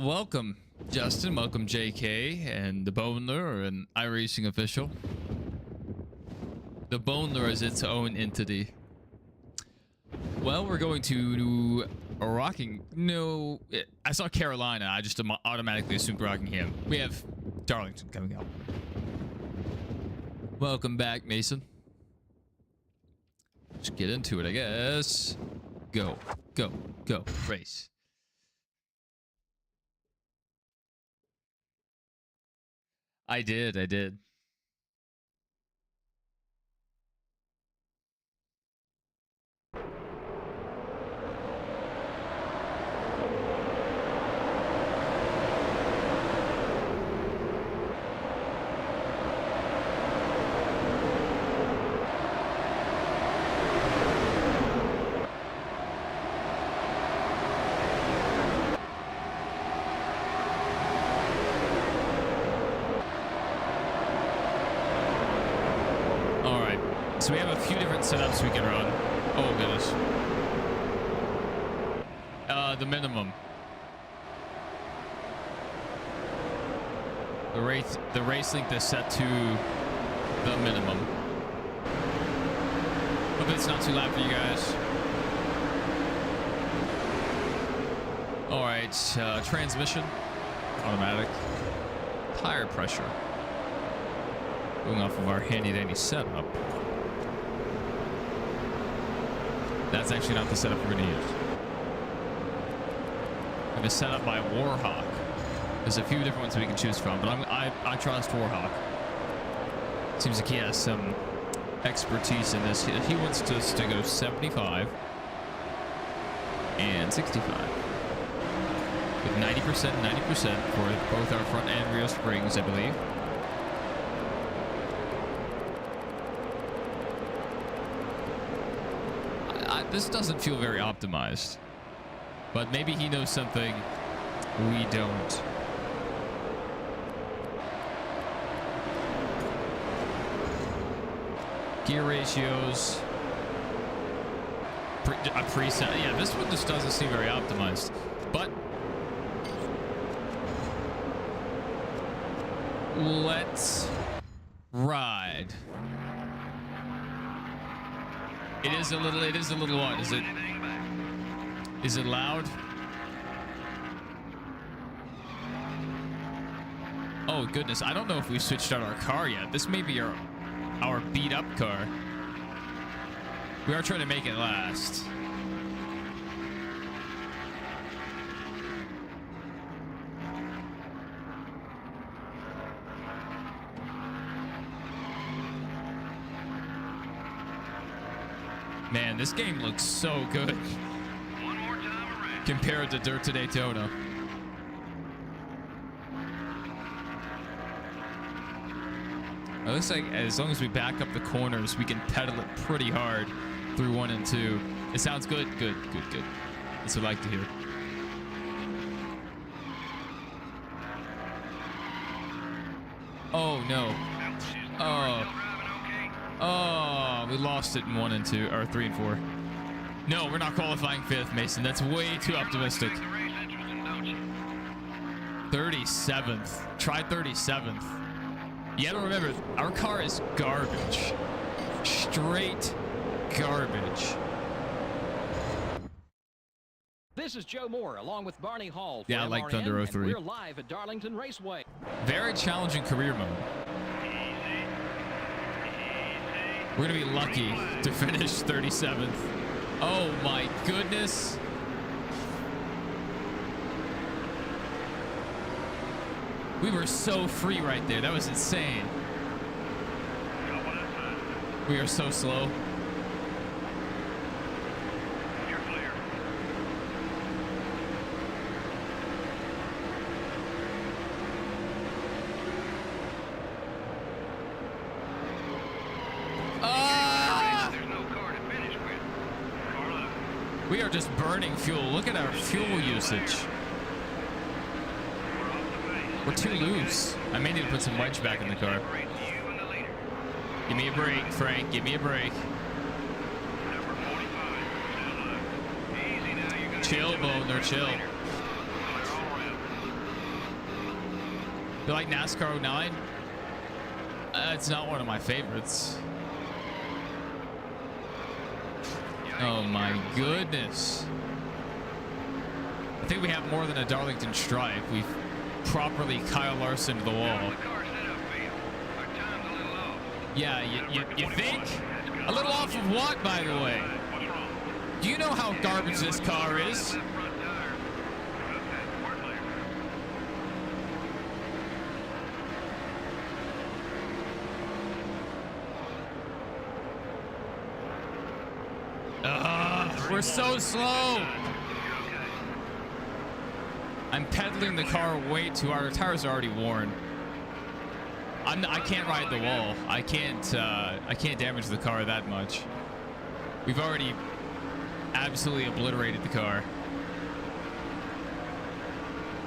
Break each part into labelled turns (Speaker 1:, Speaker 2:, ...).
Speaker 1: welcome, Justin. Welcome, JK, and the Boner, and iRacing official. The Boner is its own entity. Well, we're going to Rocking. No, I saw Carolina. I just automatically assumed Rockingham. We have Darlington coming up. Welcome back, Mason. Let's get into it, I guess. Go, go, go. Race. I did. So we have a few different setups we can run. Oh, goodness. The minimum. The race length is set to the minimum. Hope it's not too loud for you guys. All right, transmission, automatic, tire pressure. Going off of our handy-dandy setup. That's actually not the setup we're going to use. I'm going to set up by Warhawk. There's a few different ones we can choose from, but I trust Warhawk. Seems like he has some expertise in this. He wants us to go 75 and 65 with 90% for both our front and rear springs, I believe. This doesn't feel very optimized, but maybe he knows something we don't. Gear ratios. A preset. Yeah, this one just doesn't seem very optimized, but let's ride. It is a little what? Is it loud? Oh goodness, I don't know if we switched out our car yet. This may be our beat up car. We are trying to make it last. Man, this game looks so good. One more time around. Compared to Dirt to Daytona. It looks like as long as we back up the corners, we can pedal it pretty hard through 1 and 2. It sounds good. Good. That's what I like to hear. Oh, no. Oh, we lost it in 1 and 2, or 3 and 4. No, we're not qualifying 5th, Mason. That's way too optimistic. 37th. Try 37th. You gotta remember, our car is garbage. Straight garbage.
Speaker 2: This is Joe Moore, along with Barney Hall.
Speaker 1: Yeah, I like Thunder 03.
Speaker 2: We're live at Darlington Raceway.
Speaker 1: Very challenging career mode. We're gonna be lucky to finish 37th. Oh my goodness. We were so free right there. That was insane. We are so slow. You're clear. There's no car to finish with. We are just burning fuel. Look at our fuel usage. We're too loose. I may need to put some wedge back in the car. Give me a break, Frank. Give me a break. Chill, Boner, chill. You like NASCAR '09? It's not one of my favorites. Oh my goodness. I think we have more than a Darlington stripe. We've properly Kyle Larson to the wall. Yeah, you think? A little off of what, by the way? Do you know how garbage this car is? We're so slow. I'm pedaling the car way too hard. Our tires are already worn. I can't ride the wall. I can't damage the car that much. We've already absolutely obliterated the car.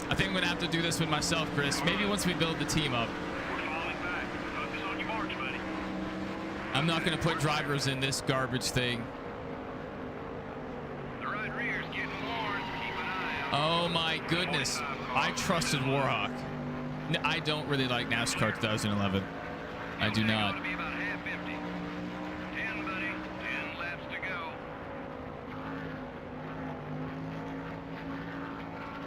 Speaker 1: I think I'm gonna have to do this with myself, Chris. Maybe once we build the team up. I'm not gonna put drivers in this garbage thing. Oh my goodness. I trusted Warhawk. I don't really like NASCAR 2011. I do not.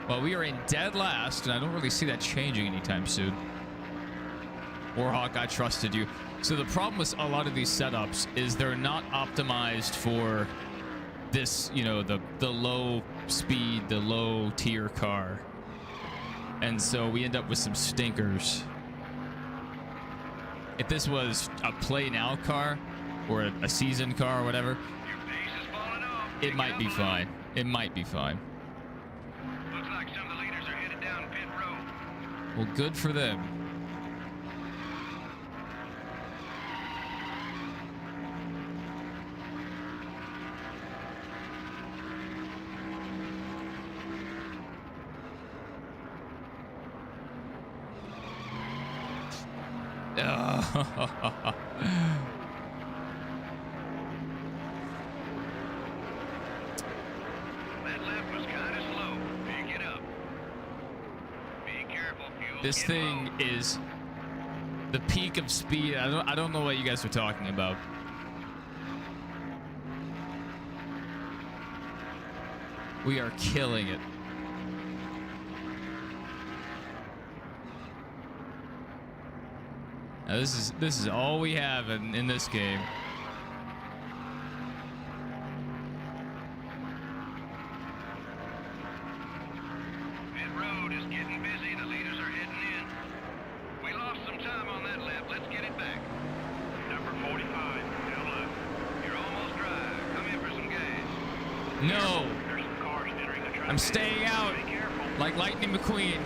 Speaker 1: Well, we are in dead last, and I don't really see that changing anytime soon. Warhawk, I trusted you. So the problem with a lot of these setups is they're not optimized for this, you know, the low speed, the low tier car. And so we end up with some stinkers. If this was a play now car or a season car or whatever, it might be fine. It might be fine.
Speaker 3: Looks like some of the leaders are headed down pit road.
Speaker 1: Well, good for them.
Speaker 3: That lap was kind of slow. Pick it up. Be careful, fuel.
Speaker 1: This thing is the peak of speed. I don't know what you guys are talking about. We are killing it. Now this is all we have in this game.
Speaker 3: Pit road is getting busy. The leaders are heading in. We lost some time on that lap. Let's get it back. Number 45, down left. You're almost dry. Come in for some gas.
Speaker 1: No,
Speaker 3: There's some cars entering the track.
Speaker 1: I'm staying out
Speaker 3: Be careful.
Speaker 1: like Lightning McQueen.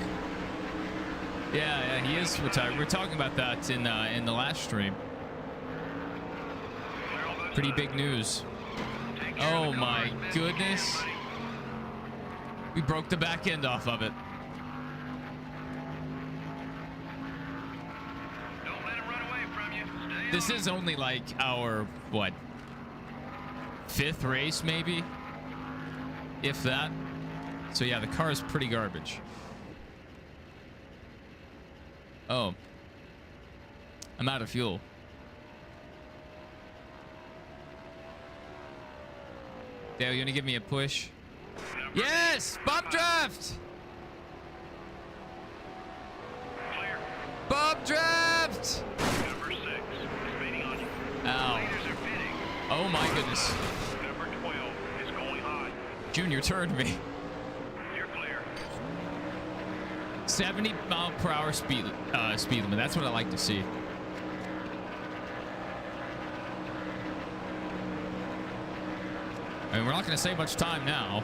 Speaker 1: Yeah, he is retired. We were talking about that in the last stream. Pretty big news.
Speaker 3: Take care of
Speaker 1: Oh
Speaker 3: the
Speaker 1: my
Speaker 3: cars, best you can,
Speaker 1: goodness.
Speaker 3: buddy.
Speaker 1: We broke the back end off of it.
Speaker 3: Don't let them run away from you. Stay
Speaker 1: This
Speaker 3: on
Speaker 1: is only like our, what, 5th race maybe? If that. So yeah, the car is pretty garbage. Oh. I'm out of fuel. Dale, you gonna give me a push? Yes! Bump draft!
Speaker 3: Clear.
Speaker 1: Bump draft!
Speaker 3: Number 6 is waiting on you.
Speaker 1: Ow.
Speaker 3: Leaders are pitting.
Speaker 1: Oh my goodness.
Speaker 3: Number 12 is going high.
Speaker 1: Junior turned me.
Speaker 3: You're clear.
Speaker 1: 70 mile per hour speed limit. That's what I like to see. I mean, we're not going to save much time now.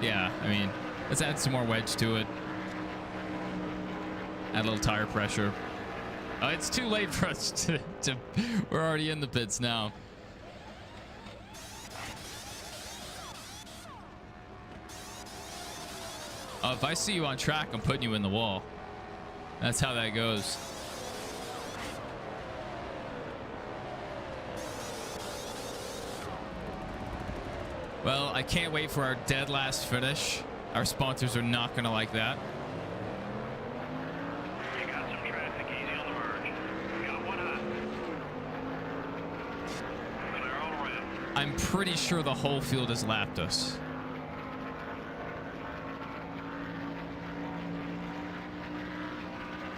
Speaker 1: Yeah, I mean, let's add some more wedge to it. Add a little tire pressure. It's too late for us to we're already in the pits now. If I see you on track, I'm putting you in the wall. That's how that goes. Well, I can't wait for our dead last finish. Our sponsors are not going to like that. I'm pretty sure the whole field has lapped us.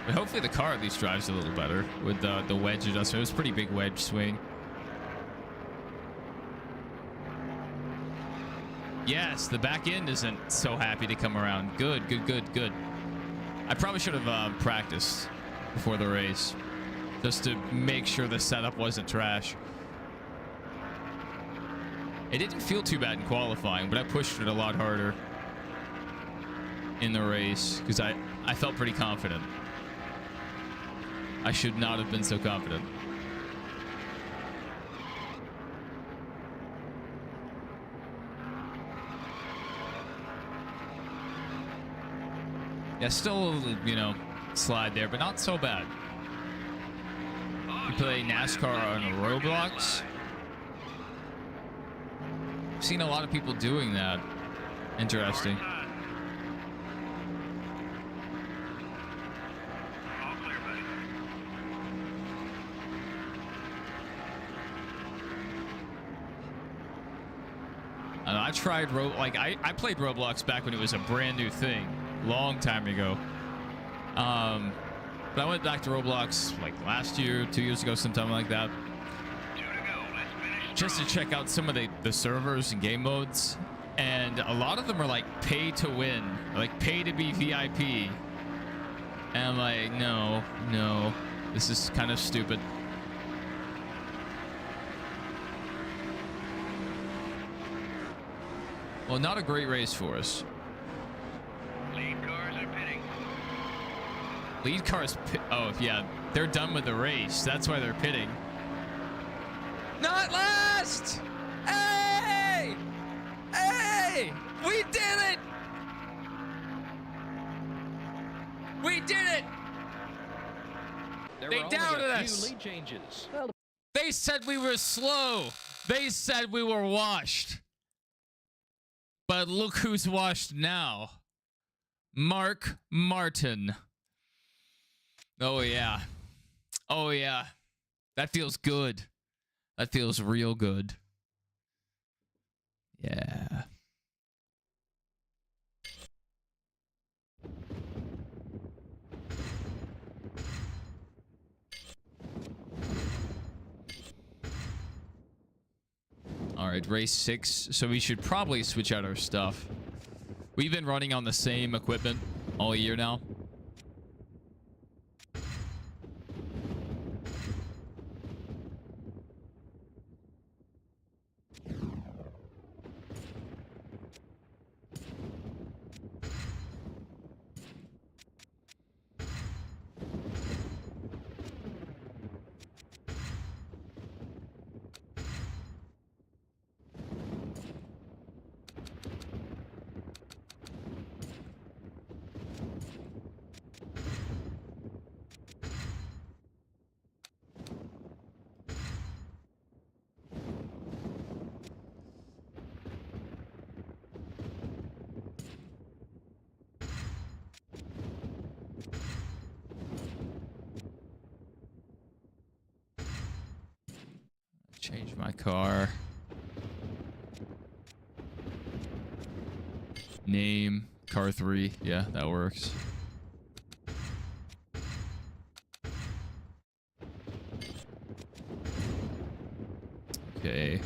Speaker 1: But hopefully the car at least drives a little better with the wedge adjustment. It was a pretty big wedge swing. Yes, the back end isn't so happy to come around. Good, good, good, good. I probably should have practiced before the race just to make sure the setup wasn't trash. It didn't feel too bad in qualifying, but I pushed it a lot harder in the race because I felt pretty confident. I should not have been so confident. Yeah, still a little, you know, slide there, but not so bad. You play NASCAR on Roblox. I've seen a lot of people doing that. Interesting.
Speaker 3: All clear, buddy.
Speaker 1: I tried I played Roblox back when it was a brand new thing, long time ago. But I went back to Roblox like last year, 2 years ago, sometime like that,
Speaker 3: 2 to go. Let's finish
Speaker 1: just to
Speaker 3: strong.
Speaker 1: check out some of the servers and game modes. And a lot of them are like pay to win, like pay to be VIP. And I'm like, no, this is kind of stupid. Well, not a great race for us.
Speaker 3: Lead cars are pitting.
Speaker 1: Lead cars, oh yeah, they're done with the race. That's why they're pitting. Not last! Hey! Hey! We did it! We did it!
Speaker 2: There
Speaker 1: They
Speaker 2: were only
Speaker 1: doubted
Speaker 2: a
Speaker 1: us.
Speaker 2: few lead changes. Well,
Speaker 1: They said we were slow. They said we were washed. But look who's washed now. Mark Martin. Oh, yeah. Oh, yeah. That feels good. That feels real good. Yeah. All right, race 6. So we should probably switch out our stuff. We've been running on the same equipment all year now. Change my car. Name, car 3. Yeah, that works. Okay.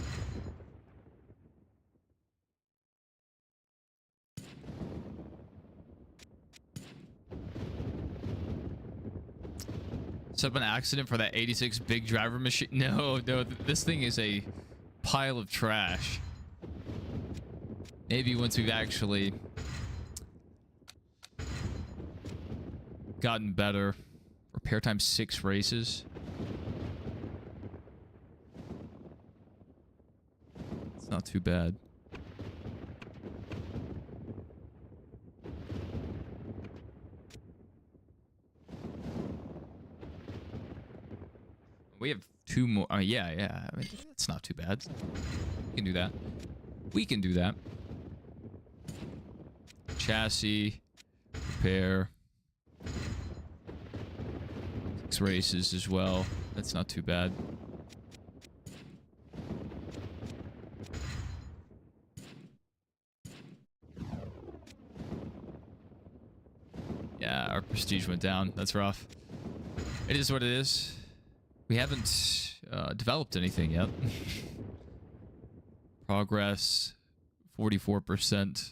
Speaker 1: Set up an accident for that 86 big driver machine. No, this thing is a pile of trash. Maybe once we've actually gotten better. Repair time 6 races. It's not too bad. We have 2 more. Oh, yeah. I mean, it's not too bad. We can do that. We can do that. Chassis. Repair. 6 races as well. That's not too bad. prestige went down. That's rough. It is what it is. We haven't developed anything yet. Progress 44%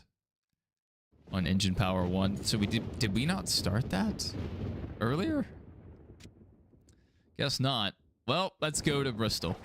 Speaker 1: on engine power 1. So we did we not start that earlier? Guess not. Well, let's go to Bristol.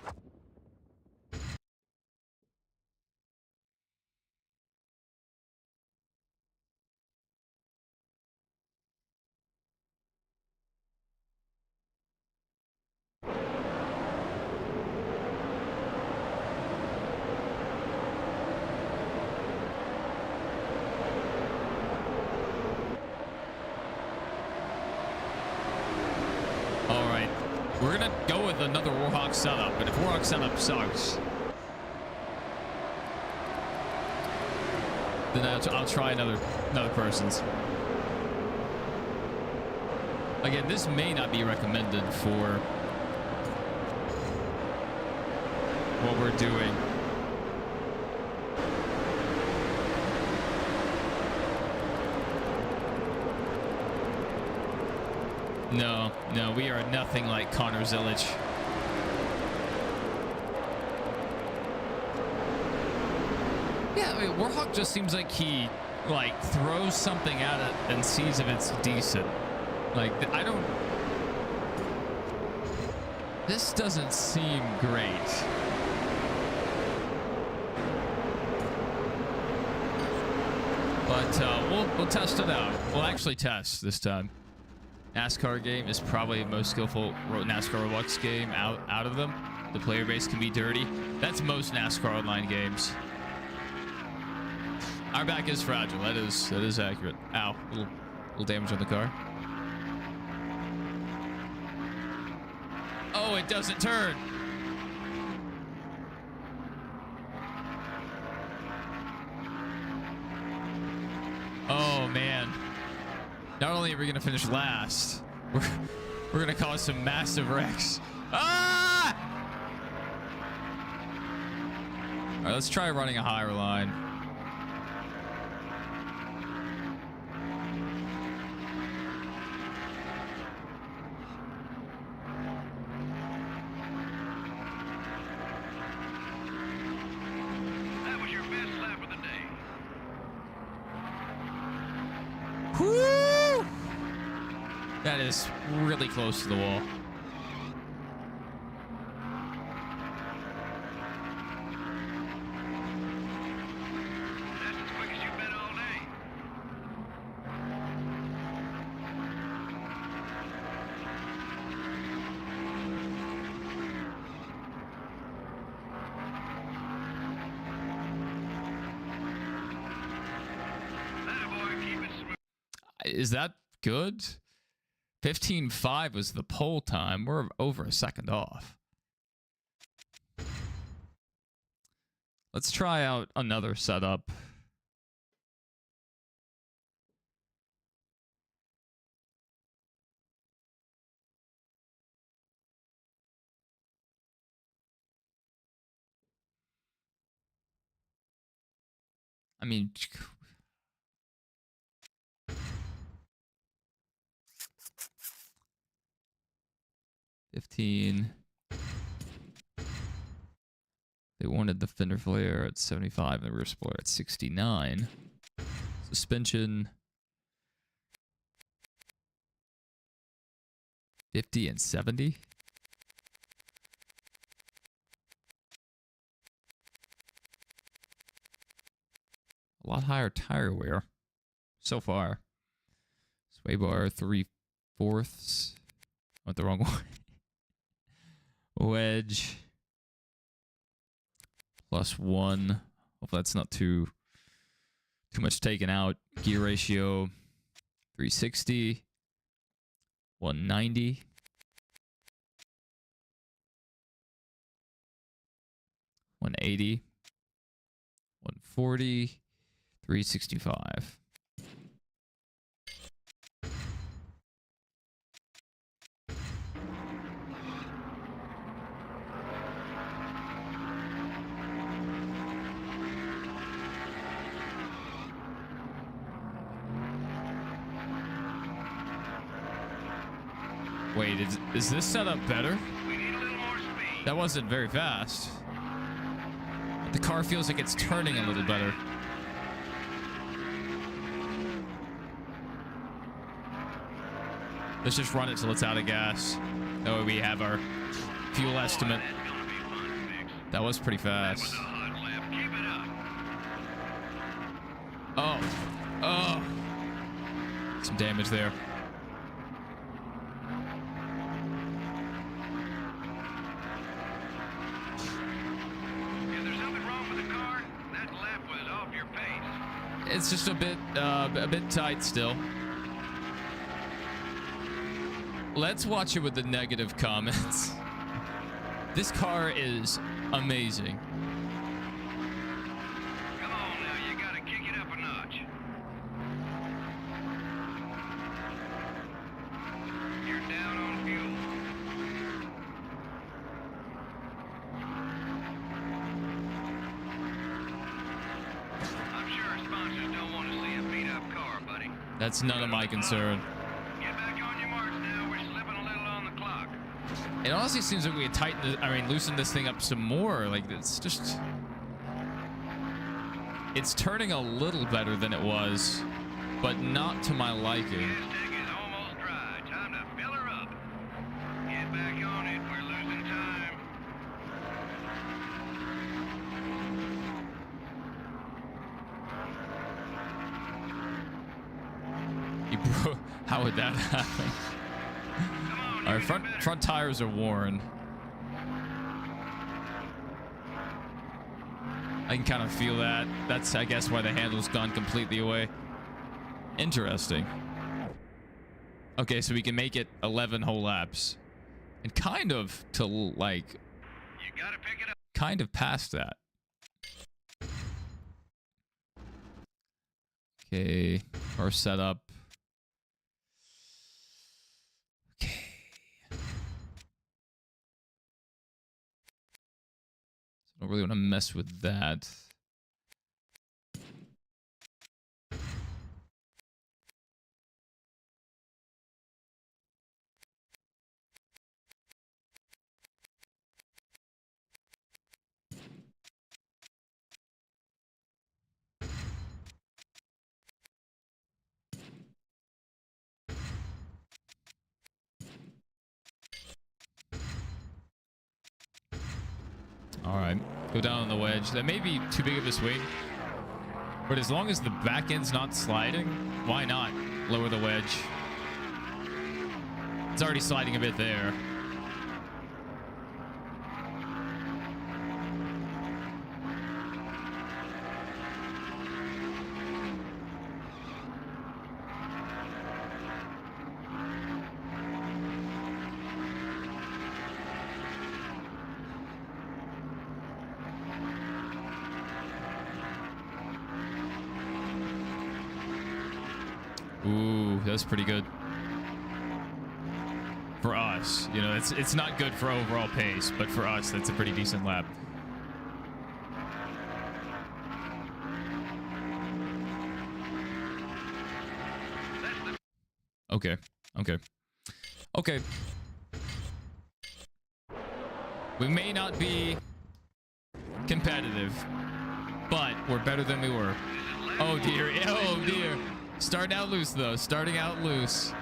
Speaker 1: We're gonna go with another Warhawk setup, but if Warhawk setup sucks, then I'll try another person's. Again, this may not be recommended for what we're doing. No, we are nothing like Connor Zillage. Yeah, I mean, Warhawk just seems like he, throws something at it and sees if it's decent. I don't... This doesn't seem great. But, we'll test it out. We'll actually test this time. NASCAR game is probably the most skillful NASCAR Roblox game out of them. The player base can be dirty. That's most NASCAR online games. Our back is fragile. That is accurate. Ow, little damage on the car. Oh, it doesn't turn. Oh man. Not only are we gonna finish last, we're gonna cause some massive wrecks. Ah! All right, let's try running a higher line.
Speaker 3: That was your best lap of the day.
Speaker 1: Whoo! That is really close to the wall.
Speaker 3: That's as quick as you've been all day. Attaboy, keep it smooth.
Speaker 1: Is that good? 15.5 was the pole time. We're over a second off. Let's try out another setup. I mean, 15. They wanted the fender flare at 75 and the rear spoiler at 69. Suspension 50 and 70. A lot higher tire wear so far. Sway bar 3/4. Went the wrong way. Wedge +1. Hope that's not too much taken out. Gear ratio 360, 190, 180, 140, 365. Wait, is this setup better?
Speaker 3: We need a little more speed.
Speaker 1: That wasn't very fast. The car feels like it's turning a little better. Let's just run it till it's out of gas. That way we have our fuel estimate.
Speaker 3: That's gonna be fun to fix.
Speaker 1: That was pretty
Speaker 3: That was
Speaker 1: fast.
Speaker 3: a hot lap. Keep it up.
Speaker 1: Oh. Oh. Some damage there.
Speaker 3: Is there something wrong with the car? That lap was off your pace.
Speaker 1: It's just a bit tight still. Let's watch it with the negative comments. This car is amazing.
Speaker 3: Come on now, you gotta kick it up a notch. You're down on fuel. I'm sure sponsors don't want to see a beat-up car, buddy.
Speaker 1: That's none of my concern.
Speaker 3: Get back on your marks now. We're slipping a little on the clock.
Speaker 1: It honestly seems like we could tighten the, loosen this thing up some more. Like, it's just... It's turning a little better than it was, but not to my liking.
Speaker 3: Gas tank is almost dry. Time to fill her up. Get back on it. We're losing time.
Speaker 1: How would that happen?
Speaker 3: Come on,
Speaker 1: Our
Speaker 3: you can do better.
Speaker 1: front tires are worn. I can kind of feel that. That's, I guess, why the handle's gone completely away. Interesting. Okay, so we can make it 11 whole laps. And kind of to, like,
Speaker 3: You gotta pick it up.
Speaker 1: kind of past that. Okay, our setup. Okay. I don't really want to mess with that. All right, go down on the wedge. That may be too big of a swing, but as long as the back end's not sliding, why not lower the wedge? It's already sliding a bit there. Ooh, that's pretty good. For us, you know, it's not good for overall pace, but for us, that's a pretty decent lap. Okay, okay, okay. We may not be competitive, but we're better than we were. Oh dear, oh dear. Starting out loose, though. Starting out loose.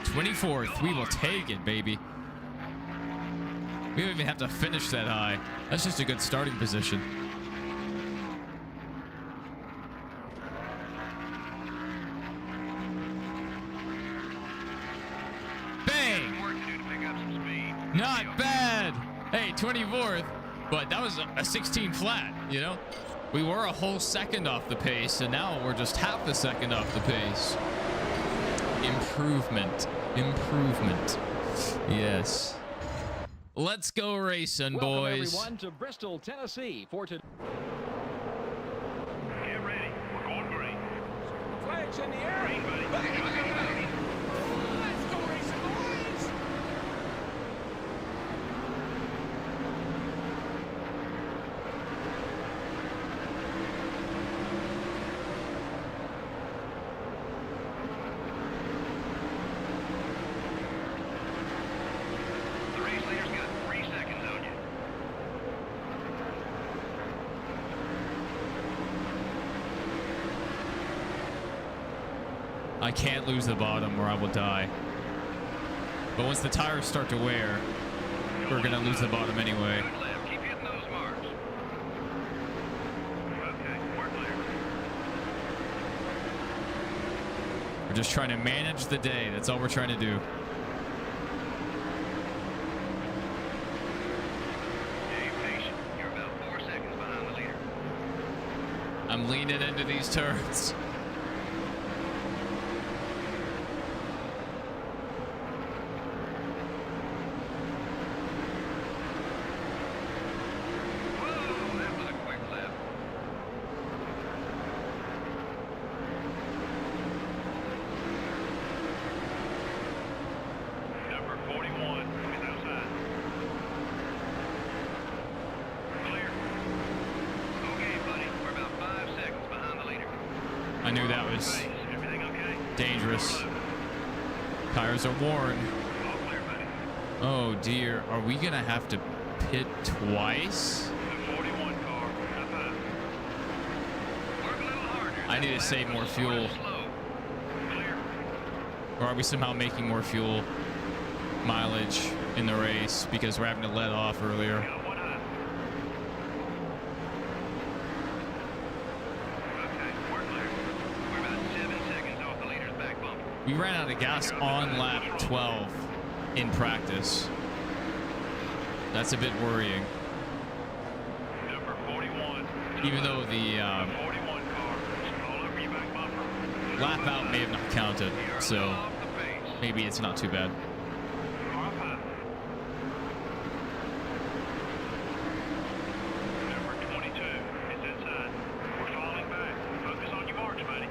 Speaker 1: '24th. We will take it, baby. We don't even have to finish that high. That's just a good starting position. Not bad. Hey, 24th, but that was a 16 flat, you know? We were a whole second off the pace, and now we're just half a second off the pace. Improvement. Improvement. Yes. Let's go racing,
Speaker 2: Welcome
Speaker 1: boys.
Speaker 2: everyone to Bristol, Tennessee for today.
Speaker 3: Get ready. We're going green.
Speaker 2: Flags in the air.
Speaker 3: Green, buddy.
Speaker 2: Let's go racing, boys.
Speaker 1: I can't lose the bottom or I will die. But once the tires start to wear, we're going to lose the bottom anyway.
Speaker 3: Good left. Keep hitting those marks. Okay, we're clear.
Speaker 1: We're just trying to manage the day. That's all we're trying to do.
Speaker 3: Stay patient. You're about 4 seconds behind the leader.
Speaker 1: I'm leaning into these turns.
Speaker 3: Whoa, that was a quick lap. Number 41 is outside. Clear. Okay, buddy. We're about 5 seconds behind the leader.
Speaker 1: I knew that was
Speaker 3: Pace. Everything okay?
Speaker 1: dangerous. Tires are worn.
Speaker 3: All clear, buddy.
Speaker 1: Oh dear. Are we going to have to pit twice?
Speaker 3: The 41 car. Up high. Work a little harder.
Speaker 1: I need to save more fuel.
Speaker 3: Slow. Clear.
Speaker 1: Or are we somehow making more fuel mileage in the race because we're having to let off earlier?
Speaker 3: Got one high. Okay, we're clear. We're about 7 seconds off the leader's back bumper.
Speaker 1: We ran out of gas on lap 12 in practice. That's a bit worrying.
Speaker 3: Number 41.
Speaker 1: Even though the
Speaker 3: 41 car. All over your back bumper.
Speaker 1: lap out may have not counted, so
Speaker 3: Off the pace.
Speaker 1: maybe it's not too bad.
Speaker 3: Car up high. Number 22 is inside. We're falling back. Focus on your marks, buddy.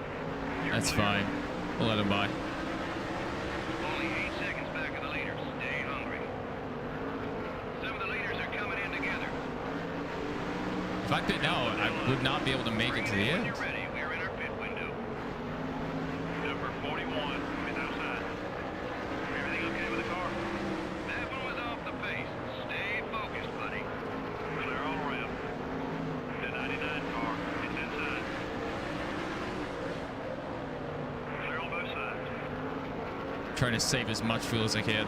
Speaker 3: You're
Speaker 1: That's
Speaker 3: clear.
Speaker 1: fine. We'll let him by.
Speaker 3: Only 8 seconds back of the leaders. Stay hungry. Some of the leaders are coming in together.
Speaker 1: If I pit now, I would not be able to make it to the
Speaker 3: When
Speaker 1: end.
Speaker 3: you're ready, we're in our pit window. Number 41 is outside. Everything okay with the car? That one was off the pace. Stay focused, buddy. Clear all around. The 99 car is inside. Clear on both sides.
Speaker 1: Trying to save as much fuel as I can.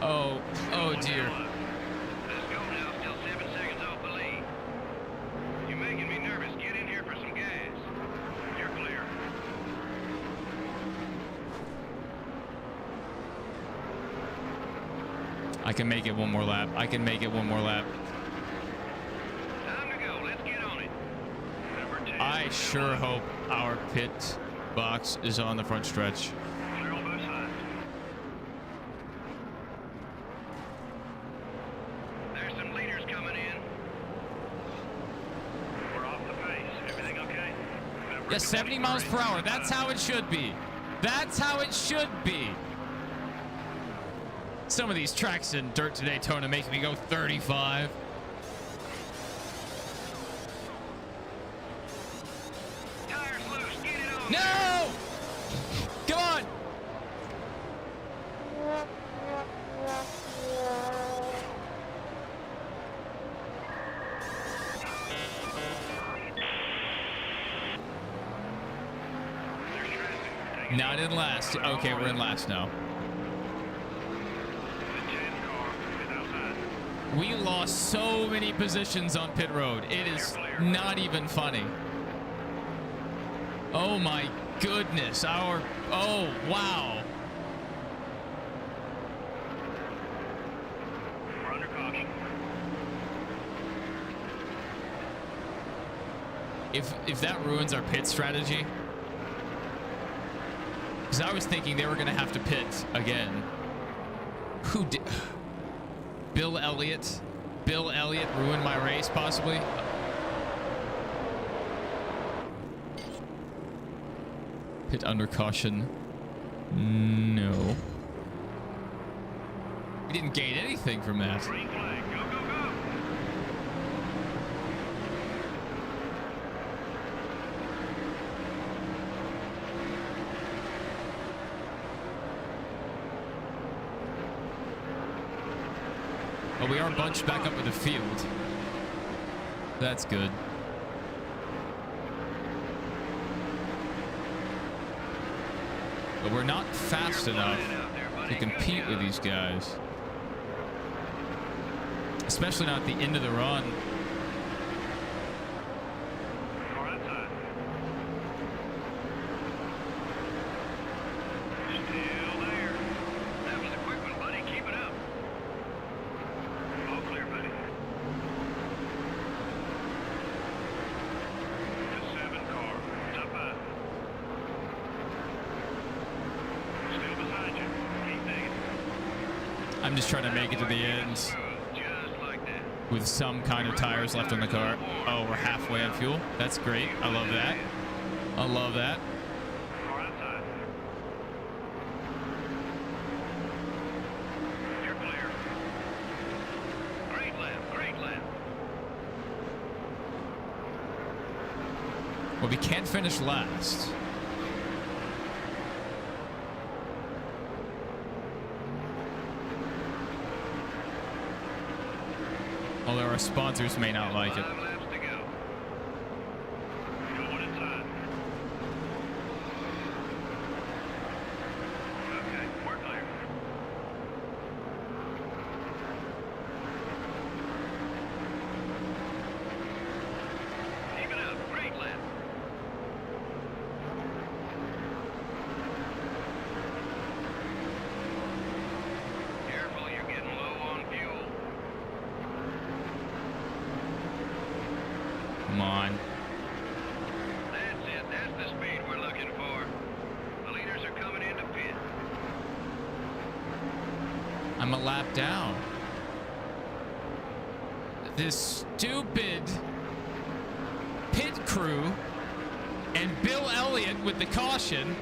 Speaker 1: Oh dear.
Speaker 3: Let's go now. Still 7 seconds off the lead. You're making me nervous. Get in here for some gas. You're clear.
Speaker 1: I can make it one more lap. I can make it one more lap.
Speaker 3: Time to go. Let's get on it. Number 10.
Speaker 1: I sure hope our pit box is on the front stretch.
Speaker 3: Clear on both sides. There's some leaders coming in. We're off the pace. Everything okay? Number
Speaker 1: Yeah, 70 miles per hour. That's how it should be. That's how it should be. Some of these tracks in Dirt to Daytona make me go 35.
Speaker 3: Tires loose. Get it on.
Speaker 1: No! Come on!
Speaker 3: There's traffic.
Speaker 1: Not in last. Okay, we're in last now.
Speaker 3: The 10 car is outside.
Speaker 1: We lost so many positions on pit road. It is not even funny. Oh my goodness. Oh, wow.
Speaker 3: We're under caution.
Speaker 1: If that ruins our pit strategy, because I was thinking they were going to have to pit again. Who did? Bill Elliott? Bill Elliott ruined my race, possibly? Pit under caution. No. We didn't gain anything from that.
Speaker 3: Green flag. Go, go, go.
Speaker 1: But we are bunched back up with the field. That's good. but we're not fast enough to compete with these guys. Especially not at the end of the run.
Speaker 3: Still there. That was a quick one, buddy. Keep it up. All clear, buddy. The 7 car. It's up high. Still beside you. Keep digging.
Speaker 1: I'm just trying to make it to the end
Speaker 3: Just like that.
Speaker 1: with some kind of tires left on the car. Oh, we're halfway on fuel. That's great. I love that. I love that.
Speaker 3: Car outside. You're clear. Great lap. Great lap.
Speaker 1: Well, we can't finish last. Although our sponsors may not like it.
Speaker 3: 5 laps to go. Going inside. Okay, we're clear. Keep it up. Great lap. Careful, you're getting low on fuel.
Speaker 1: Come on.
Speaker 3: That's it. That's the speed we're looking for. The leaders are coming into pit.
Speaker 1: I'm a lap down. This stupid pit crew and Bill Elliott with the caution.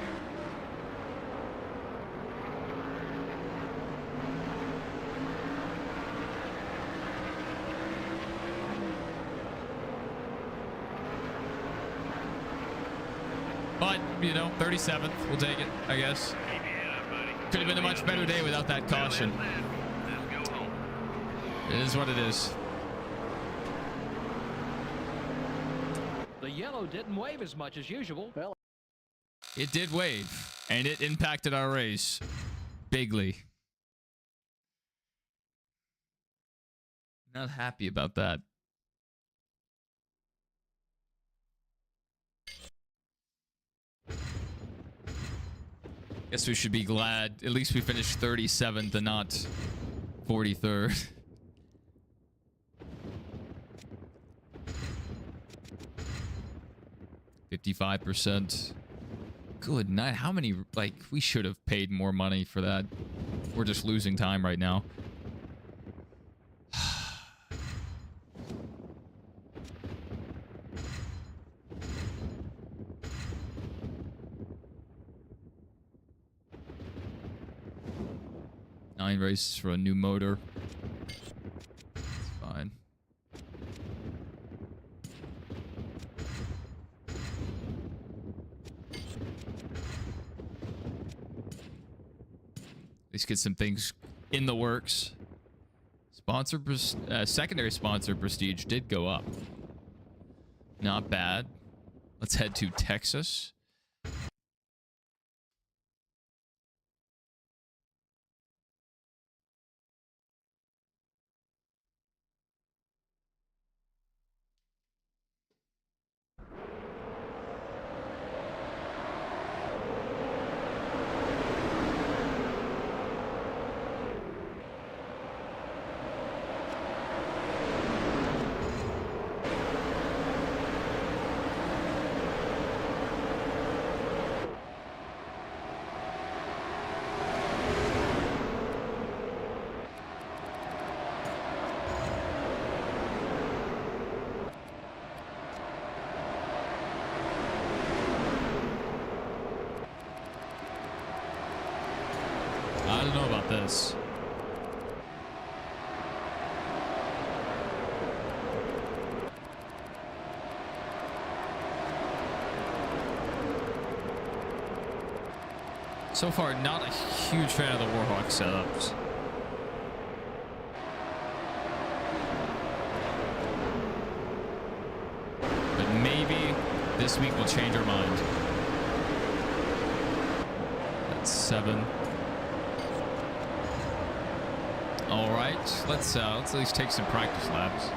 Speaker 1: But, you know, 37th. We'll take it, I guess.
Speaker 3: Keep your head up, buddy.
Speaker 1: Could have been a much better day without that caution.
Speaker 3: Let's go home.
Speaker 1: It is what it is.
Speaker 2: The yellow didn't wave as much as usual. Well,
Speaker 1: It did wave, and it impacted our race bigly. Not happy about that. Guess we should be glad at least we finished 37th and not 43rd. %. Good night. How many, like, we should have paid more money for that. We're just losing time right now. Nine races for a new motor. It's fine. At least get some things in the works. Secondary sponsor prestige did go up. Not bad. Let's head to Texas. I don't know about this. So far, not a huge fan of the Warhawk setups. But maybe this week we'll change our mind. 1:07. All right, let's at least take some practice laps.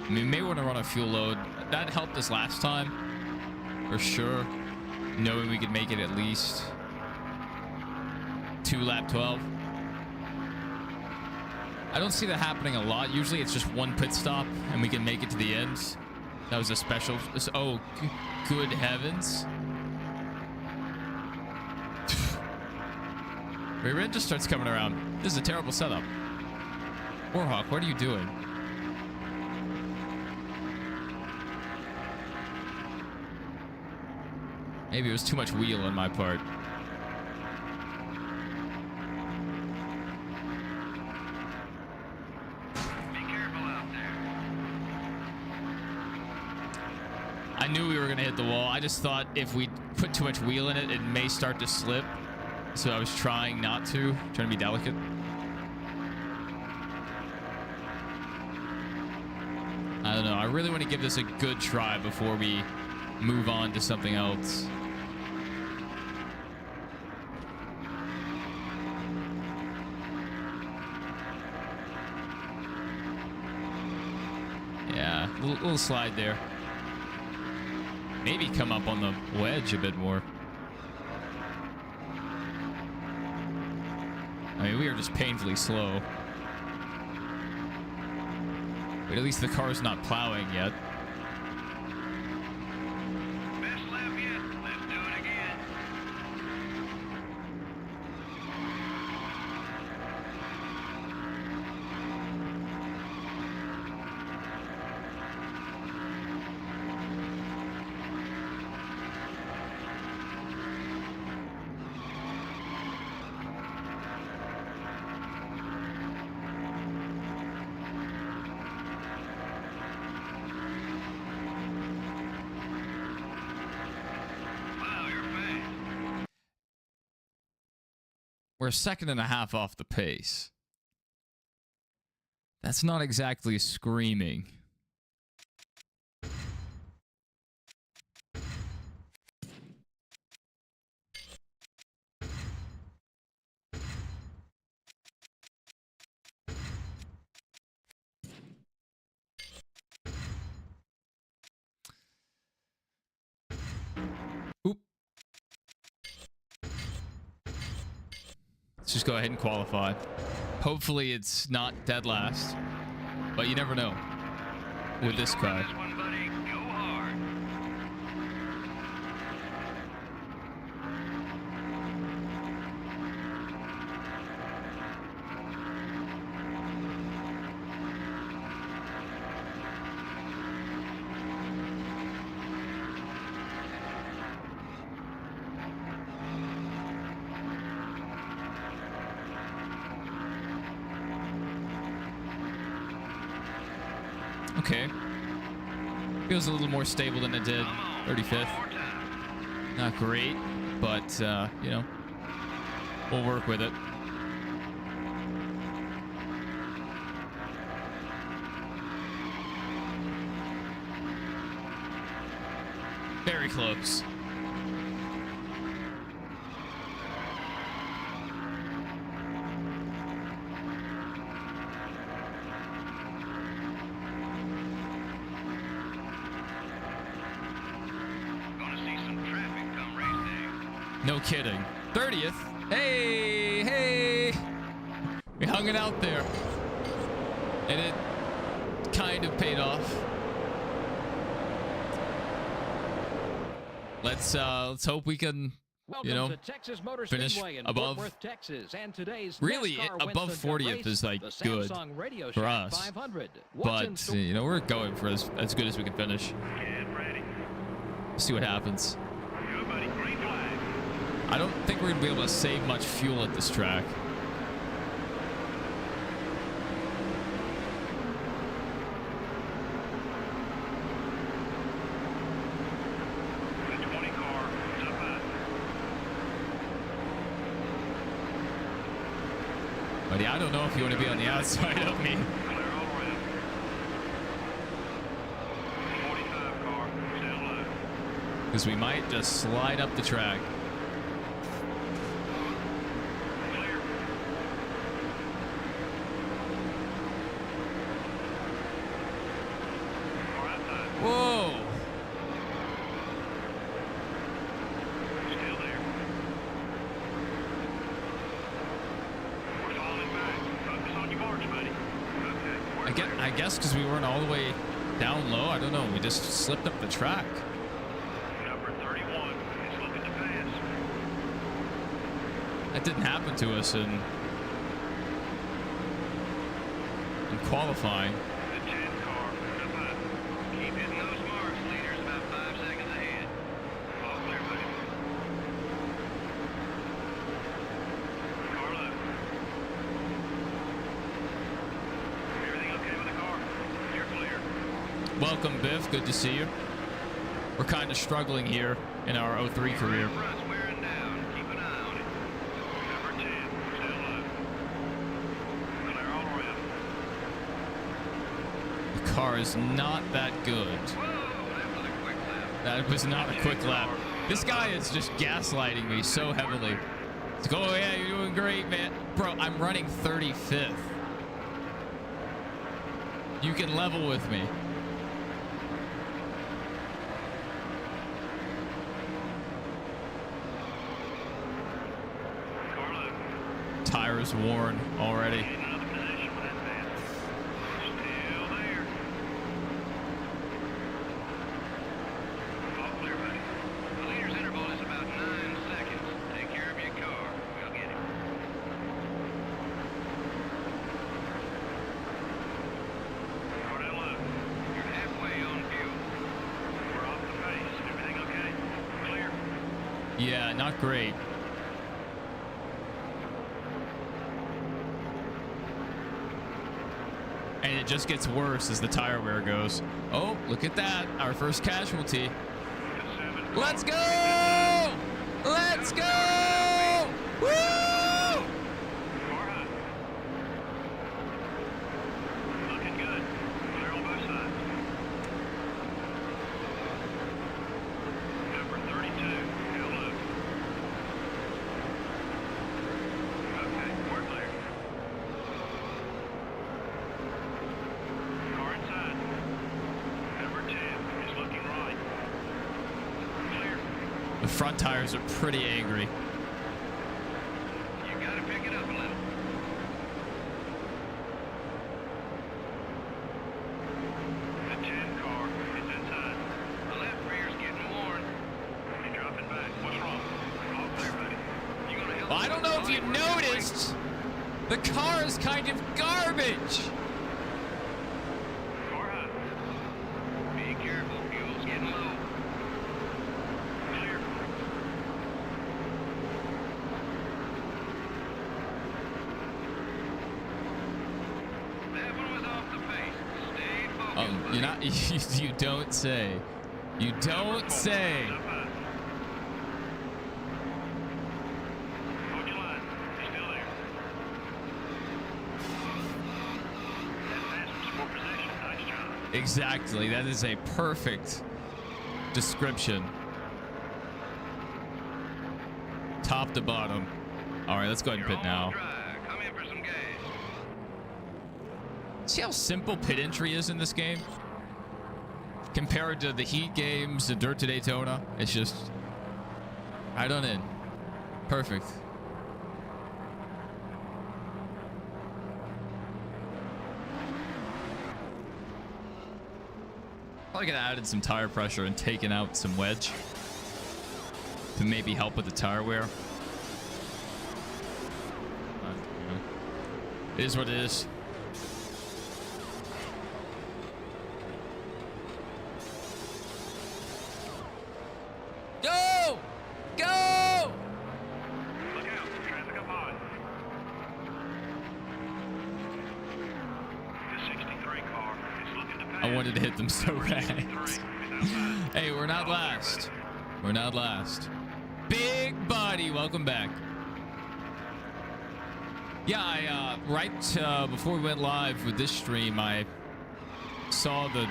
Speaker 1: I mean, may want to run a fuel load. That helped us last time, for sure. Knowing we could make it at least 2 lap 12. I don't see that happening a lot. Usually it's just one pit stop and we can make it to the end. That was a special. Oh, good heavens. Rear end just starts coming around. This is a terrible setup. Warhawk, what are you doing? Maybe it was too much wheel on my part.
Speaker 3: Be careful out there.
Speaker 1: I knew we were gonna hit the wall. I just thought if we put too much wheel in it, it may start to slip. So I was trying not to, trying to be delicate. I don't know. I really want to give this a good try before we move on to something else. Yeah, little slide there. Maybe come up on the wedge a bit more. I mean, we are just painfully slow. But at least the car's not plowing yet.
Speaker 3: Best lap yet. Let's do it again.
Speaker 1: We're a second and a half off the pace. That's not exactly screaming. Oop. Let's just go ahead and qualify. Hopefully it's not dead last, but you never know with this car.
Speaker 3: This one, buddy. Go hard.
Speaker 1: Okay. Feels a little more stable than it did. 35th. Not great, but, you know, we'll work with it. Very close. No kidding. 30th. Hey, hey. We hung it out there. And it kind of paid off. Let's hope we can, you know, finish above. Really, above 40th is like good for us. But, you know, we're going for as good as we can finish. See what happens. I don't think we're going to be able to save much fuel at this track.
Speaker 3: The 20 car is up high.
Speaker 1: Buddy, I don't know if you want to be on the outside of me.
Speaker 3: Clear all
Speaker 1: because we might just slide up the track.
Speaker 3: Clear. Car outside.
Speaker 1: Whoa!
Speaker 3: Still there. We're falling back. Focus on your marks, buddy. Okay. We're clear.
Speaker 1: I guess because we weren't all the way down low. I don't know. We just slipped up the track.
Speaker 3: Number 31 is looking to pass.
Speaker 1: That didn't happen to us in qualifying.
Speaker 3: The 10 car up high. Keep hitting those marks. Leader's about 5 seconds ahead. All clear, buddy. Car left. Everything okay with the car? You're clear.
Speaker 1: Welcome, Biff. Good to see you. We're kind of struggling here in our 03 career.
Speaker 3: Front's wearing down. Keep an eye on it. Number 10, still low. Clear all around.
Speaker 1: The car is not that good.
Speaker 3: Whoa, that was a quick lap.
Speaker 1: That was not a quick lap. This guy is just gaslighting me so heavily. It's like, oh yeah, you're doing great, man. Bro, I'm running 35th. You can level with me.
Speaker 3: Car left.
Speaker 1: Tires worn already.
Speaker 3: In another position with that pass. Still there. All clear, buddy. The leader's interval is about 9 seconds. Take care of your car. We'll get him. Car down low. You're halfway on fuel. We're off the pace. Everything okay? Clear.
Speaker 1: Yeah, not great. And it just gets worse as the tire wear goes. Oh, look at that. Our first casualty.
Speaker 3: The 7
Speaker 1: Let's go! Let's go! Woo!
Speaker 3: Car high. Looking good. Clear on both sides. Number 32, hell low. Okay, we're clear. Car inside. Number 10 is looking right. Clear.
Speaker 1: The front tires are pretty angry.
Speaker 3: You gotta pick it up a little. The 10 car is inside. The left rear's getting worn. You're dropping back. What's wrong? All clear, buddy. You gonna help?
Speaker 1: Well, I don't know if you noticed. The car is kind of garbage.
Speaker 3: Car high. Be careful. Fuel's getting low. Clear. That one was off the pace. Stay focused.
Speaker 1: You're not. You don't say. You don't say.
Speaker 3: Up high. Hold your line. You're still there. That pass was for possession. Nice job.
Speaker 1: Exactly. That is a perfect description. Top to bottom. All right, let's go ahead and
Speaker 3: You're
Speaker 1: pit
Speaker 3: almost
Speaker 1: now.
Speaker 3: dry. Come in for some gas.
Speaker 1: See how simple pit entry is in this game? Compared to the Heat games, the Dirt to Daytona, it's just right on in. Perfect. Probably could have added some tire pressure and taken out some wedge to maybe help with the tire wear. You know, it is what it is. Go! Go!
Speaker 3: Look out. Traffic up high. The 63 car is looking to pass.
Speaker 1: I wanted to hit them so bad.
Speaker 3: 63 is outside.
Speaker 1: Hey, we're not last. We're not last. Big Body, welcome back. Yeah, I right before we went live with this stream, I saw the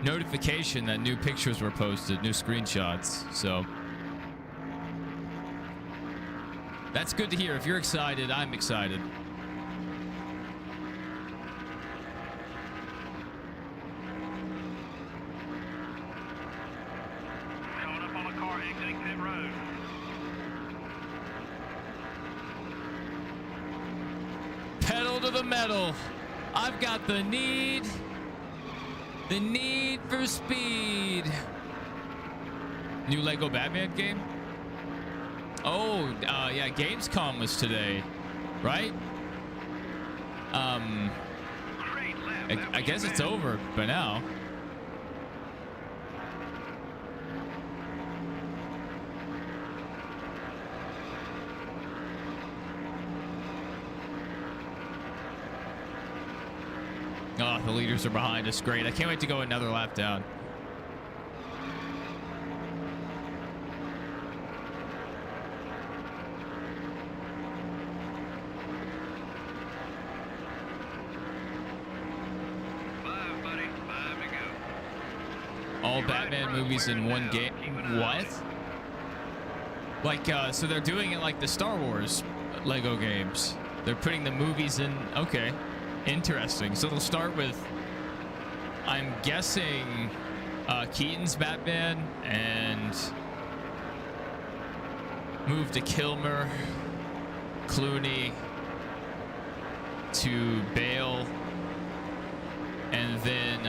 Speaker 1: notification that new pictures were posted, new screenshots. So that's good to hear. If you're excited, I'm excited.
Speaker 3: Coming up on a car exiting pit road.
Speaker 1: Pedal to the metal. I've got the need for speed. New Lego Batman game? Oh, yeah, Gamescom was today, right? I guess it's over by now. Oh, the leaders are behind us. Great. I can't wait to go another lap down. All Batman movies in one game. What? Like, so they're doing it like the Star Wars Lego games. They're putting the movies in. Okay. Interesting. So they'll start with, I'm guessing, Keaton's Batman and move to Kilmer, Clooney to Bale, and then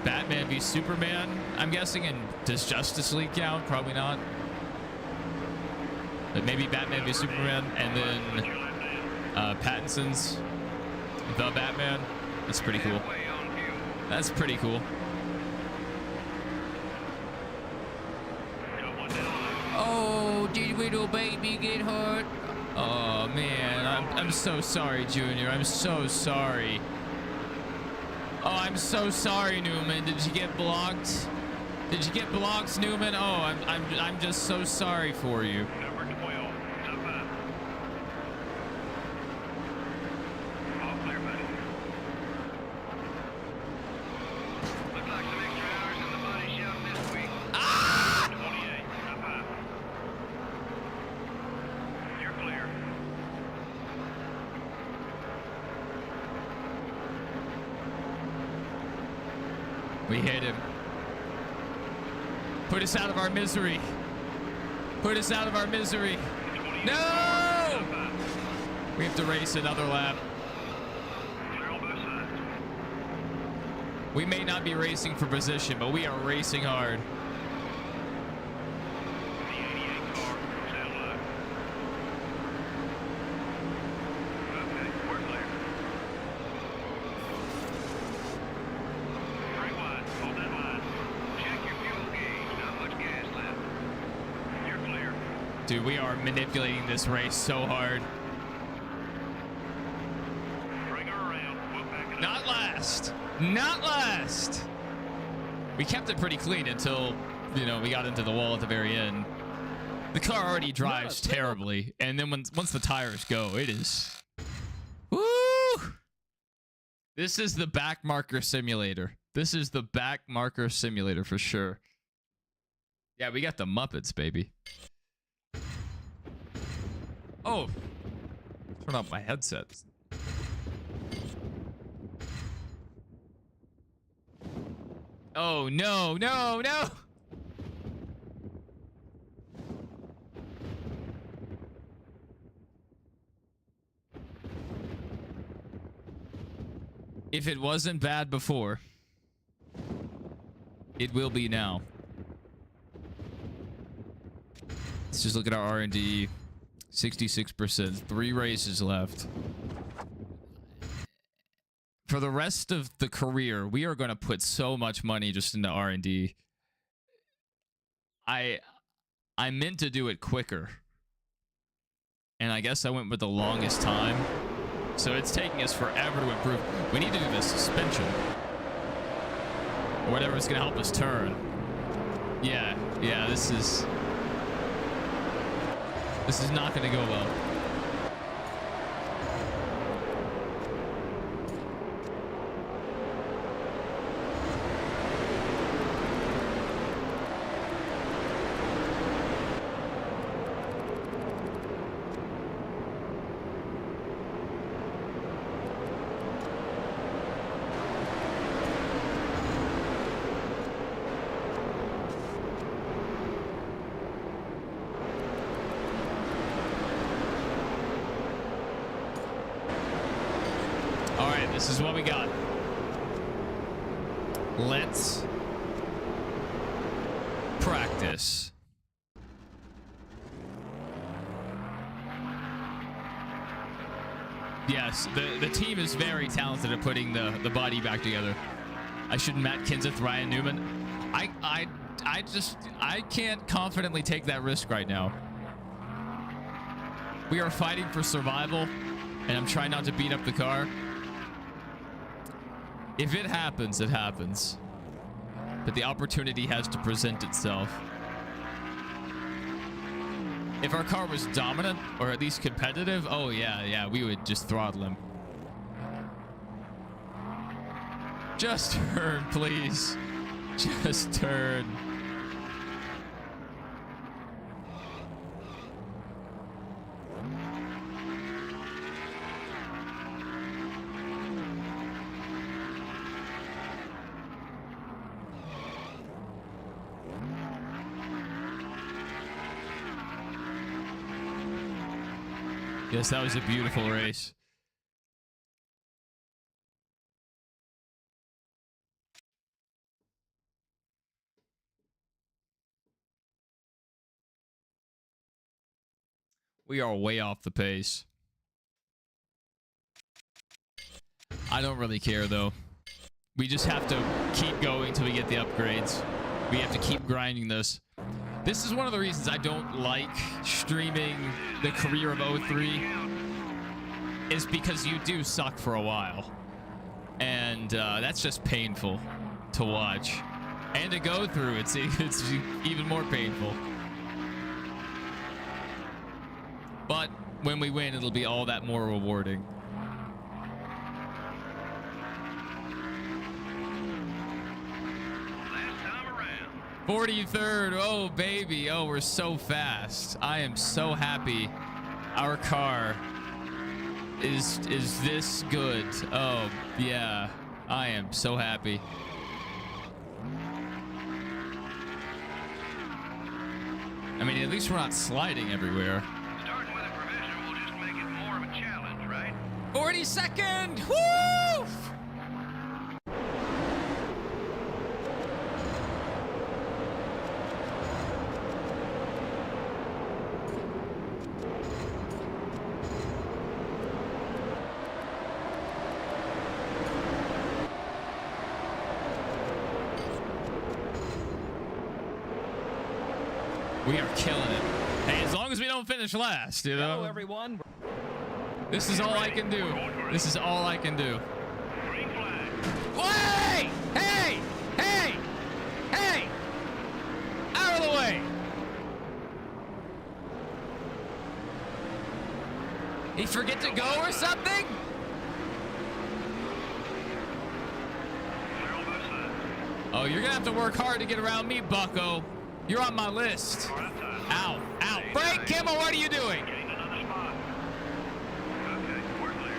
Speaker 1: Batman v Superman, I'm guessing. And does Justice League count? Probably not. But maybe Batman v Superman, and then Pattinson's The Batman. That's pretty cool. That's pretty cool. Oh, did little baby get hurt? Oh man, I'm so sorry, Junior. I'm so sorry. Oh, I'm so sorry, Newman. Did you get blocked? Did you get blocked, Newman? Oh, I'm just so sorry for you.
Speaker 3: Number 12, jump up. All clear, buddy. Looks like some extra hours in the body shop this week.
Speaker 1: Ah!
Speaker 3: 28, jump up. You're clear.
Speaker 1: We hit him. Put us out of our misery. Put us out of our misery. No! We have to race another lap.
Speaker 3: Clear on both sides.
Speaker 1: We may not be racing for position, but we are racing hard.
Speaker 3: The 88 car goes down low. Okay, we're clear. Three wide, hold that line. Check your fuel gauge, not much gas left. You're clear.
Speaker 1: Dude, we are manipulating this race so hard.
Speaker 3: Bring her around, we'll back it up.
Speaker 1: Not last. Not last. We kept it pretty clean until, you know, we got into the wall at the very end. The car already drives terribly, and then once the tires go, it is. Woo! This is the back marker simulator. This is the back marker simulator for sure. Yeah, we got the Muppets, baby. Oh, turn off my headsets. Oh, no, no, no. If it wasn't bad before, it will be now. Let's just look at our R&D. 66%. 3 races left. For the rest of the career, we are going to put so much money just into R&D. I meant to do it quicker. And I guess I went with the longest time. So it's taking us forever to improve. We need to do the suspension. Or whatever's going to help us turn. Yeah, this is not going to go well. This is what we got. Let's practice. Yes, the team is very talented at putting the body back together. I should Matt Kenseth, Ryan Newman. I can't confidently take that risk right now. We are fighting for survival, and I'm trying not to beat up the car. If it happens, it happens. But the opportunity has to present itself. If our car was dominant, or at least competitive, oh yeah, we would just throttle him. Just turn, please. Just turn. Yes, that was a beautiful race. We are way off the pace. I don't really care, though. We just have to keep going till we get the upgrades. We have to keep grinding this. This is one of the reasons I don't like streaming the career of 03, is because you do suck for a while. And that's just painful to watch. And to go through, it's even more painful. But when we win, it'll be all that more rewarding.
Speaker 3: Last time around.
Speaker 1: 43rd. Oh, baby. Oh, we're so fast. I am so happy our car is this good. Oh, yeah. I am so happy. I mean, at least we're not sliding everywhere.
Speaker 3: Starting with a provisional will just make it more of a challenge, right?
Speaker 1: 42nd. Woo! We are killing it. Hey, as long as we don't finish last, you know?
Speaker 2: Hello, everyone.
Speaker 1: This is all I can do. This is all I can do.
Speaker 3: Green flag.
Speaker 1: Hey! Hey! Hey! Hey! Out of the way! He forget to go or something?
Speaker 3: Clear on both sides.
Speaker 1: Oh, you're gonna have to work hard to get around me, bucko. You're on my list.
Speaker 3: All right, time.
Speaker 1: Ow! Ow! Break, Kimmel! What are you doing?
Speaker 3: Gain another spot. Okay, we're clear.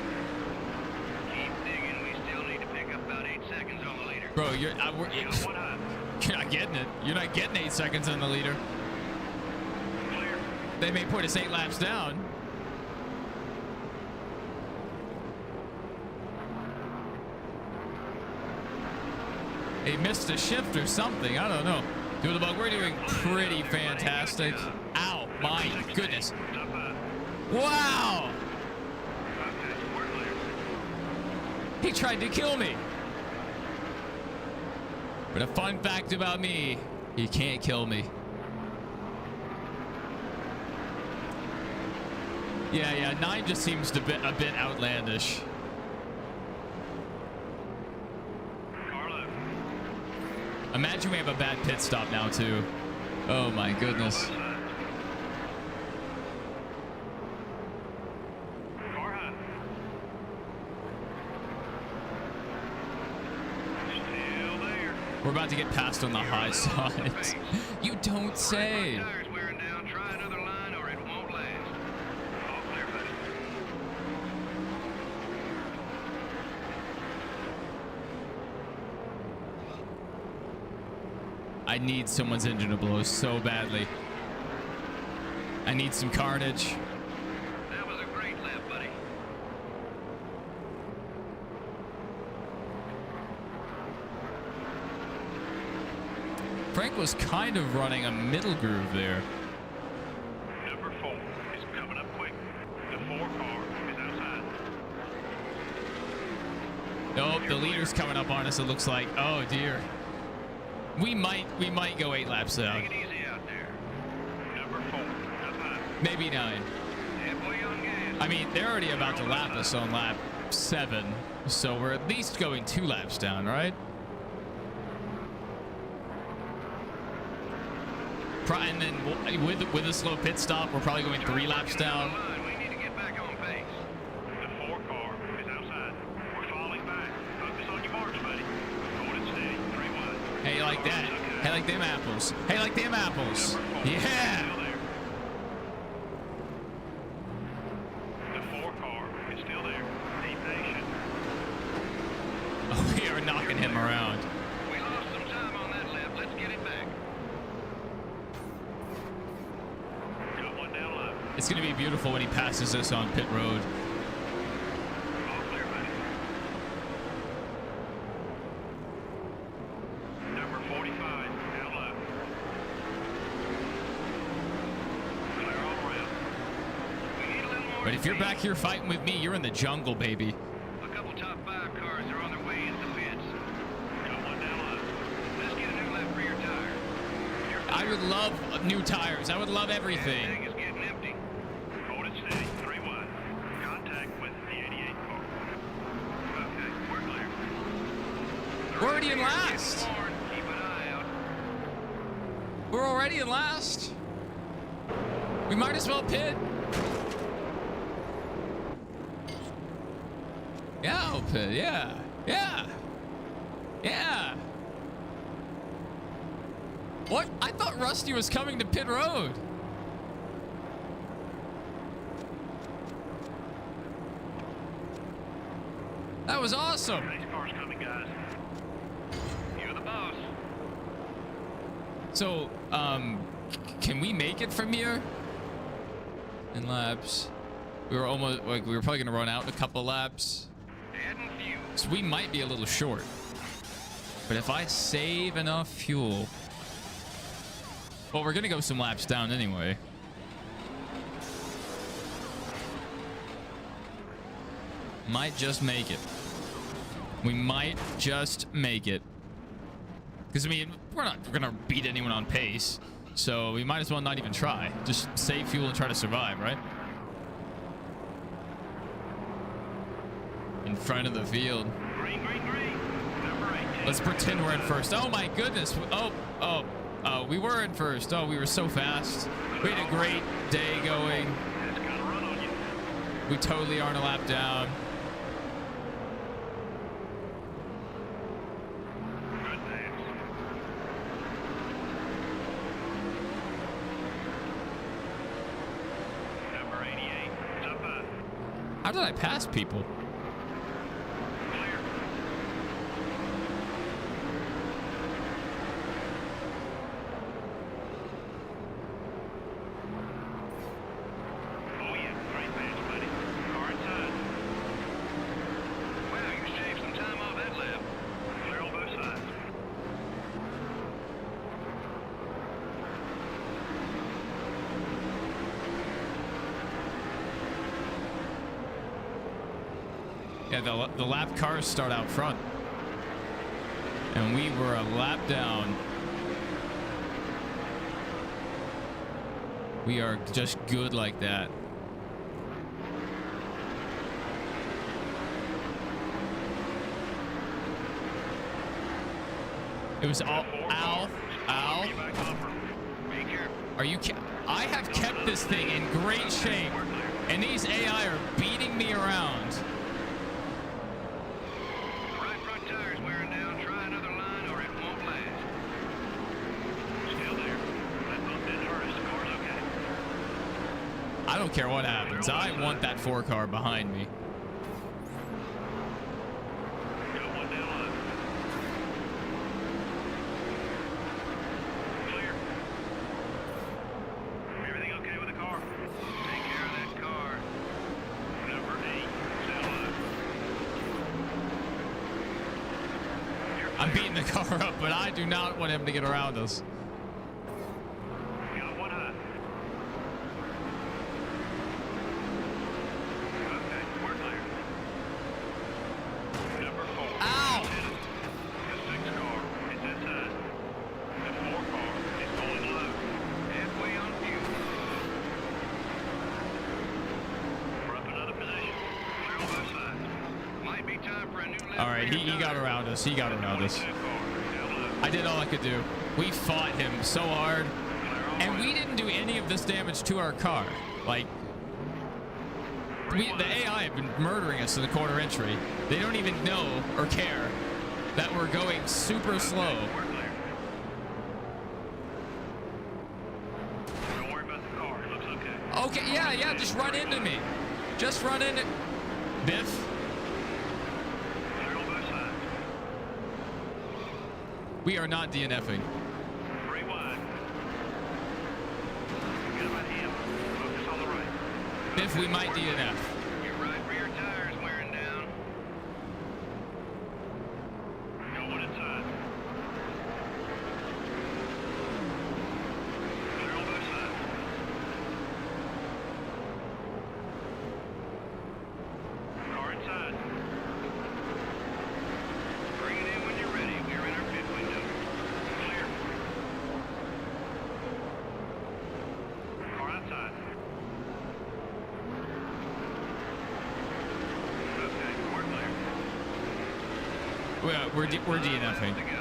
Speaker 3: Keep digging. We still need to pick up about 8 seconds on the leader.
Speaker 1: Bro,
Speaker 3: Got one high.
Speaker 1: you're not getting it. You're not getting 8 seconds on the leader.
Speaker 3: Clear.
Speaker 1: They may put us 8 laps down. He missed a shift or something. I don't know. Dude, we're doing pretty fantastic. Ow, my goodness.
Speaker 3: Top 5.
Speaker 1: Wow!
Speaker 3: Okay, we're clear.
Speaker 1: He tried to kill me. But a fun fact about me, he can't kill me. Yeah, 9 just seems a bit outlandish. Imagine we have a bad pit stop now, too. Oh, my goodness. We're about to get passed on the high side. You don't say.
Speaker 3: Tires wearing down. Try another line or it won't last. All clear, buddy.
Speaker 1: I need someone's engine to blow so badly. I need some carnage.
Speaker 3: That was a great lap, buddy.
Speaker 1: bike was kind of running a middle groove there.
Speaker 3: Number 4 is coming up quick. The 4 car is outside.
Speaker 1: Nope, the leader's coming up on us, it looks like. Oh dear. We might go 8 laps down.
Speaker 3: Take it easy out there. Number 4 up high.
Speaker 1: Maybe 9.
Speaker 3: Halfway on gas.
Speaker 1: I mean, they're already about to lap us on lap 7, so we're at least going 2 laps down, right? And then with a slow pit stop, we're probably going 3 laps down.
Speaker 3: We need to get back on pace. The 4 car is outside. We're falling back. Focus on your march, buddy. Hold it steady. 3 wide.
Speaker 1: Hey, you like that? Hey, like them apples. Hey, like them apples. Yeah.
Speaker 3: Still there. The 4 car is still there. Be patient.
Speaker 1: Oh, we are knocking him around.
Speaker 3: We lost some time on that lap. Let's get it back. Got one down low.
Speaker 1: It's going to be beautiful when he passes us on pit road.
Speaker 3: All clear, buddy. Number 45 down low. Clear all around. We need a little more
Speaker 1: But if you're
Speaker 3: speed.
Speaker 1: back here fighting with me, you're in the jungle, baby.
Speaker 3: A couple top 5 cars are on their way into the pits. Got one down low. Let's get a new lap for your tire.
Speaker 1: I would love new tires. I would love everything.
Speaker 3: Tank is getting empty. Hold it steady. 3 wide. Contact with the 88 car. Okay, we're clear.
Speaker 1: We're already in last.
Speaker 3: Keep an eye out.
Speaker 1: We're already in last. We might as well pit. Yeah, I'll pit. Yeah. Yeah. Yeah. What? I thought Rusty was coming to pit road. That was awesome.
Speaker 3: Race car's coming, guys. You're the boss.
Speaker 1: So, can we make it from here? In laps. We were almost, like, we were probably gonna run out in a couple laps.
Speaker 3: Adding fuel.
Speaker 1: So we might be a little short. But if I save enough fuel... Well, we're gonna go some laps down anyway. Might just make it. We might just make it. Because, I mean, we're not gonna beat anyone on pace. So we might as well not even try. Just save fuel and try to survive, right? In front of the field.
Speaker 3: Green, green, green. Number 18.
Speaker 1: Let's pretend we're in first. Oh my goodness. Oh, we were in first. Oh, we were so fast. We had a great day going.
Speaker 3: It's gonna run on you.
Speaker 1: We totally aren't a lap down.
Speaker 3: Good pass. Number 88. It's up high.
Speaker 1: How did I pass people?
Speaker 3: Clear. Oh yeah, great pass, buddy. Car inside. Wow, you shaved some time off that lap. Clear on both sides.
Speaker 1: Yeah, the lap cars start out front. And we were a lap down. We are just good like that. It was all Al.
Speaker 3: Be back bumper. Be careful.
Speaker 1: Are you? I have kept this thing in great shape, and these AI are beating me around.
Speaker 3: Right front tire's wearing down. Try another line or it won't last. Still there. That bump didn't hurt us. The car's okay.
Speaker 1: I don't care what happens. I want that 4 car behind me.
Speaker 3: Got one down low. Clear. Everything okay with the car? Take care of that car. Number 8. Down low. You're
Speaker 1: I'm
Speaker 3: clear.
Speaker 1: beating the car up, but I do not want him to get around us.
Speaker 3: both sides. Might be time for a new left
Speaker 1: All right,
Speaker 3: rear
Speaker 1: he got
Speaker 3: tire.
Speaker 1: around us. He got around us.
Speaker 3: 22 car. Down low.
Speaker 1: I did all I could do. We fought him so hard,
Speaker 3: Clear all
Speaker 1: and we
Speaker 3: right.
Speaker 1: didn't do any of this damage to our car. Like, the AI have been murdering us in the corner entry. They don't even know or care that we're going super slow.
Speaker 3: We're clear. Don't worry about the car. It looks okay.
Speaker 1: Okay, yeah, just run into me. Just run into... Biff?
Speaker 3: Clear on both sides.
Speaker 1: We are not DNFing.
Speaker 3: 3 wide. Forget about him. Focus on the right.
Speaker 1: Biff, we might DNF.
Speaker 3: Your right rear tire is wearing down. Going inside. Clear on both sides. Car inside. Bring it in when you're ready. We're in our pit window. Clear. Car outside. Okay, we're clear.
Speaker 1: We're DNFing.
Speaker 3: To go.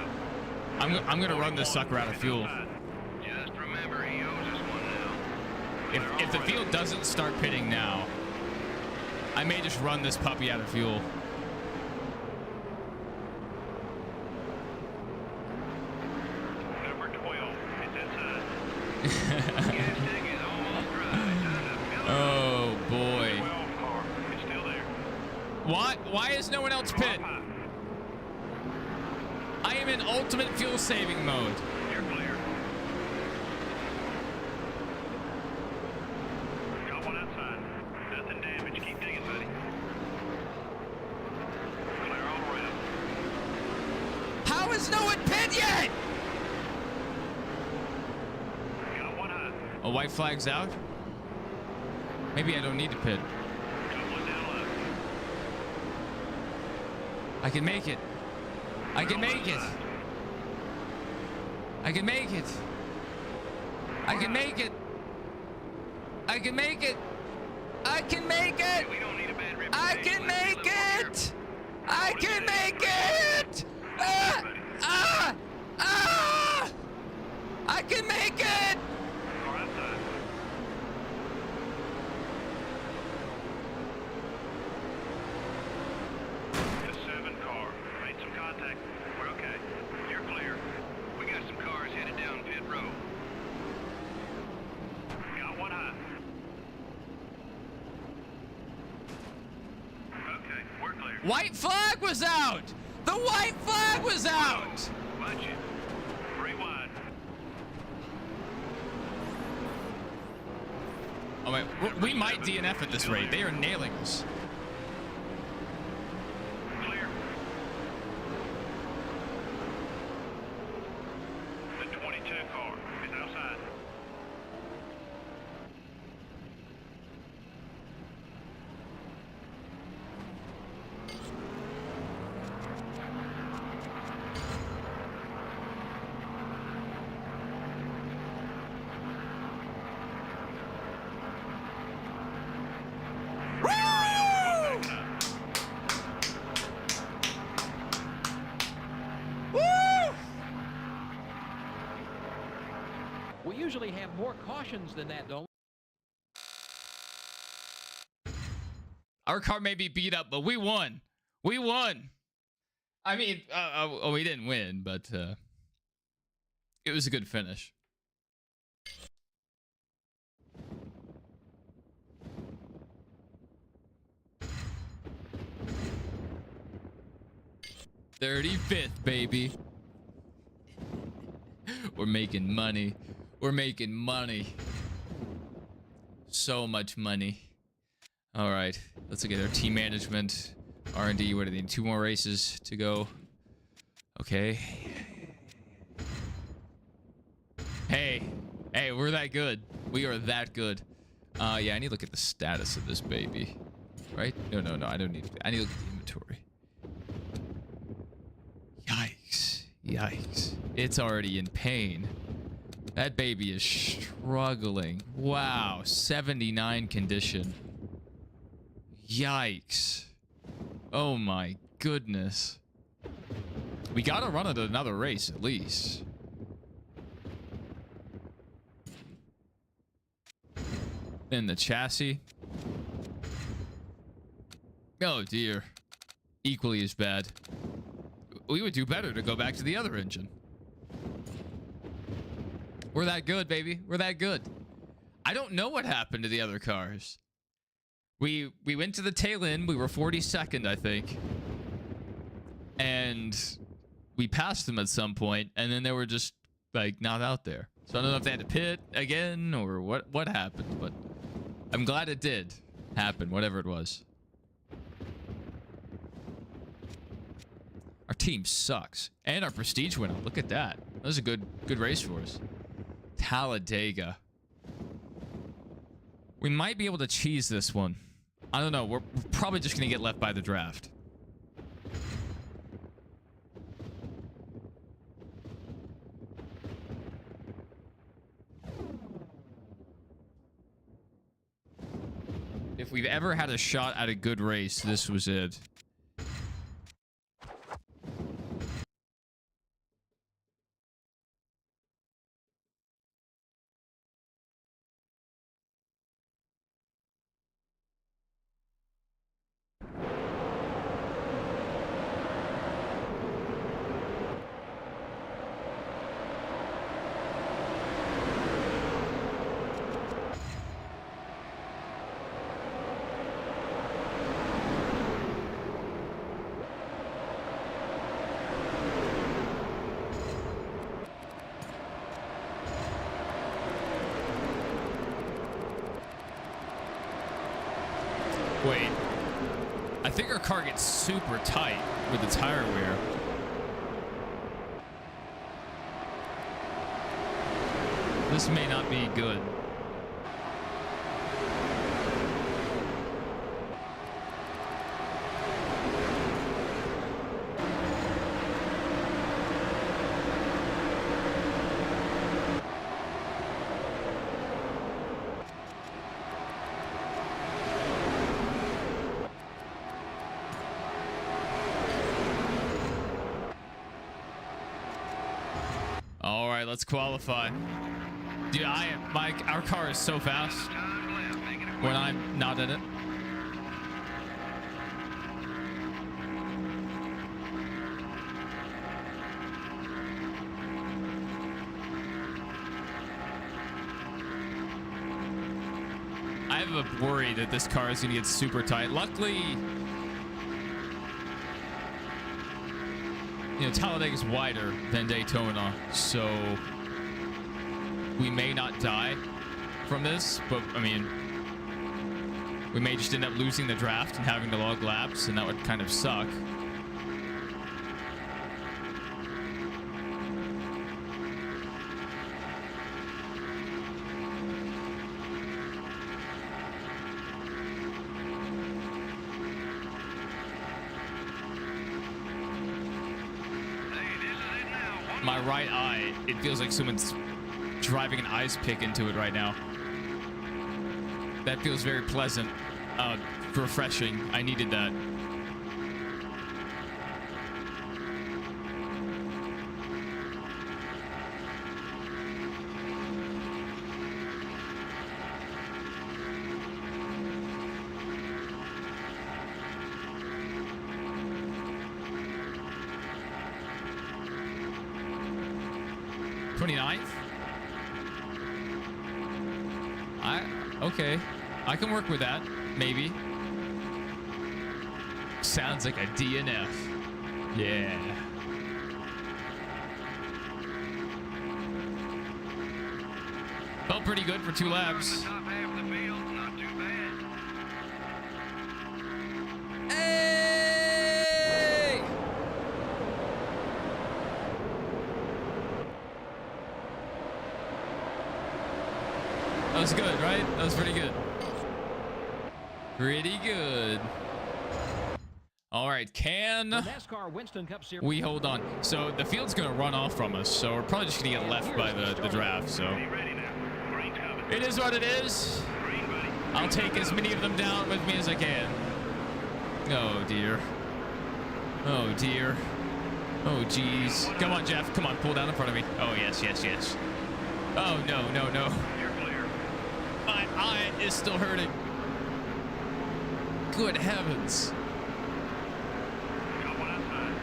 Speaker 1: I'm gonna run this sucker out of fuel.
Speaker 3: Just remember, he owes us one now.
Speaker 1: If the field doesn't start pitting now, I may just run this puppy out of fuel.
Speaker 3: Number 12, it's inside. Gas tank is almost dry. Time to fill it up.
Speaker 1: Oh boy.
Speaker 3: 12 car, it's still there.
Speaker 1: What? Why is no one else pit? I am in ultimate fuel saving mode.
Speaker 3: You're clear. Got one outside. Nothing damaged. Keep digging, buddy. Clear all around.
Speaker 1: How is no one pit yet?
Speaker 3: Got one high.
Speaker 1: A white flag's out? Maybe I don't need to pit.
Speaker 3: Got one down low.
Speaker 1: I can make it. I can make it. I can make it. I can make it. I can make it. I can make it.
Speaker 3: We don't need a bad reputation.
Speaker 1: I can
Speaker 3: Let's
Speaker 1: make
Speaker 3: be a little more
Speaker 1: it. I can make it. Ah! Ah! Ah! I can make it.
Speaker 3: careful. Car outside. The 7 car. Made some contact. We're okay. You're clear. We got some cars headed down pit road. Got one high. Okay, we're clear.
Speaker 1: White flag was out. The white flag was out.
Speaker 3: Watch it. 3 wide.
Speaker 1: Oh wait, we might DNF at this rate. They are nailing us.
Speaker 3: Clear. The 22 car is outside.
Speaker 2: We usually have more cautions than that, don't we?
Speaker 1: Our car may be beat up, but we won. We won. I mean, we didn't win, but it was a good finish. $35th, baby. We're making money. We're making money. So much money. All right, let's look at our team management, R&D. What do they need? 2 more races to go. Okay. Hey, we're that good. We are that good. Yeah, I need to look at the status of this baby. Right? No, I don't need to. I need to look at the inventory. Yikes. It's already in pain. That baby is struggling. Wow, 79 condition. Yikes. Oh my goodness. We gotta run it another race at least. In the chassis. Oh dear. Equally as bad. We would do better to go back to the other engine. We're that good, baby. We're that good. I don't know what happened to the other cars. We went to the tail end. We were 42nd, I think. And we passed them at some point, and then they were just like not out there. So I don't know if they had to pit again or what happened, but I'm glad it did happen, whatever it was. Our team sucks. And our prestige went up. Look at that. That was a good race for us. Talladega. We might be able to cheese this one. I don't know. We're probably just going to get left by the draft. If we've ever had a shot at a good race, this was it. Wait, I think our car gets super tight with the tire wear. This may not be good. All right, let's qualify. Dude, our car is so fast when I'm not in it. I have a worry that this car is going to get super tight. Luckily, you know, Talladega's wider than Daytona, so we may not die from this, but I mean, we may just end up losing the draft and having to log laps, and that would kind of suck. My right eye, it feels like someone's driving an ice pick into it right now. That feels very pleasant, refreshing. I needed that. Okay, I can work with that, maybe. Sounds like a DNF. Yeah. Felt pretty good for 2 laps. Hey! That was good, right? That was pretty good. Pretty good. All right, can
Speaker 2: The NASCAR Winston Cup Series.
Speaker 1: we hold on? So the field's going to run off from us, so we're probably just going to get left by the draft, so. It is what it is. I'll take as many of them down with me as I can. Oh, dear. Oh, dear. Oh, jeez. Come on, Jeff. Come on, pull down in front of me. Oh, yes, yes, yes. Oh, no, no, no.
Speaker 3: You're clear.
Speaker 1: My eye is still hurting. Good heavens.
Speaker 3: Got one outside.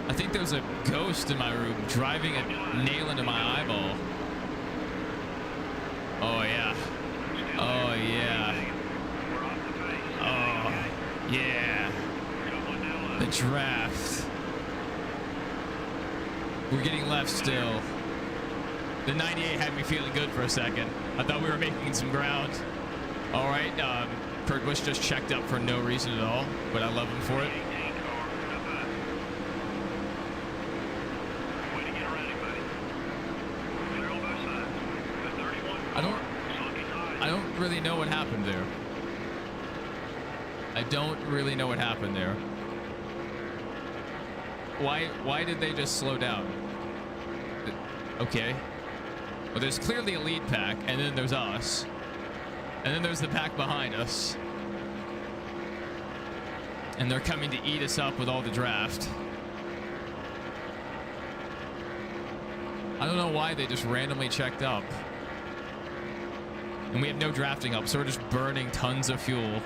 Speaker 1: I think there's a ghost in my room driving a nail into my eyeball. Oh, yeah. Oh, yeah.
Speaker 3: We're off the pace.
Speaker 1: Oh, yeah.
Speaker 3: Got one down low.
Speaker 1: The draft. We're getting left still. The 98 had me feeling good for a second. I thought we were making some ground. All right, Kurt Busch just checked up for no reason at all, but I love him for it.
Speaker 3: 18 car. Up high. Way to get around him, buddy. Clear on both sides. The 31 car.
Speaker 1: I don't really know what happened there. I don't really know what happened there. Why did they just slow down? Okay. Well, there's clearly a lead pack, and then there's us. And then there's the pack behind us. And they're coming to eat us up with all the draft. I don't know why they just randomly checked up. And we have no drafting up, so we're just burning tons of fuel.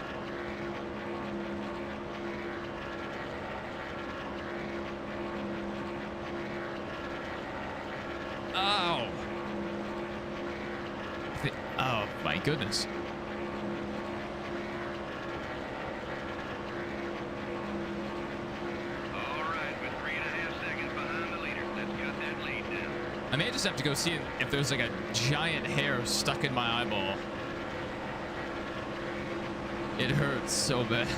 Speaker 1: Oh. Oh, my goodness.
Speaker 3: All right, with 3.5 seconds behind the leader. Let's cut that lead down.
Speaker 1: I may just have to go see if there's like a giant hair stuck in my eyeball. It hurts so bad.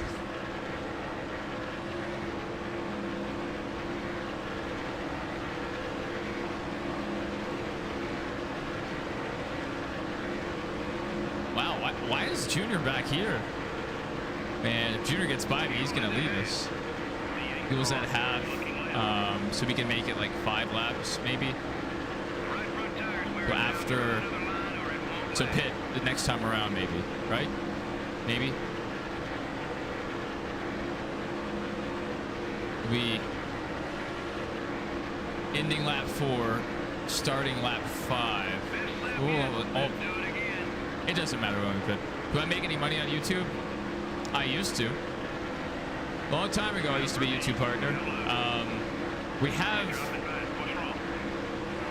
Speaker 1: Wow, why is Junior back here? Man, if Junior gets by me, he's gonna leave us. He was at half, so we can make it like 5 laps, maybe.
Speaker 3: Right front tires wearing
Speaker 1: Well, after,
Speaker 3: down the line or it won't
Speaker 1: so
Speaker 3: last.
Speaker 1: pit the next time around, maybe, right? Maybe. We ending lap 4, starting lap 5.
Speaker 3: Best lap
Speaker 1: Ooh,
Speaker 3: yet.
Speaker 1: oh,
Speaker 3: Let's do it again.
Speaker 1: it doesn't matter when we pit. Do I make any money on YouTube? I used to. Long time ago, I used to be a YouTube partner. We have.
Speaker 3: Dropping back. What's wrong?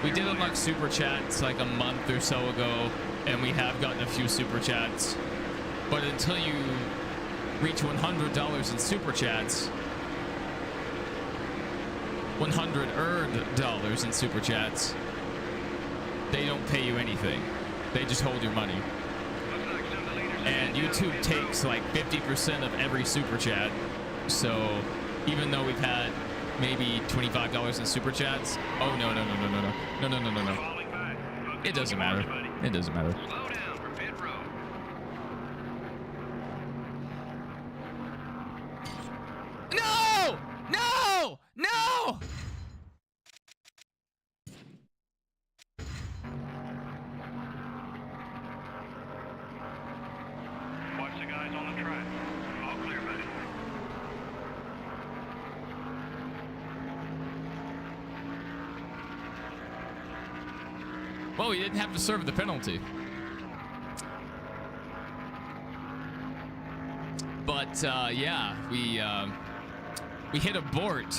Speaker 1: We did unlock super chats like a month or so ago, and we have gotten a few super chats. But until you reach $100 in super chats, 100 earned dollars in super chats, they don't pay you anything. They just hold your money.
Speaker 3: Looks like some of the leaders
Speaker 1: And YouTube takes like 50% of every super chat. So even though we've had maybe $25 in super chats, oh no.
Speaker 3: falling back.
Speaker 1: It doesn't matter. It doesn't matter.
Speaker 3: Slow down for pit road.
Speaker 1: No! No! No!
Speaker 3: Watch the guys on the track. All clear, buddy.
Speaker 1: Well, we didn't have to serve the penalty. But yeah, we hit abort.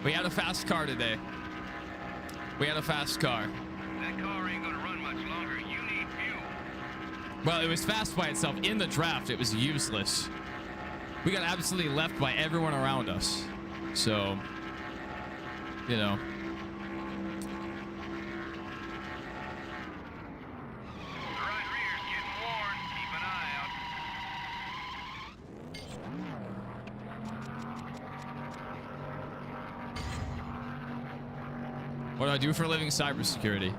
Speaker 1: We had a fast car today. We had a fast car.
Speaker 3: That car ain't gonna run much longer. You need fuel.
Speaker 1: Well, it was fast by itself. In the draft, it was useless. We got absolutely left by everyone around us. So, you know.
Speaker 3: The right rear's getting worn. Keep an eye out.
Speaker 1: What do I do for a living? Cybersecurity.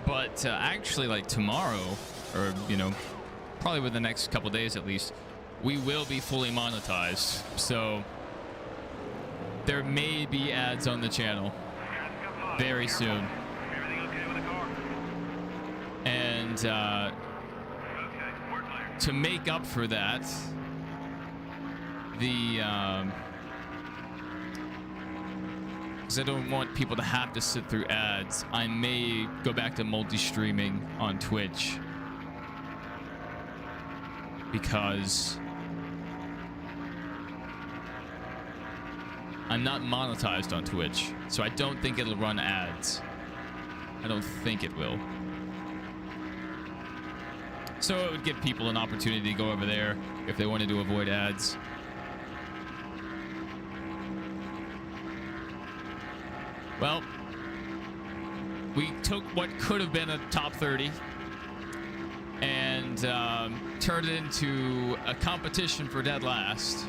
Speaker 1: But actually, like tomorrow, or probably within the next couple days at least, we will be fully monetized. So there may be ads on the channel very soon.
Speaker 3: Everything okay with the car?
Speaker 1: And
Speaker 3: Okay, we're clear.
Speaker 1: to make up for that, because I don't want people to have to sit through ads, I may go back to multi-streaming on Twitch. Because I'm not monetized on Twitch, so I don't think it'll run ads. I don't think it will. So it would give people an opportunity to go over there if they wanted to avoid ads. Well, we took what could have been a top 30 and turned it into a competition for dead last.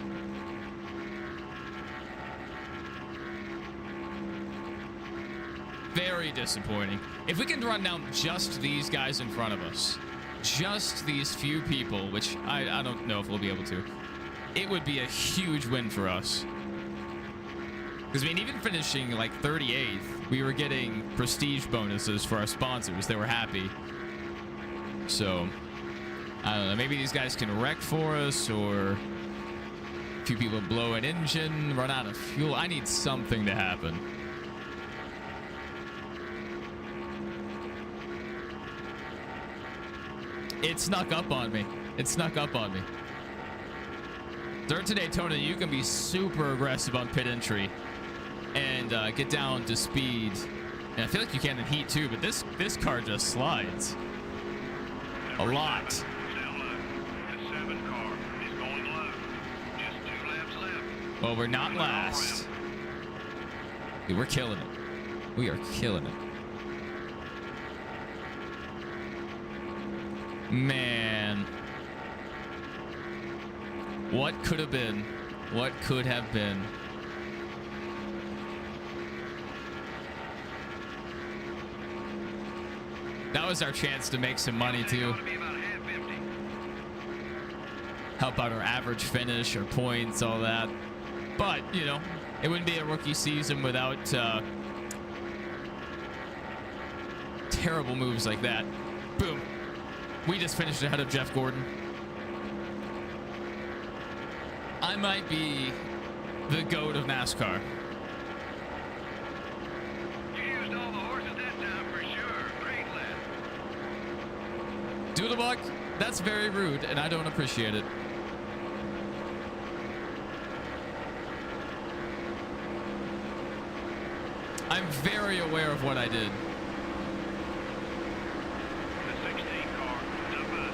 Speaker 1: Very disappointing. If we can run down just these guys in front of us, just these few people, which I don't know if we'll be able to, it would be a huge win for us. Because, I mean, even finishing like 38th, we were getting prestige bonuses for our sponsors. They were happy. So, I don't know. Maybe these guys can wreck for us, or a few people blow an engine, run out of fuel. I need something to happen. It snuck up on me. It snuck up on me. Dirt to Daytona, you can be super aggressive on pit entry and get down to speed. And I feel like you can in heat too, but this car just slides a lot.
Speaker 3: Down low. The 7 car is going low. Just 2 laps left.
Speaker 1: Well, we're not last. Dude, we're killing it. We are killing it. Man. What could have been? What could have been? That was our chance to make some money too.
Speaker 3: It's gonna be about half empty.
Speaker 1: Help out our average finish, our points, all that. But, you know, it wouldn't be a rookie season without terrible moves like that. Boom. We just finished ahead of Jeff Gordon. I might be the GOAT of NASCAR.
Speaker 3: You used all the horses that time for sure. Great lap.
Speaker 1: Doodlebuck, that's very rude, and I don't appreciate it. I'm very aware of what I did.
Speaker 3: The 16 car is up us.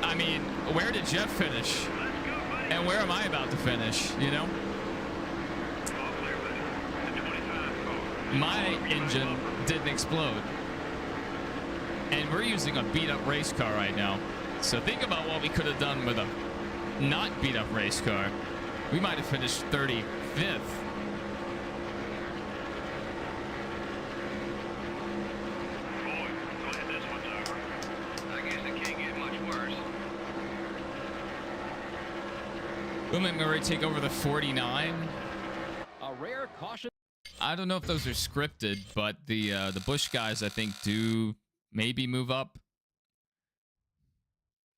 Speaker 1: I mean, where did Jeff finish?
Speaker 3: Let's go, buddy.
Speaker 1: And where am I about to finish, you know?
Speaker 3: All clear, buddy. The 25 car.
Speaker 1: My engine didn't explode. And we're using a beat-up race car right now. So think about what we could have done with a not beat-up race car. We might have finished 35th.
Speaker 3: Boy, glad this one's over. I guess it can't get much worse.
Speaker 1: We'll make Murray take over the 49.
Speaker 2: A rare caution.
Speaker 1: I don't know if those are scripted, but the Bush guys, I think, do maybe move up.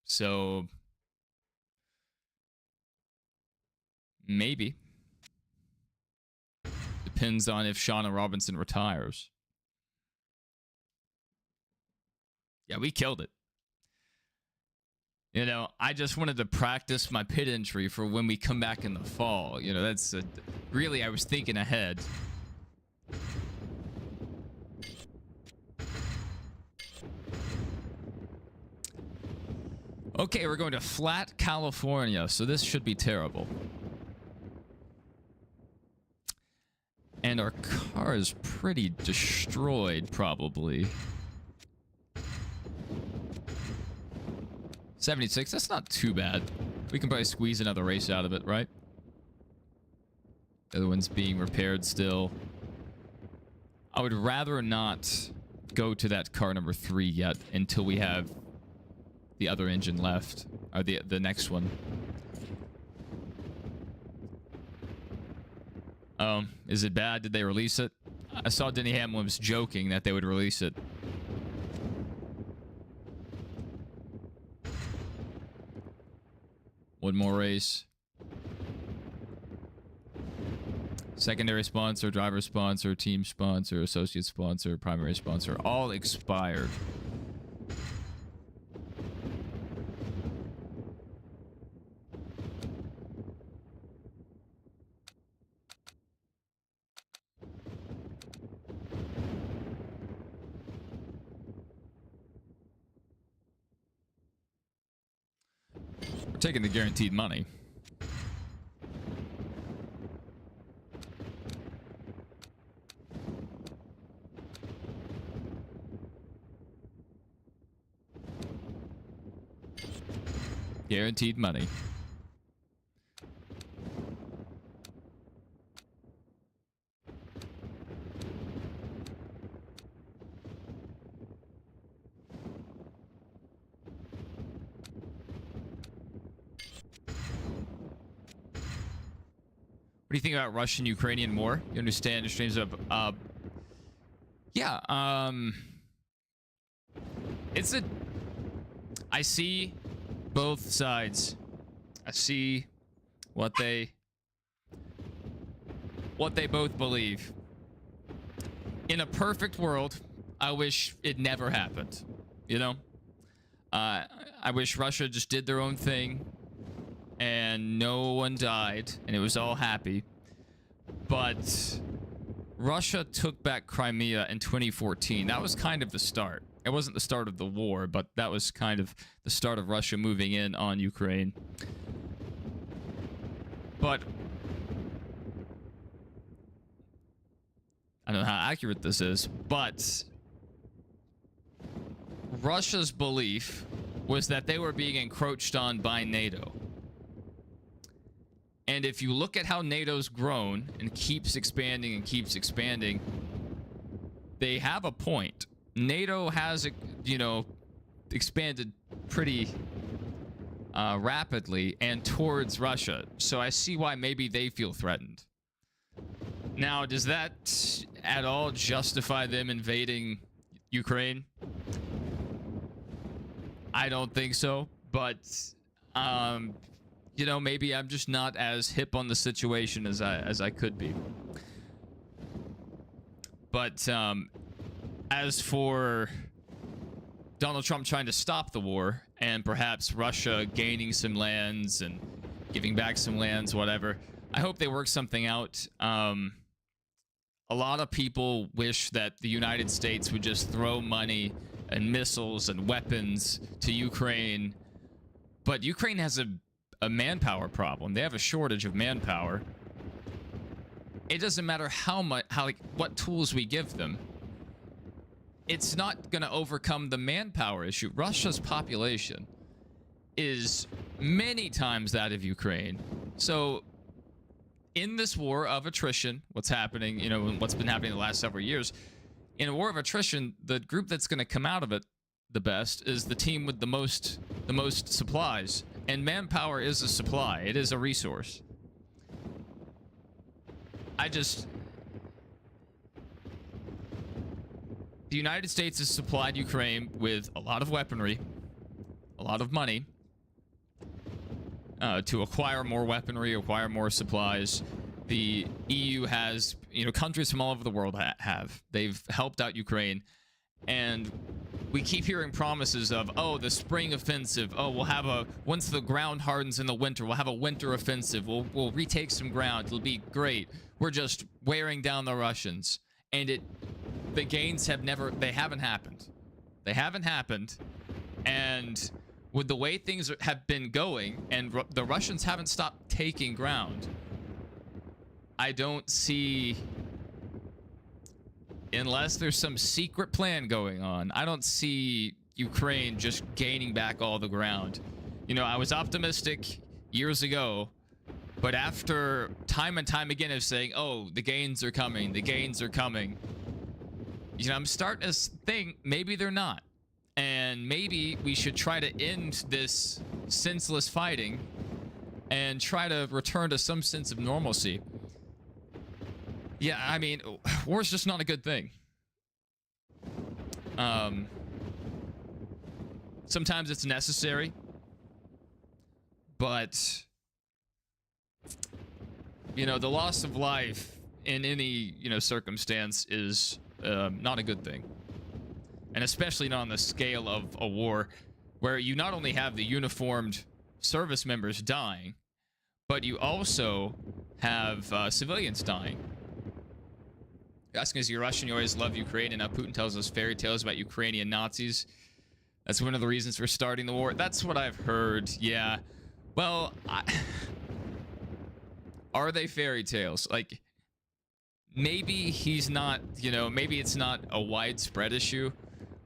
Speaker 1: So maybe. Depends on if Shauna Robinson retires. Yeah, we killed it. You know, I just wanted to practice my pit entry for when we come back in the fall. You know, that's really, I was thinking ahead. Okay, we're going to Flat, California, so this should be terrible. And our car is pretty destroyed, probably. 76, that's not too bad. We can probably squeeze another race out of it, right? The other one's being repaired still. I would rather not go to that car number 3 yet until we have the other engine left, or the next one. Is it bad? Did they release it? I saw Denny Hamlin was joking that they would release it. One more race. Secondary sponsor, driver sponsor, team sponsor, associate sponsor, primary sponsor, all expired. We're taking the guaranteed money. Guaranteed money. What do you think about Russian-Ukrainian war? You understand the streams of it's a I see both sides. I see what they both believe. In a perfect world, I wish it never happened. You know? I wish Russia just did their own thing and no one died and it was all happy. But Russia took back Crimea in 2014. That was kind of the start. It wasn't the start of the war, but that was kind of the start of Russia moving in on Ukraine. But I don't know how accurate this is, but Russia's belief was that they were being encroached on by NATO. And if you look at how NATO's grown and keeps expanding, they have a point. NATO has, you know, expanded pretty rapidly and towards Russia. So I see why maybe they feel threatened. Now, does that at all justify them invading Ukraine? I don't think so, but you know, maybe I'm just not as hip on the situation as I could be. But as for Donald Trump trying to stop the war and perhaps Russia gaining some lands and giving back some lands, whatever, I hope they work something out. A lot of people wish that the United States would just throw money and missiles and weapons to Ukraine, but Ukraine has a manpower problem. They have a shortage of manpower. It doesn't matter what tools we give them. It's not going to overcome the manpower issue. Russia's population is many times that of Ukraine. So in this war of attrition, what's happening, you know, what's been happening the last several years, in a war of attrition, the group that's going to come out of it the best is the team with the most supplies. And manpower is a supply. It is a resource. The United States has supplied Ukraine with a lot of weaponry, a lot of money, to acquire more weaponry, acquire more supplies. The EU has, you know, countries from all over the world have. They've helped out Ukraine. And we keep hearing promises of, oh, the spring offensive. Oh, we'll have once the ground hardens in the winter, we'll have a winter offensive. We'll retake some ground. It'll be great. We're just wearing down the Russians. And the gains they haven't happened. They haven't happened. And with the way things have been going, and the Russians haven't stopped taking ground, I don't see, unless there's some secret plan going on, I don't see Ukraine just gaining back all the ground. You know, I was optimistic years ago But after time and time again of saying, oh, the gains are coming, the gains are coming, you know, I'm starting to think maybe they're not. And maybe we should try to end this senseless fighting and try to return to some sense of normalcy. Yeah, I mean, war's just not a good thing. Sometimes it's necessary, but you know, the loss of life in any, you know, circumstance is not a good thing. And especially not on the scale of a war where you not only have the uniformed service members dying, but you also have civilians dying. Asking, is you're Russian, you always love Ukraine, and now Putin tells us fairy tales about Ukrainian Nazis. That's one of the reasons for starting the war. That's what I've heard, yeah. Well, are they fairy tales? Like, maybe he's not, you know, maybe it's not a widespread issue,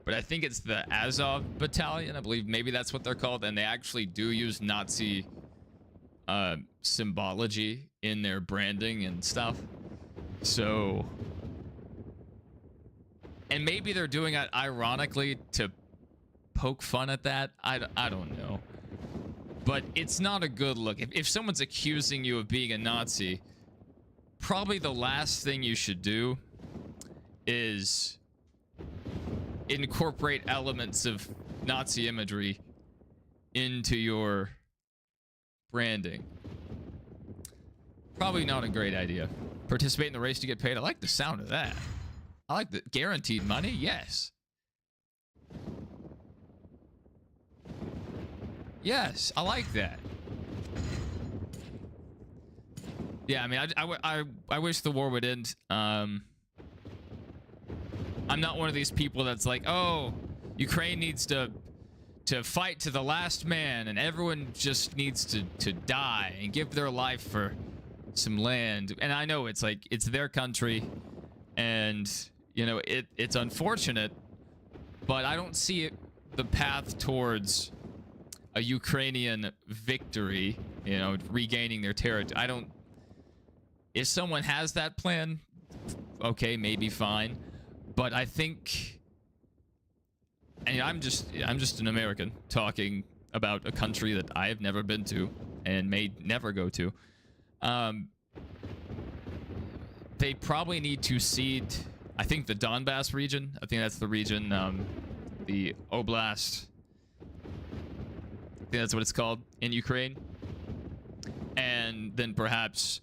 Speaker 1: but I think it's the Azov Battalion. I believe maybe that's what they're called, and they actually do use Nazi symbology in their branding and stuff. So, and maybe they're doing it ironically to poke fun at that. I don't know. But it's not a good look. If someone's accusing you of being a Nazi, probably the last thing you should do is incorporate elements of Nazi imagery into your branding. Probably not a great idea. Participate in the race to get paid. I like the sound of that. I like the guaranteed money. Yes. Yes, I like that. Yeah, I mean, I wish the war would end. I'm not one of these people that's like, oh, Ukraine needs to fight to the last man, and everyone just needs to die and give their life for some land. And I know it's like, it's their country, and you know, it's unfortunate, but I don't see the path towards a Ukrainian victory, you know, regaining their territory. I don't. If someone has that plan, okay, maybe fine. But I think, and I'm just an American talking about a country that I have never been to and may never go to. They probably need to cede, I think, the Donbass region. I think that's the region, the Oblast. I think that's what it's called in Ukraine. And then perhaps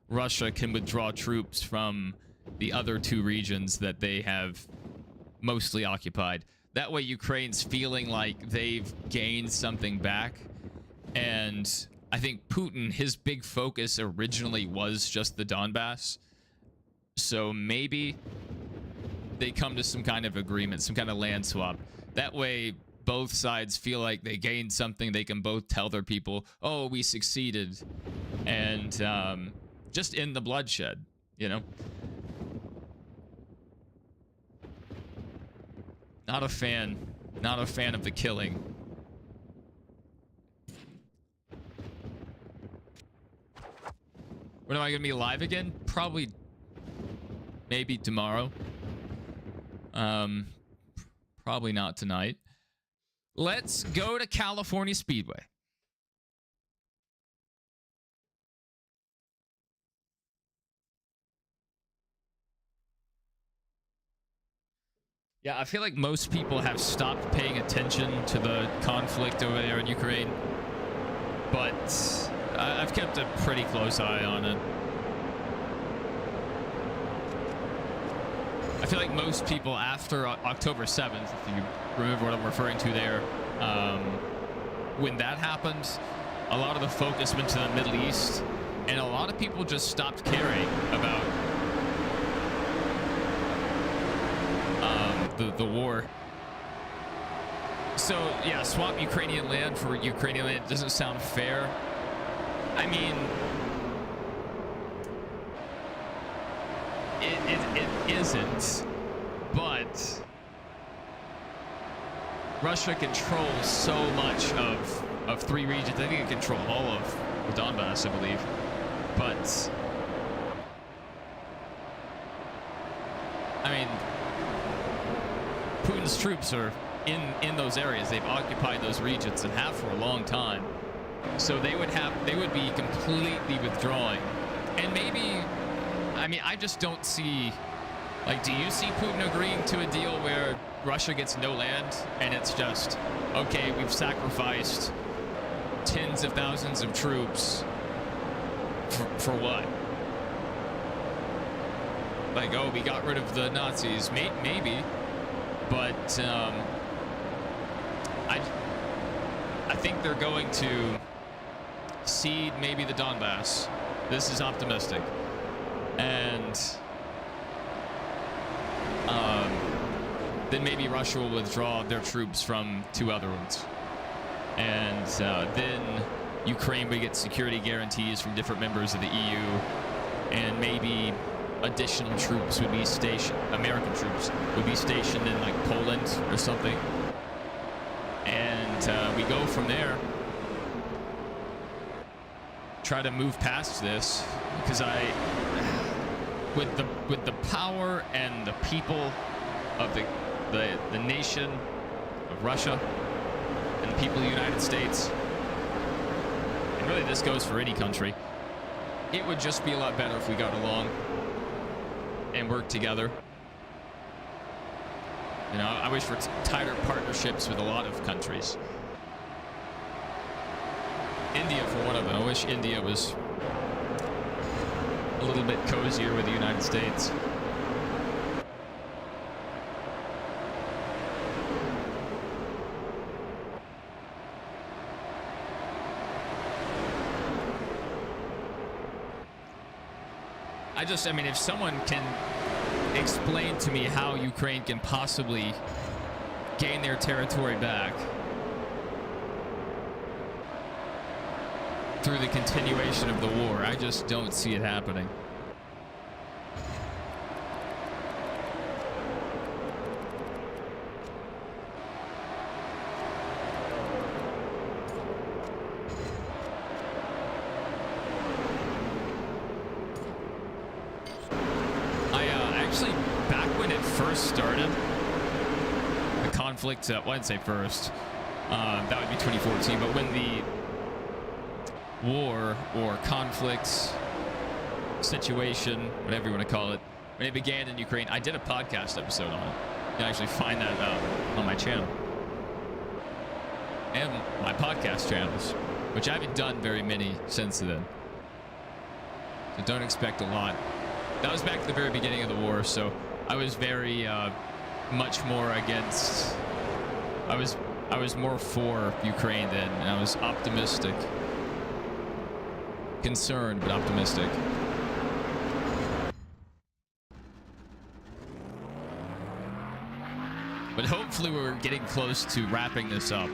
Speaker 1: Russia can withdraw troops from the other two regions that they have mostly occupied. That way Ukraine's feeling like they've gained something back. And I think Putin, his big focus originally was just the Donbass. So maybe they come to some kind of agreement, some kind of land swap. That way both sides feel like they gained something. They can both tell their people, oh, we succeeded. And just end the bloodshed, you know? Not a fan of the killing. When am I gonna be live again? Probably, maybe tomorrow. Probably not tonight. Let's go to California Speedway. Yeah, I feel like most people have stopped paying attention to the conflict over there in Ukraine, but I've kept a pretty close eye on it. I feel like most people after October 7th, if you remember what I'm referring to there, when that happened, a lot of the focus went to the Middle East, and a lot of people just stopped caring about the war. So yeah, swap Ukrainian land for Ukrainian land doesn't sound fair. I mean, it isn't, but Russia controls so much of three regions. I think it controls all of the Donbass, I believe. But I mean, Putin's troops are in those areas. They've occupied those regions and have for a long time. So they would be completely withdrawing. And maybe, I mean, I just don't see, like, do you see Putin agreeing to a deal where Russia gets no land and it's just, okay, we've sacrificed tens of thousands of troops for what? Like, oh, we got rid of the Nazis. Maybe. But I think they're going to cede maybe the Donbass. This is optimistic. And then maybe Russia will withdraw their troops from 2 other ones. And then Ukraine would get security guarantees from different members of the EU. And maybe additional troops would be stationed, American troops would be stationed in like Poland or something. And we go from there. Try to move past this, because with the power and the people of the nation of Russia and the people of the United States, and really this goes for any country, it would just be a lot better if we got along and worked together. You know, I wish for tighter partnerships with a lot of countries. India, for one of them. I wish India was a little bit cozier with the United States. I mean, if someone can explain to me how Ukraine can possibly gain their territory back through the continuation of the war, I just don't see it happening. Actually, back when it first started, the conflict, well, I'd say first, that would be 2014, but when the war or conflict situation, whatever you want to call it, when it began in Ukraine, I did a podcast episode on it. You can actually find that on my channel and my podcast channels, which I haven't done very many since then, so don't expect a lot. That was back at the very beginning of the war, so I was very much more against. I was more for Ukraine then, and I was optimistic. Concerned, but optimistic. But hopefully we're getting close to wrapping this up,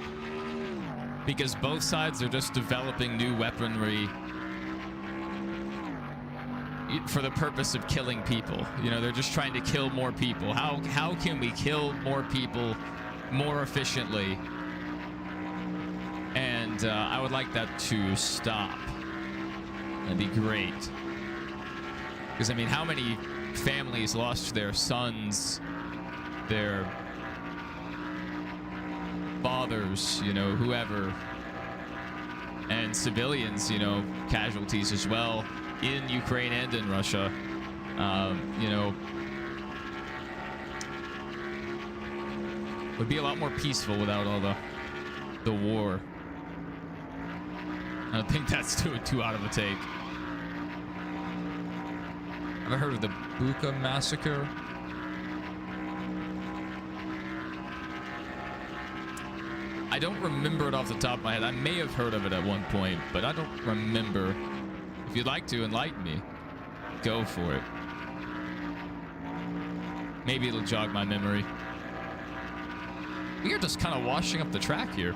Speaker 1: because both sides are just developing new weaponry for the purpose of killing people. You know, they're just trying to kill more people. How can we kill more people more efficiently? And I would like that to stop. That'd be great. Because, I mean, how many families lost their sons, their fathers, you know, whoever, and civilians, you know, casualties as well in Ukraine and in Russia. You know, would be a lot more peaceful without all the war. I don't think that's too out of a take. Have I heard of the Bucha massacre? I don't remember it off the top of my head. I may have heard of it at one point, but I don't remember. If you'd like to enlighten me, go for it. Maybe it'll jog my memory. We are just kind of washing up the track here.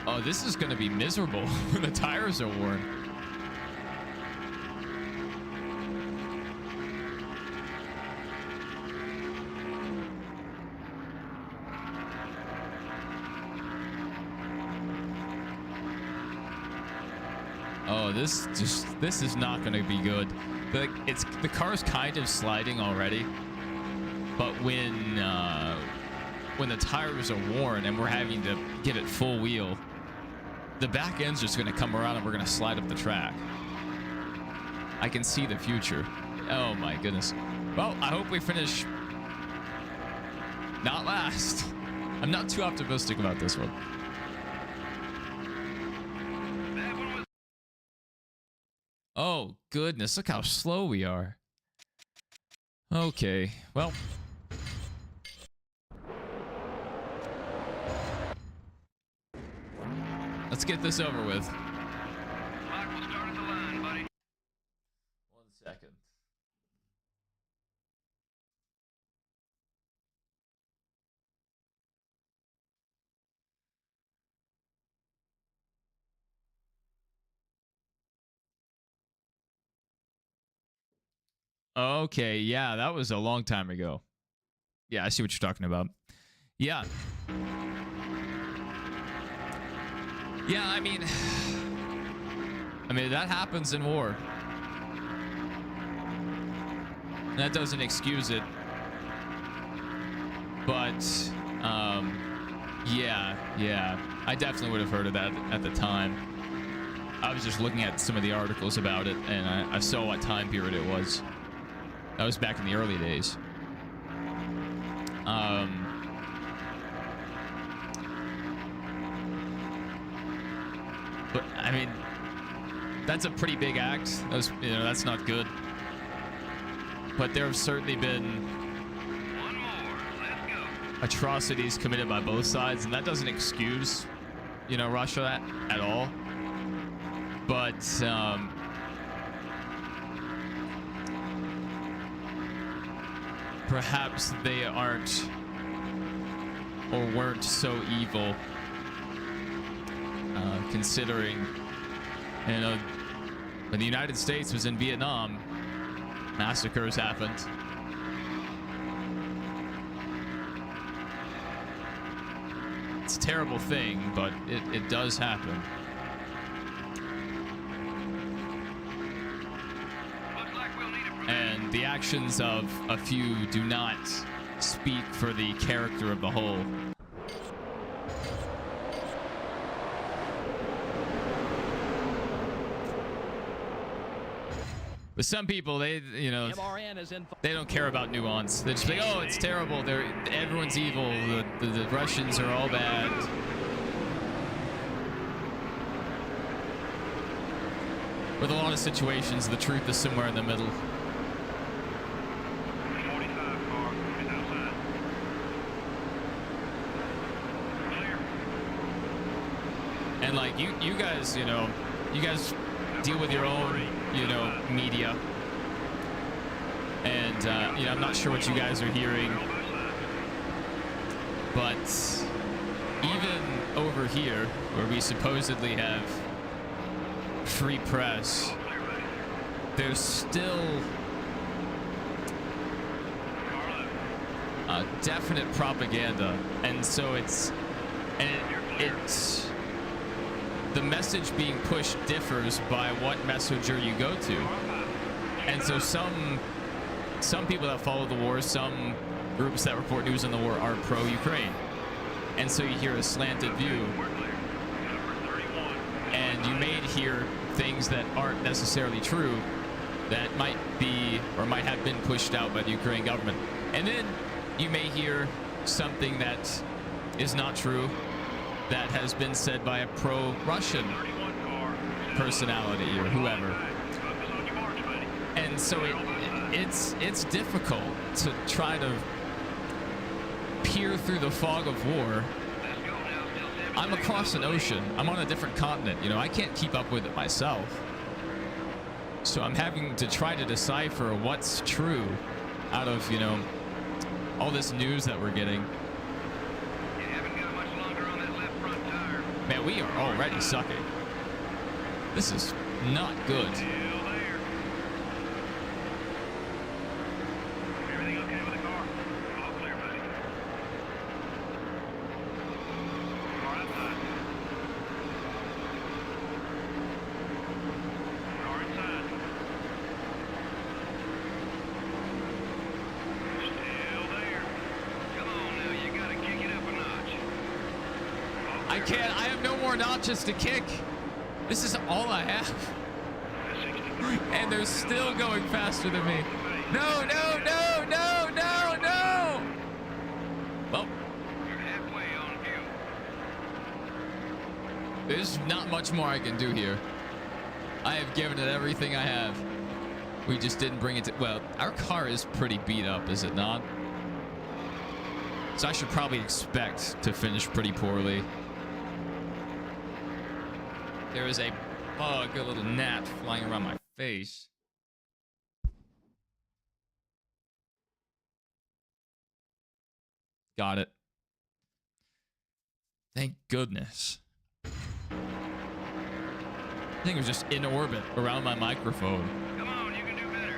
Speaker 1: Oh, this is going to be miserable when the tires are worn. Oh, this is not going to be good. Like, the car's kind of sliding already, but when the tires are worn and we're having to give it full wheel, the back end's just going to come around and we're going to slide up the track. I can see the future. Oh my goodness. Well, I hope we finish not last. I'm not too optimistic about this one. Oh goodness, look how slow we are. Okay, well. Let's get this over with.
Speaker 3: Clock will start at the line, buddy.
Speaker 1: 1 second. Okay, yeah, that was a long time ago. Yeah, I see what you're talking about. Yeah. Yeah, I mean, that happens in war. That doesn't excuse it. But, yeah. I definitely would have heard of that at the time. I was just looking at some of the articles about it, and I saw what time period it was. That was back in the early days. But I mean, that's a pretty big act. That's not good. But there have certainly been
Speaker 3: One more. Let's go.
Speaker 1: atrocities committed by both sides, and that doesn't excuse, Russia at all. But perhaps they aren't or weren't so evil, considering, when the United States was in Vietnam, massacres happened. It's a terrible thing, but it does happen.
Speaker 3: Looks like we'll need a prevent.
Speaker 1: And the actions of a few do not speak for the character of the whole. But some people,
Speaker 2: MRN is in.
Speaker 1: they don't care about nuance. They just like, oh, it's terrible. Everyone's evil. The Russians are all bad. With a lot of situations, the truth is somewhere in the middle.
Speaker 3: 45 car is outside. Clear.
Speaker 1: And like you guys, you guys deal with your own, media. And I'm not sure what you guys are hearing, but even over here, where we supposedly have free press, there's still definite propaganda, and so it's the message being pushed differs by what messenger you go to. And so some people that follow the war, some groups that report news on the war are pro-Ukraine. And so you hear a slanted view. And you may hear things that aren't necessarily true that might be or might have been pushed out by the Ukrainian government. And then you may hear something that is not true that has been said by a pro-Russian personality or whoever. And so it's difficult to try to peer through the fog of war. I'm across an ocean. I'm on a different continent. I can't keep up with it myself. So I'm having to try to decipher what's true out of, all this news that we're getting. Man, we are already sucking. This is not good.
Speaker 3: Everything okay with the car? All clear, buddy. Car outside.
Speaker 1: I can't. I have no more notches to kick. This is all I have. And they're still going faster than me. No, no, no, no, no, no. Well,
Speaker 3: You're halfway on cue.
Speaker 1: there's not much more I can do here. I have given it everything I have. We just didn't bring it to... Well, our car is pretty beat up, is it not? So I should probably expect to finish pretty poorly. There is a bug, a little gnat flying around my face. Got it. Thank goodness. I think it was just in orbit around my microphone.
Speaker 3: Come on, you can do better.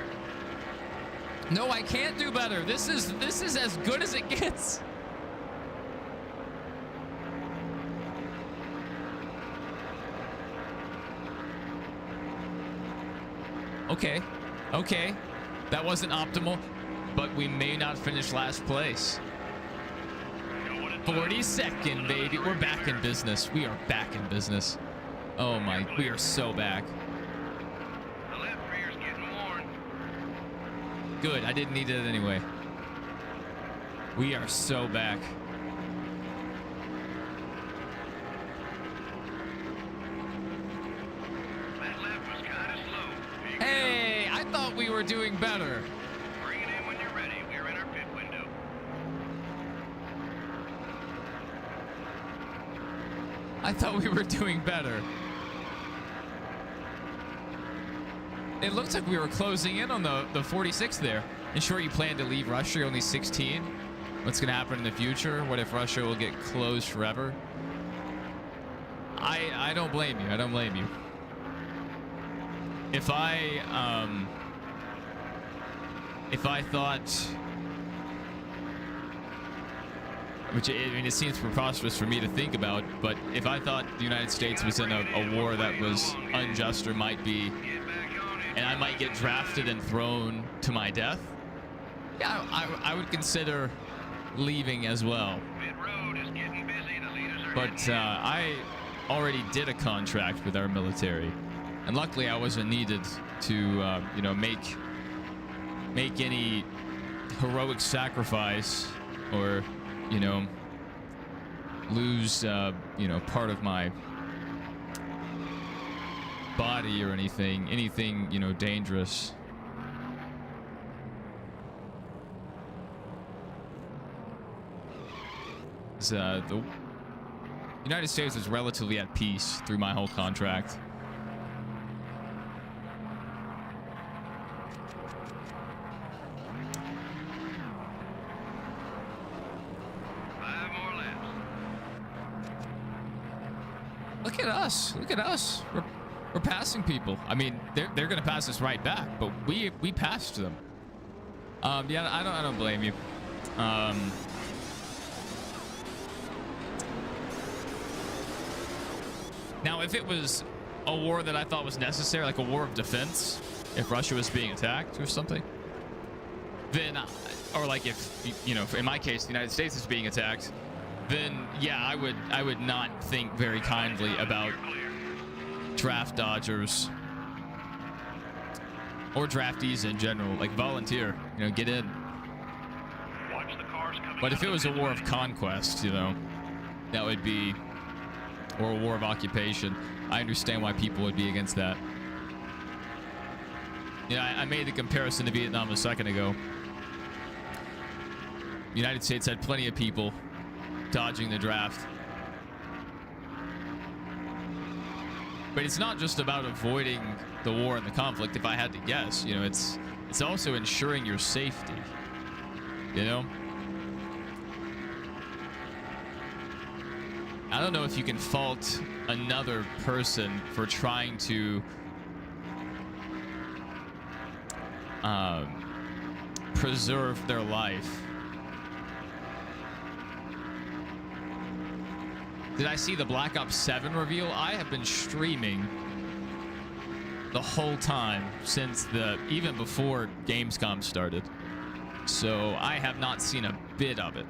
Speaker 1: No, I can't do better. This is as good as it gets. Okay. Okay. That wasn't optimal, but we may not finish last place. 42nd, baby. We're back in business. We are back in business. Oh my, we are so back.
Speaker 3: The left rear's getting worn.
Speaker 1: Good, I didn't need it anyway. We are so back.
Speaker 3: That left was kind of slow.
Speaker 1: Hey, I thought we were doing better.
Speaker 3: Bring it in when you're ready. We're in our pit window.
Speaker 1: I thought we were doing better. It looks like we were closing in on the 46 there. And sure, you plan to leave Russia, you're only 16. What's going to happen in the future? What if Russia will get closed forever? I don't blame you. I don't blame you. If I thought, which I mean, it seems preposterous for me to think about, but if I thought the United States was in a war that was unjust or might be,
Speaker 3: Get back on it.
Speaker 1: and I might get drafted and thrown to my death, yeah, I would consider leaving as well.
Speaker 3: Pit road is getting busy. The leaders are
Speaker 1: But I already did a contract with our military, and luckily I wasn't needed to, you know, make any heroic sacrifice or, you know, lose, you know, part of my body or anything, you know, dangerous. The United States was relatively at peace through my whole contract.
Speaker 3: Five more laps.
Speaker 1: Look at us. Look at us. We're passing people. I mean, they're gonna pass us right back, but we passed them. Yeah, I don't blame you. Now, if it was a war that I thought was necessary, like a war of defense, if Russia was being attacked or something, then, or like if, you know, in my case, the United States is being attacked, then yeah, I would not think very kindly about draft dodgers or draftees in general. Like, volunteer, you know, get in.
Speaker 3: Watch the cars coming.
Speaker 1: But if it was a war of conquest, you know, that would be, or a war of occupation, I understand why people would be against that. You know, I made the comparison to Vietnam a second ago. The United States had plenty of people dodging the draft. But it's not just about avoiding the war and the conflict, if I had to guess. You know, it's also ensuring your safety. You know? I don't know if you can fault another person for trying to preserve their life. Did I see the Black Ops 7 reveal? I have been streaming the whole time since even before Gamescom started. So I have not seen a bit of it.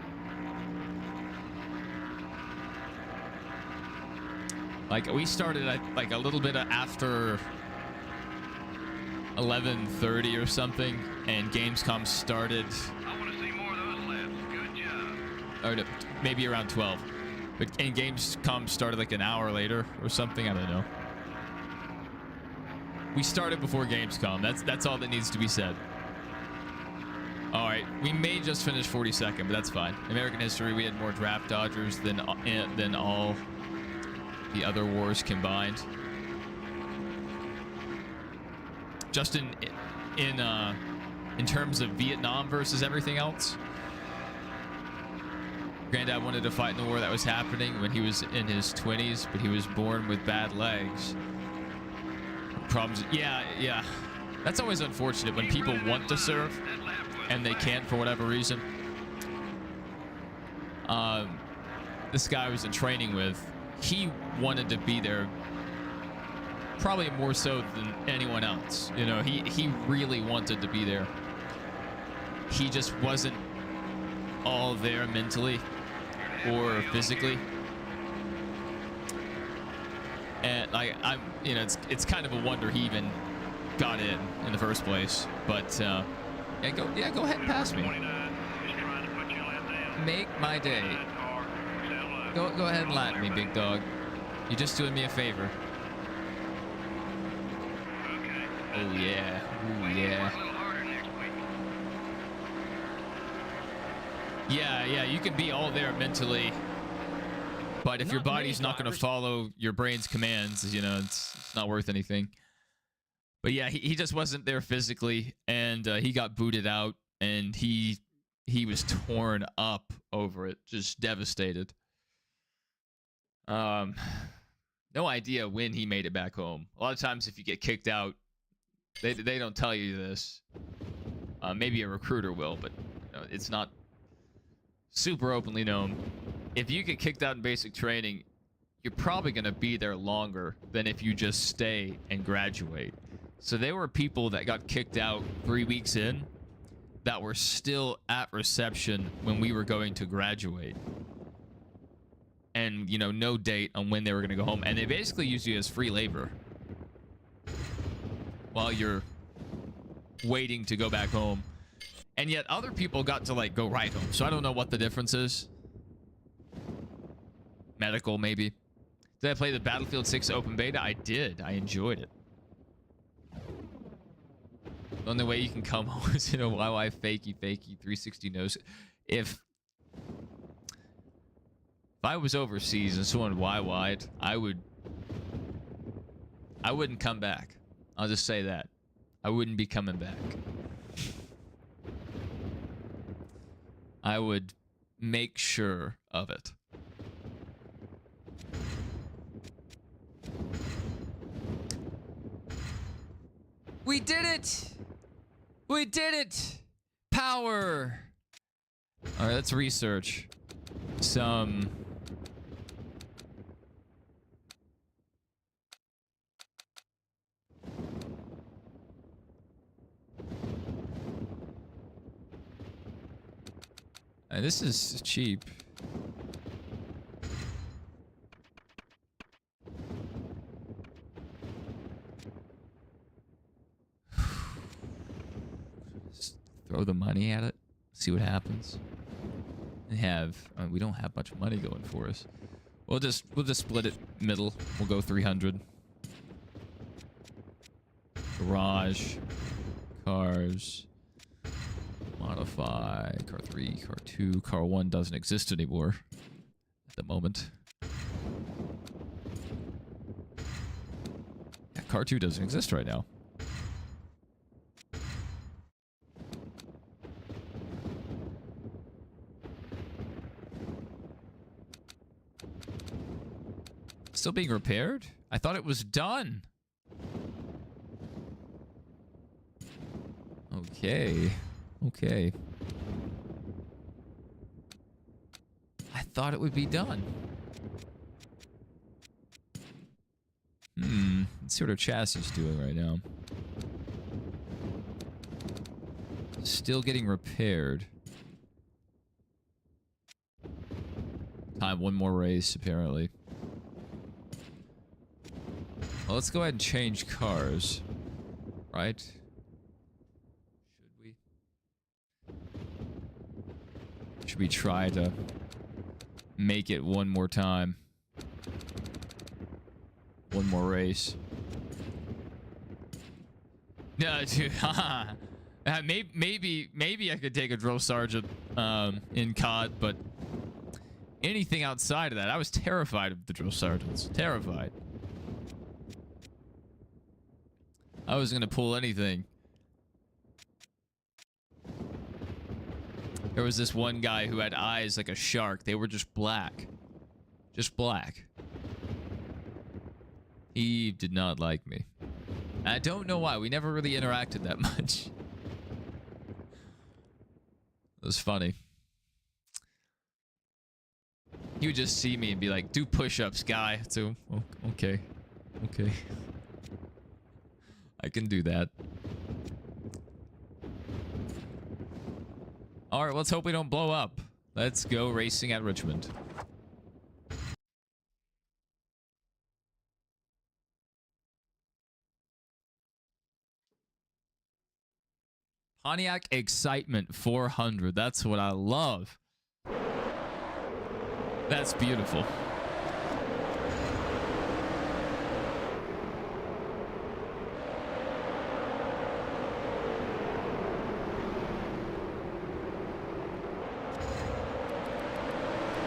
Speaker 1: Like, we started at like a little bit after 11:30 or something, and Gamescom started.
Speaker 3: I want to see more of those laps. Good job.
Speaker 1: Or maybe around 12. And Gamescom started like an hour later or something. I don't know. We started before Gamescom. That's all that needs to be said. All right, we may just finish 42nd, but that's fine. American history, we had more draft dodgers than all the other wars combined. Just in terms of Vietnam versus everything else. Granddad wanted to fight in the war that was happening when he was in his 20s, but he was born with bad legs. Problems. Yeah. That's always unfortunate when people want to serve and they can't for whatever reason. This guy I was in training with, he wanted to be there probably more so than anyone else. You know, he really wanted to be there. He just wasn't all there mentally or physically. And you know, it's kind of a wonder he even got in the first place. But go ahead and pass me. Make my day. Go ahead and lap me, big dog. You're just doing me a favor. Oh yeah. Ooh yeah. Yeah, you can be all there mentally, but if your body's not going to follow your brain's commands, you know, it's not worth anything. But yeah, he just wasn't there physically, and he got booted out, and he was torn up over it, just devastated. No idea when he made it back home. A lot of times if you get kicked out, they don't tell you this. Maybe a recruiter will, but you know, it's not super openly known. If you get kicked out in basic training, you're probably going to be there longer than if you just stay and graduate. So there were people that got kicked out 3 weeks in that were still at reception when we were going to graduate. And, you know, no date on when they were going to go home. And they basically use you as free labor while you're waiting to go back home. And yet other people got to, like, go right home. So I don't know what the difference is. Medical, maybe. Did I play the Battlefield 6 open beta? I did. I enjoyed it. The only way you can come home is in a YY fakey 360 nose. If I was overseas and someone YY'd, I wouldn't come back. I'll just say that. I wouldn't be coming back. I would make sure of it. We did it! We did it! Power! Alright, let's research some... this is cheap. Just throw the money at it, see what happens. And we don't have much money going for us. We'll just split it middle. We'll go 300. Garage, cars. Modify, car 3, car 2, car 1 doesn't exist anymore at the moment. Yeah, car 2 doesn't exist right now. Still being repaired? I thought it was done. Okay. Okay. I thought it would be done. Let's see what our chassis is doing right now. Still getting repaired. Time one more race, apparently. Well, let's go ahead and change cars. Right? Should we? Should we try to make it one more time? One more race. No, dude. Maybe I could take a drill sergeant in COD, but anything outside of that, I was terrified of the drill sergeants. Terrified. I was gonna pull anything. There was this one guy who had eyes like a shark. They were just black. Just black. He did not like me. I don't know why. We never really interacted that much. It was funny. He would just see me and be like, do push-ups, guy. So, okay. Okay. I can do that. Alright, let's hope we don't blow up. Let's go racing at Richmond. Pontiac Excitement 400. That's what I love. That's beautiful.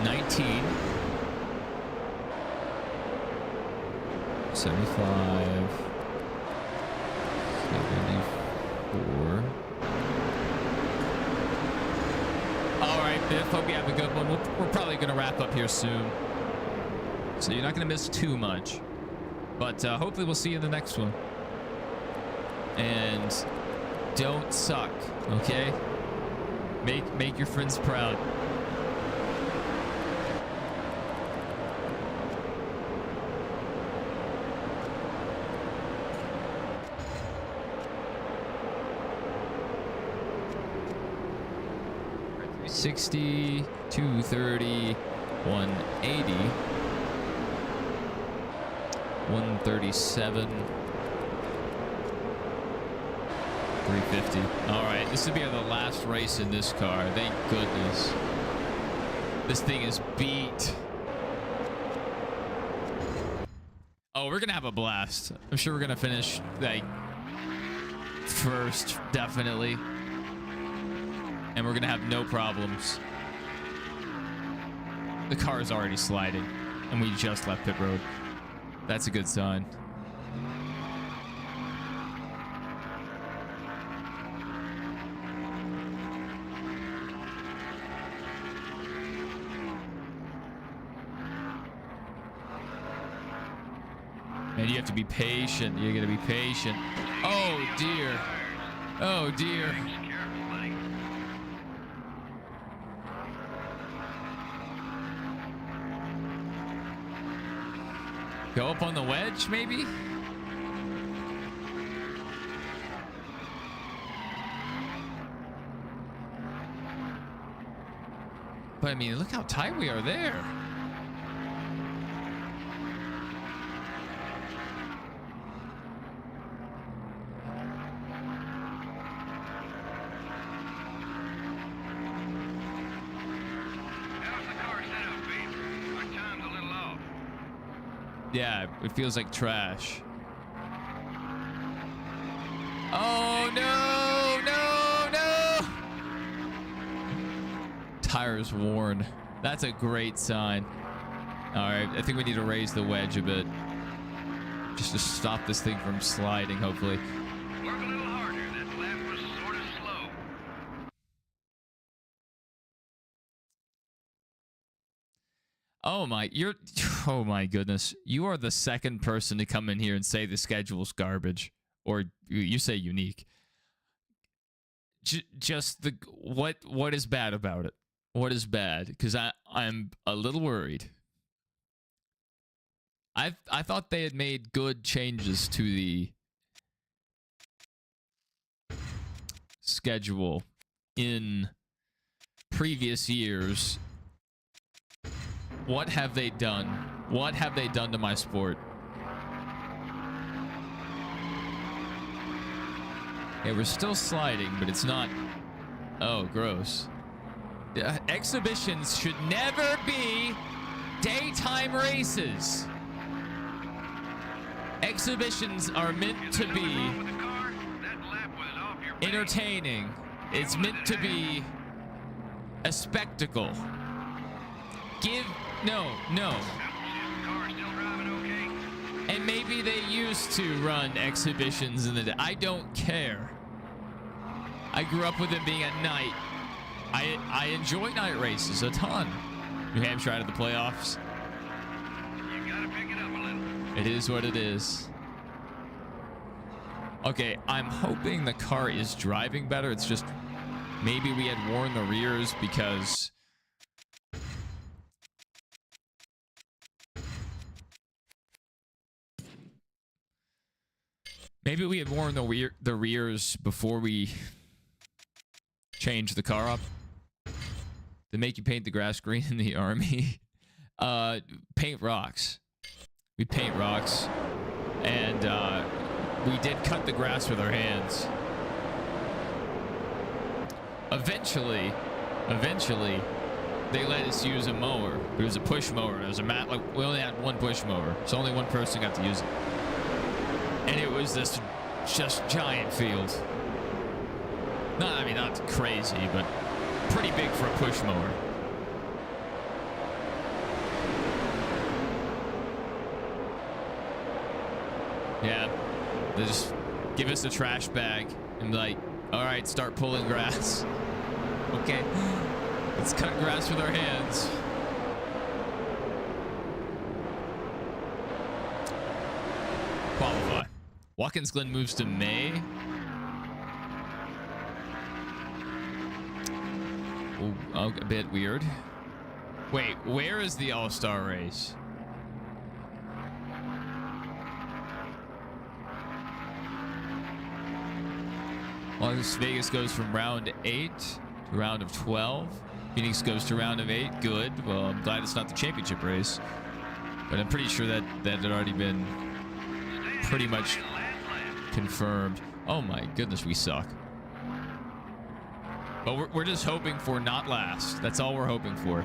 Speaker 1: $19. 75. 74. Alright, Biff, hope you have a good one. We're probably going to wrap up here soon. So you're not going to miss too much. But hopefully we'll see you in the next one. And don't suck, okay? Make your friends proud. $60, $230, $180, $137, $350. All right, this will be the last race in this car. Thank goodness. This thing is beat. Oh, we're gonna have a blast. I'm sure we're gonna finish like first, definitely. And we're gonna have no problems. The car is already sliding, and we just left pit road. That's a good sign. And you have to be patient. You gotta be patient. Oh dear. Oh dear. Go up on the wedge, maybe? But I mean, look how tight we are there. Yeah, it feels like trash. Oh, no, no, no! Tires worn. That's a great sign. All right, I think we need to raise the wedge a bit. Just to stop this thing from sliding, hopefully.
Speaker 3: Work a little harder. That lap was sort of slow.
Speaker 1: Oh my goodness. You are the second person to come in here and say the schedule's garbage. Or you say unique. Just the what is bad about it? What is bad? Because I'm a little worried. I thought they had made good changes to the schedule in previous years. What have they done? What have they done to my sport? Yeah, we're still sliding, but it's not... Oh, gross. Exhibitions should never be daytime races. Exhibitions are meant to be entertaining. It's meant to be a spectacle. No. And maybe they used to run exhibitions in the day. I don't care. I grew up with them being at night. I enjoy night races a ton. New Hampshire out of the playoffs.
Speaker 3: You gotta pick it up a little.
Speaker 1: It is what it is. Okay, I'm hoping the car is driving better. It's just maybe we had worn the rears because maybe we had worn the rears before we changed the car up. They make you paint the grass green in the army. Paint rocks. We paint rocks. And we did cut the grass with our hands. Eventually, they let us use a mower. It was a push mower. It was we only had one push mower, so only one person got to use it. And it was this just giant field. Not crazy, but pretty big for a push mower. Yeah, they just give us a trash bag and be like, all right, start pulling grass. Okay, let's cut grass with our hands. Qualify. Watkins Glen moves to May. Oh, a bit weird. Wait, where is the All-Star race? Las Vegas goes from round 8 to round of 12. Phoenix goes to round of 8. Good. Well, I'm glad it's not the championship race. But I'm pretty sure that had already been pretty much confirmed. Oh my goodness, we suck. But we're just hoping for not last. That's all we're hoping for.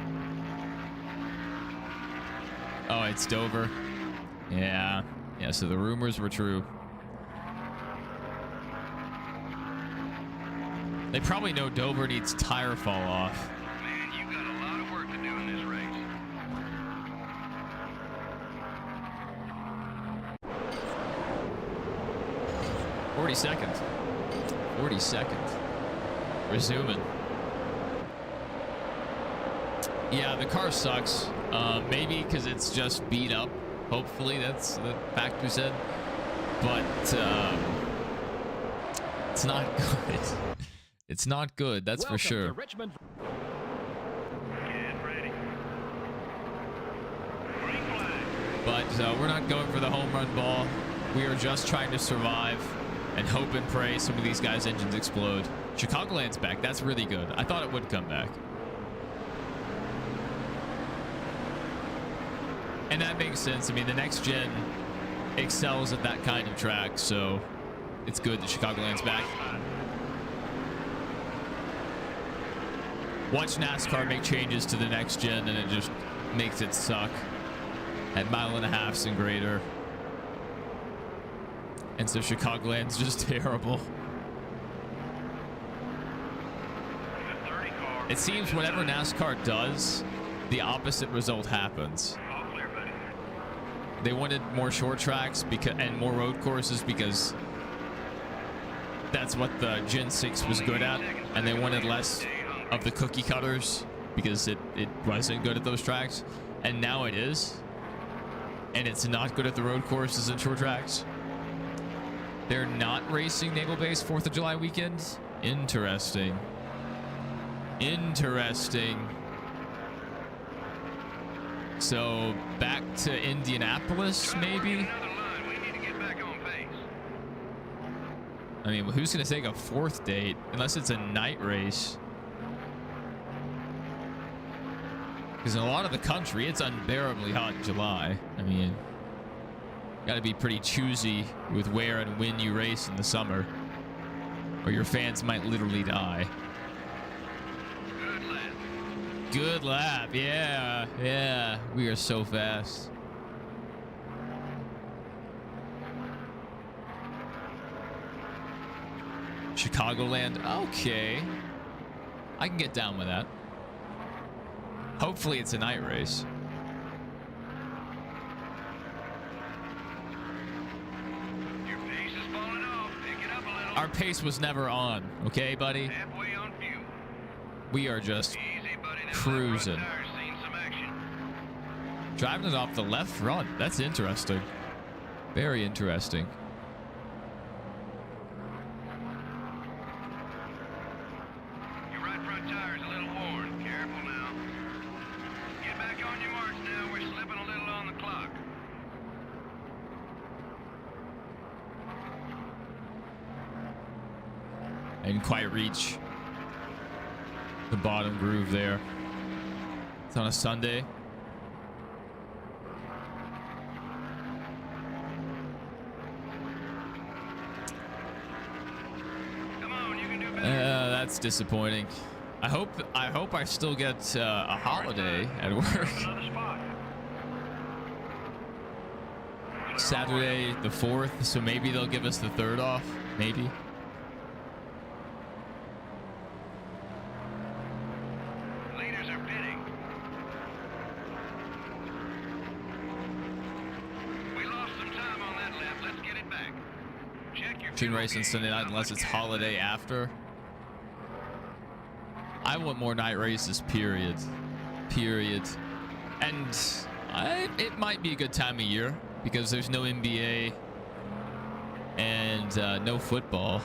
Speaker 1: Oh, it's Dover. Yeah. Yeah, so the rumors were true. They probably know Dover needs tire fall off.
Speaker 3: Man, you got a lot of work to do in this race.
Speaker 1: 40 seconds. 40 seconds. Resuming. Yeah, the car sucks. Maybe because it's just beat up. Hopefully, that's the factory said. But it's not good. It's not good, that's for sure.
Speaker 3: Get ready. Green flag.
Speaker 1: But we're not going for the home run ball. We are just trying to survive and hope and pray some of these guys' engines explode. Chicagoland's back. That's really good. I thought it would come back. And that makes sense. I mean, the next gen excels at that kind of track, so it's good that Chicagoland's back. Watch NASCAR make changes to the next gen, and it just makes it suck at 1.5 miles and greater. And so Chicagoland's just terrible. It seems whatever NASCAR does, the opposite result happens. They wanted more short tracks and more road courses because that's what the Gen 6 was good at, and they wanted less of the cookie cutters because it wasn't good at those tracks, and now it is, and it's not good at the road courses and short tracks. They're not racing Naval Base 4th of July weekends. Interesting. So back to Indianapolis, maybe? I mean, who's going to take a 4th date unless it's a night race? Because in a lot of the country, it's unbearably hot in July. I mean, got to be pretty choosy with where and when you race in the summer. or your fans might literally die.
Speaker 3: Good lap.
Speaker 1: Good lap. Yeah, yeah. We are so fast. Chicagoland. Okay. I can get down with that. Hopefully it's a night race.
Speaker 3: Your pace is falling off. Pick it up a little.
Speaker 1: Our pace was never on. Okay, buddy?
Speaker 3: Halfway on fuel.
Speaker 1: We are just
Speaker 3: Easy, buddy. Them
Speaker 1: cruising.
Speaker 3: left front tires seen some action.
Speaker 1: Driving it off the left front. That's interesting. Very interesting.
Speaker 3: Your right front tire's a little worn. Careful now. Get back on your marks now. We're slipping a little on the clock.
Speaker 1: I didn't quite reach the bottom groove there. It's on a Sunday.
Speaker 3: Come on, you can do better.
Speaker 1: That's disappointing. I hope I still get a holiday at work.
Speaker 3: Another spot.
Speaker 1: Saturday the 4th, so maybe they'll give us the 3rd off. Maybe.
Speaker 3: Leaders are pitting. We lost some time on that lap. Let's get it back. Check your
Speaker 1: Shouldn't
Speaker 3: fuel
Speaker 1: race on
Speaker 3: gauge.
Speaker 1: Sunday night
Speaker 3: Not
Speaker 1: unless
Speaker 3: much
Speaker 1: it's
Speaker 3: gas
Speaker 1: holiday
Speaker 3: left.
Speaker 1: after. I want more night races, period. Period. And it might be a good time of year because there's no NBA and no football.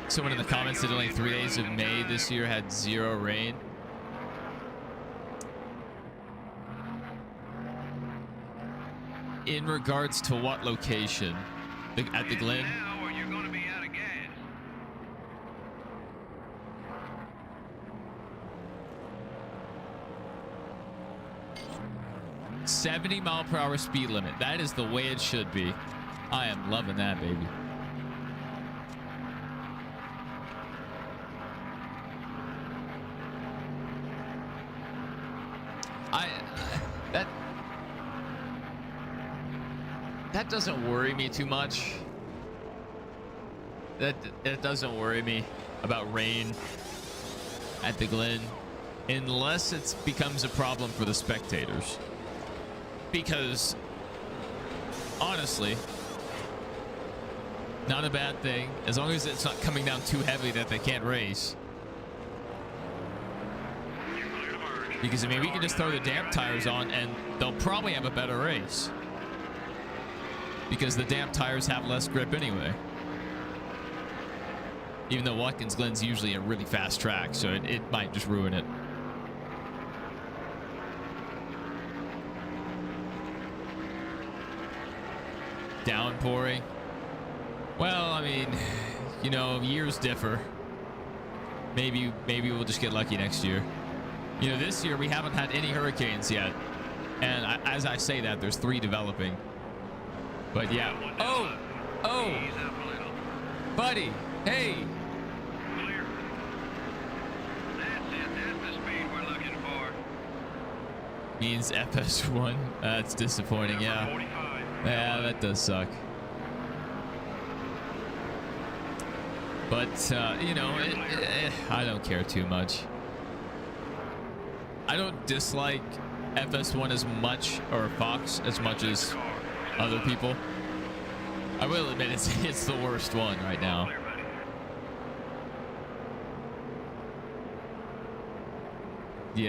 Speaker 1: Someone in the comments said only 3 days of May this year had 0 rain. In regards to what location? At the Glen?
Speaker 3: Now or you're going to be out of gas.
Speaker 1: 70-mile-per-hour speed limit. That is the way it should be. I am loving that, baby. That doesn't worry me too much. That doesn't worry me about rain at the Glen, unless it becomes a problem for the spectators. Because honestly, not a bad thing as long as it's not coming down too heavy that they can't race. Because I mean, we can just throw the damp tires on and they'll probably have a better race. Because the damp tires have less grip anyway. Even though Watkins Glen's usually a really fast track, so it might just ruin it. Downpouring. Well, I mean, you know, years differ. Maybe we'll just get lucky next year. You know, this year we haven't had any hurricanes yet. And as I say that, there's 3 developing. But yeah. Oh,
Speaker 3: Ease up a little.
Speaker 1: buddy. Hey.
Speaker 3: Clear. That's it. That's the speed we're looking for.
Speaker 1: Means FS1. That's disappointing. Yeah.
Speaker 3: 45.
Speaker 1: Yeah, that does suck. But you know, I don't care too much. I don't dislike FS1 as much, or Fox as much as other people. I will admit it's the worst one right now.
Speaker 3: Clear, buddy.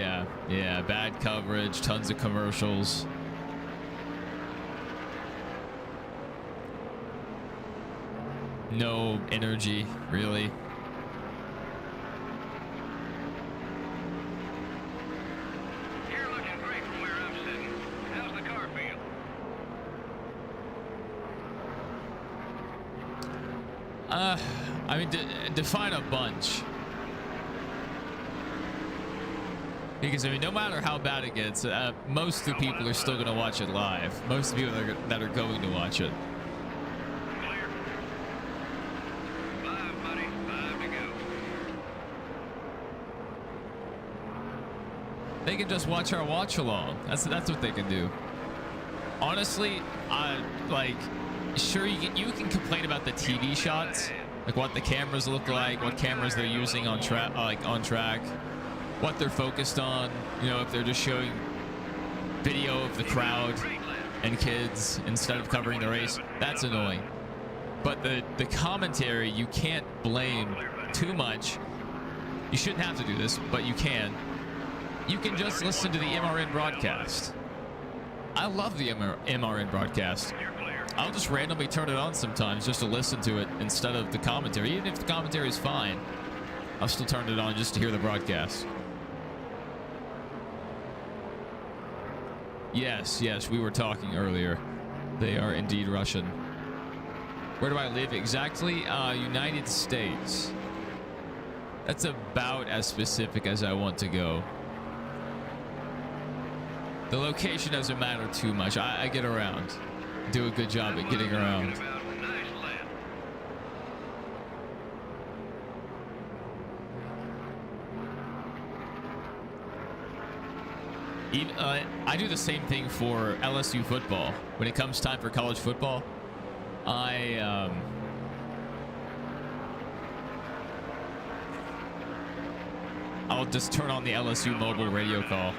Speaker 1: Yeah, bad coverage, tons of commercials. No energy, really.
Speaker 3: You're looking great from where I'm sitting. How's the car feel?
Speaker 1: I mean, define a bunch. Because, I mean, no matter how bad it gets, most of the people are still going to watch it live. Most of the people that are going to watch it. They can just watch our watch along. That's what they can do. Honestly, like, sure, you can complain about the TV shots, like what the cameras look like, what cameras they're using on track, what they're focused on. You know, if they're just showing video of the crowd and kids instead of covering the race, that's annoying. But the commentary, you can't blame too much. You shouldn't have to do this, but you can. You can just listen to the MRN broadcast. I love the MRN broadcast. I'll just randomly turn it on sometimes just to listen to it instead of the commentary. Even if the commentary is fine, I'll still turn it on just to hear the broadcast. Yes, we were talking earlier. They are indeed Russian. Where do I live exactly? United States. That's about as specific as I want to go. The location doesn't matter too much. I get around. Do a good job at getting around. Even, I do the same thing for LSU football. When it comes time for college football, I'll just turn on the LSU mobile radio call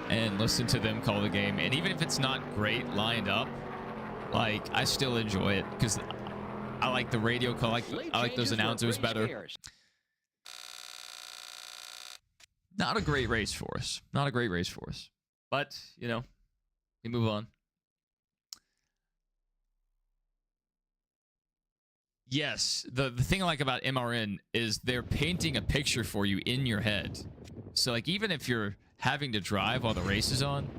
Speaker 1: and listen to them call the game. And even if it's not great lined up, like, I still enjoy it because I like the radio call. I like those announcers better. Not a great race for us. Not a great race for us. But, you know, we move on. Yes, the thing I like about MRN is they're painting a picture for you in your head. So, like, even if you're having to drive while the race is on,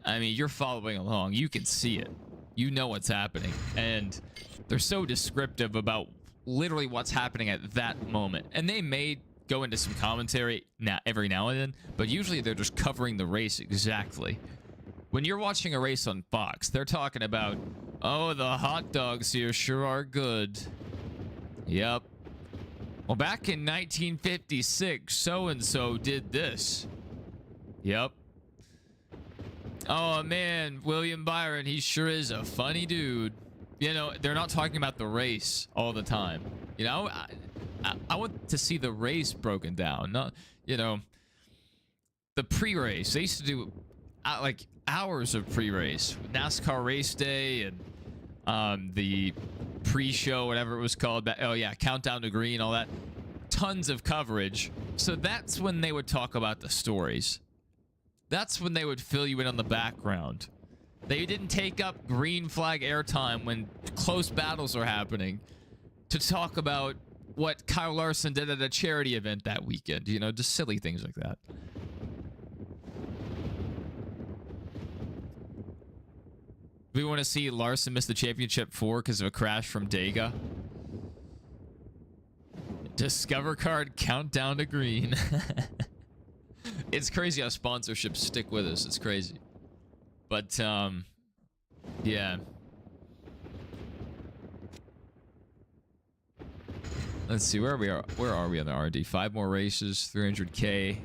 Speaker 1: I mean, you're following along. You can see it. You know what's happening. And they're so descriptive about literally what's happening at that moment. And they may go into some commentary every now and then, but usually they're just covering the race exactly. When you're watching a race on Fox, they're talking about, oh, the hot dogs here sure are good. Yep. Well, back in 1956, so-and-so did this. Yep. Oh, man, William Byron, he sure is a funny dude. You know, they're not talking about the race all the time. You know, I want to see the race broken down. Not, you know, the pre-race. They used to do, like, hours of pre-race. NASCAR race day and the pre-show, whatever it was called. Oh, yeah, Countdown to Green, all that. Tons of coverage. So that's when they would talk about the stories. That's when they would fill you in on the background. They didn't take up green flag airtime when close battles are happening to talk about what Kyle Larson did at a charity event that weekend. You know, just silly things like that. We want to see Larson miss the championship 4 because of a crash from Dega. Discover card countdown to green. It's crazy how sponsorships stick with us. It's crazy. But, yeah. Let's see, where are we on the R&D? 5 more races, 300K.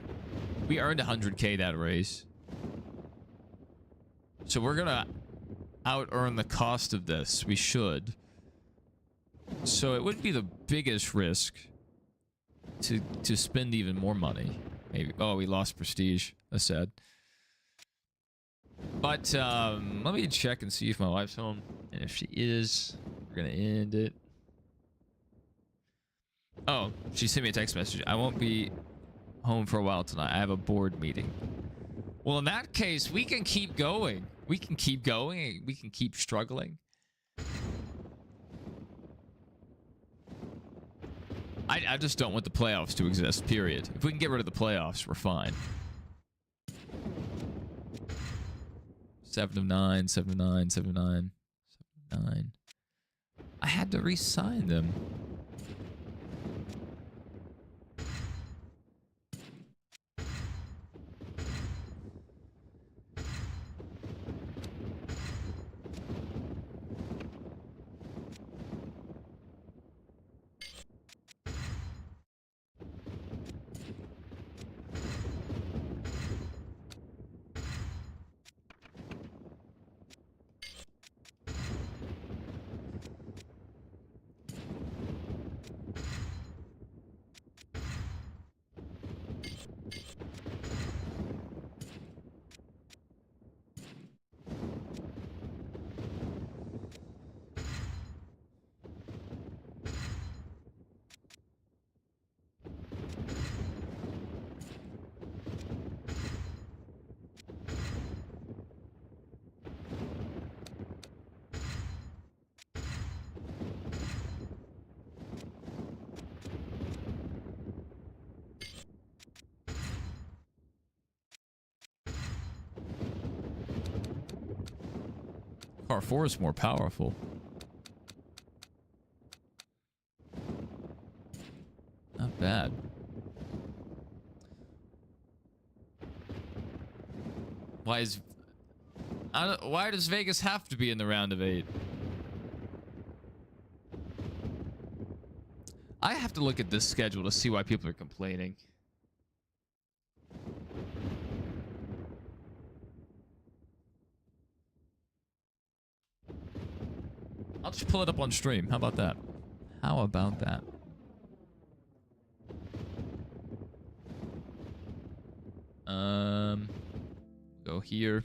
Speaker 1: We earned 100K that race. So we're gonna out-earn the cost of this. We should. So it wouldn't be the biggest risk to spend even more money. Maybe. Oh, we lost prestige. That's sad. But let me check and see if my wife's home. And if she is, we're gonna end it. Oh, she sent me a text message. I won't be home for a while tonight. I have a board meeting. Well, in that case, we can keep going. We can keep going. We can keep struggling. I just don't want the playoffs to exist, period. If we can get rid of the playoffs, we're fine. 7 of 9, 7 of 9, 7 of 9, 7 of 9. I had to re-sign them. Car 4 is more powerful. Not bad. Why does Vegas have to be in the round of 8? I have to look at this schedule to see why people are complaining. I'll just pull it up on stream. How about that? How about that? Go here.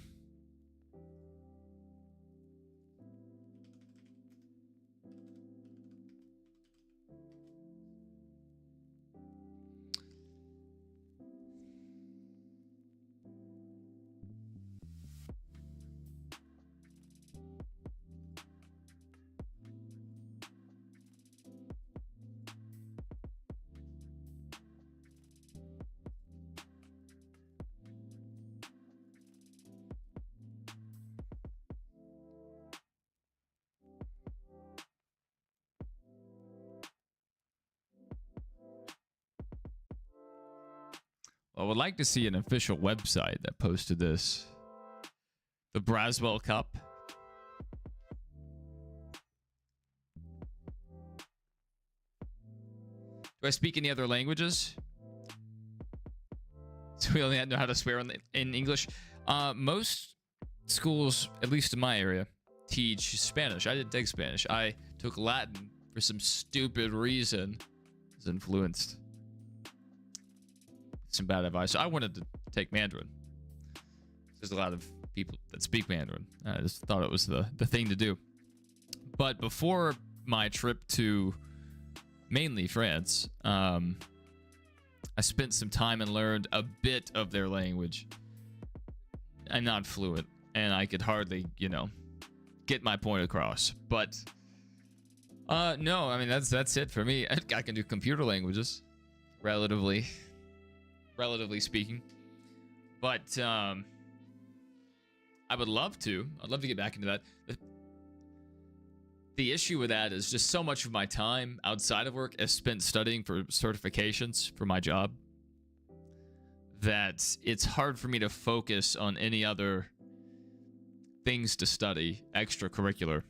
Speaker 1: I would like to see an official website that posted this. The Braswell Cup. Do I speak any other languages? So we only know how to swear in English. Most schools, at least in my area, teach Spanish. I didn't take Spanish. I took Latin for some stupid reason. I was influenced. Some bad advice. I wanted to take Mandarin. There's a lot of people that speak Mandarin. I just thought it was the thing to do. But before my trip to mainly France, I spent some time and learned a bit of their language. I'm not fluent, and I could hardly, get my point across. But no, I mean that's it for me. I can do computer languages, relatively speaking. But I would love to. I'd love to get back into that. The issue with that is just so much of my time outside of work is spent studying for certifications for my job that it's hard for me to focus on any other things to study, extracurricular.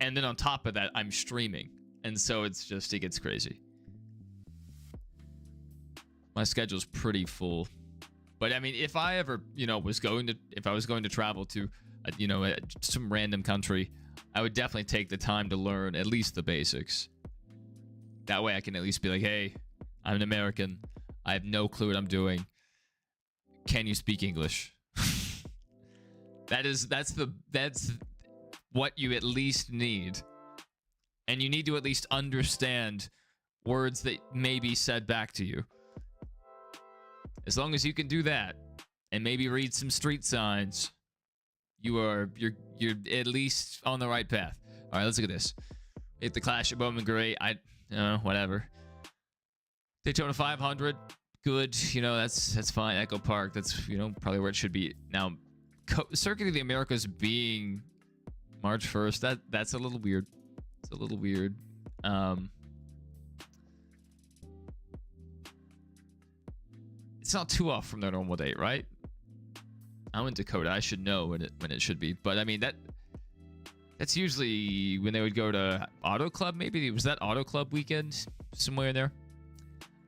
Speaker 1: And then on top of that, I'm streaming. And so it gets crazy. My schedule's pretty full. But I mean, if I ever, if I was going to travel to, some random country, I would definitely take the time to learn at least the basics. That way I can at least be like, hey, I'm an American. I have no clue what I'm doing. Can you speak English? That's what you at least need. And you need to at least understand words that may be said back to you. As long as you can do that and maybe read some street signs, you're at least on the right path. All right, let's look at this. Hit the Clash at Bowman Gray. Whatever. Daytona 500, good. That's fine. Echo Park, that's probably where it should be. Now, Circuit of the Americas being March 1st, that's a little weird. It's a little weird. It's not too off from their normal date, right? I'm in Dakota. I should know when it should be. But I mean that's usually when they would go to Auto Club. Maybe was that Auto Club weekend somewhere in there.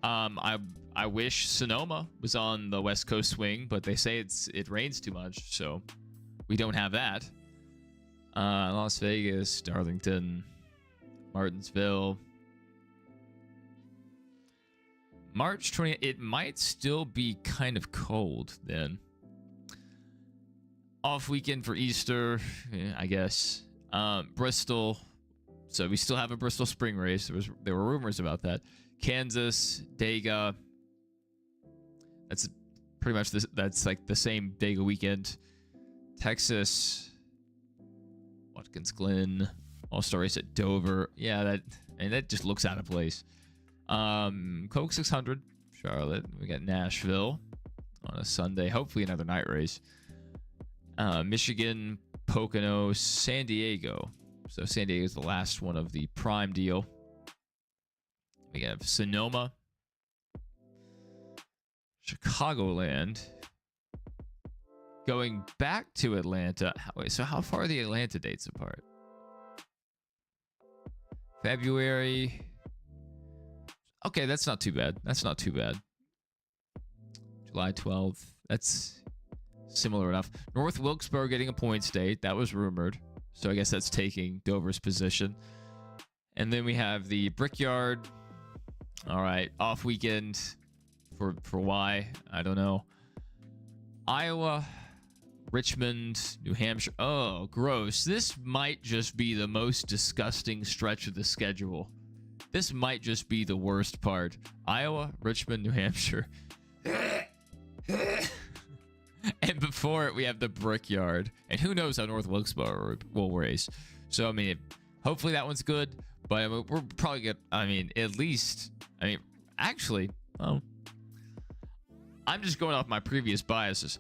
Speaker 1: I wish Sonoma was on the West Coast swing, but they say it rains too much, so we don't have that. Las Vegas, Darlington, Martinsville. March 20th, it might still be kind of cold then. Off weekend for Easter, I guess. Bristol. So we still have a Bristol spring race. There were rumors about that. Kansas, Dega. That's pretty much that's like the same Dega weekend. Texas, Watkins Glen, All-Star race at Dover. Yeah, that just looks out of place. Coke 600, Charlotte. We got Nashville on a Sunday. Hopefully another night race. Michigan, Pocono, San Diego. So San Diego is the last one of the prime deal. We have Sonoma, Chicagoland, going back to Atlanta. Wait, so how far are the Atlanta dates apart? February. Okay, that's not too bad. That's not too bad. July 12th. That's similar enough. North Wilkesboro getting a points date. That was rumored. So I guess that's taking Dover's position. And then we have the Brickyard. All right, off weekend for why? I don't know. Iowa, Richmond, New Hampshire. Oh, gross. This might just be the most disgusting stretch of the schedule. This might just be the worst part. Iowa, Richmond, New Hampshire. And before it, we have the Brickyard. And who knows how North Wilkesboro will race. So, I mean, hopefully that one's good. But we're probably get. I mean, at least. I mean, actually, I'm just going off my previous biases.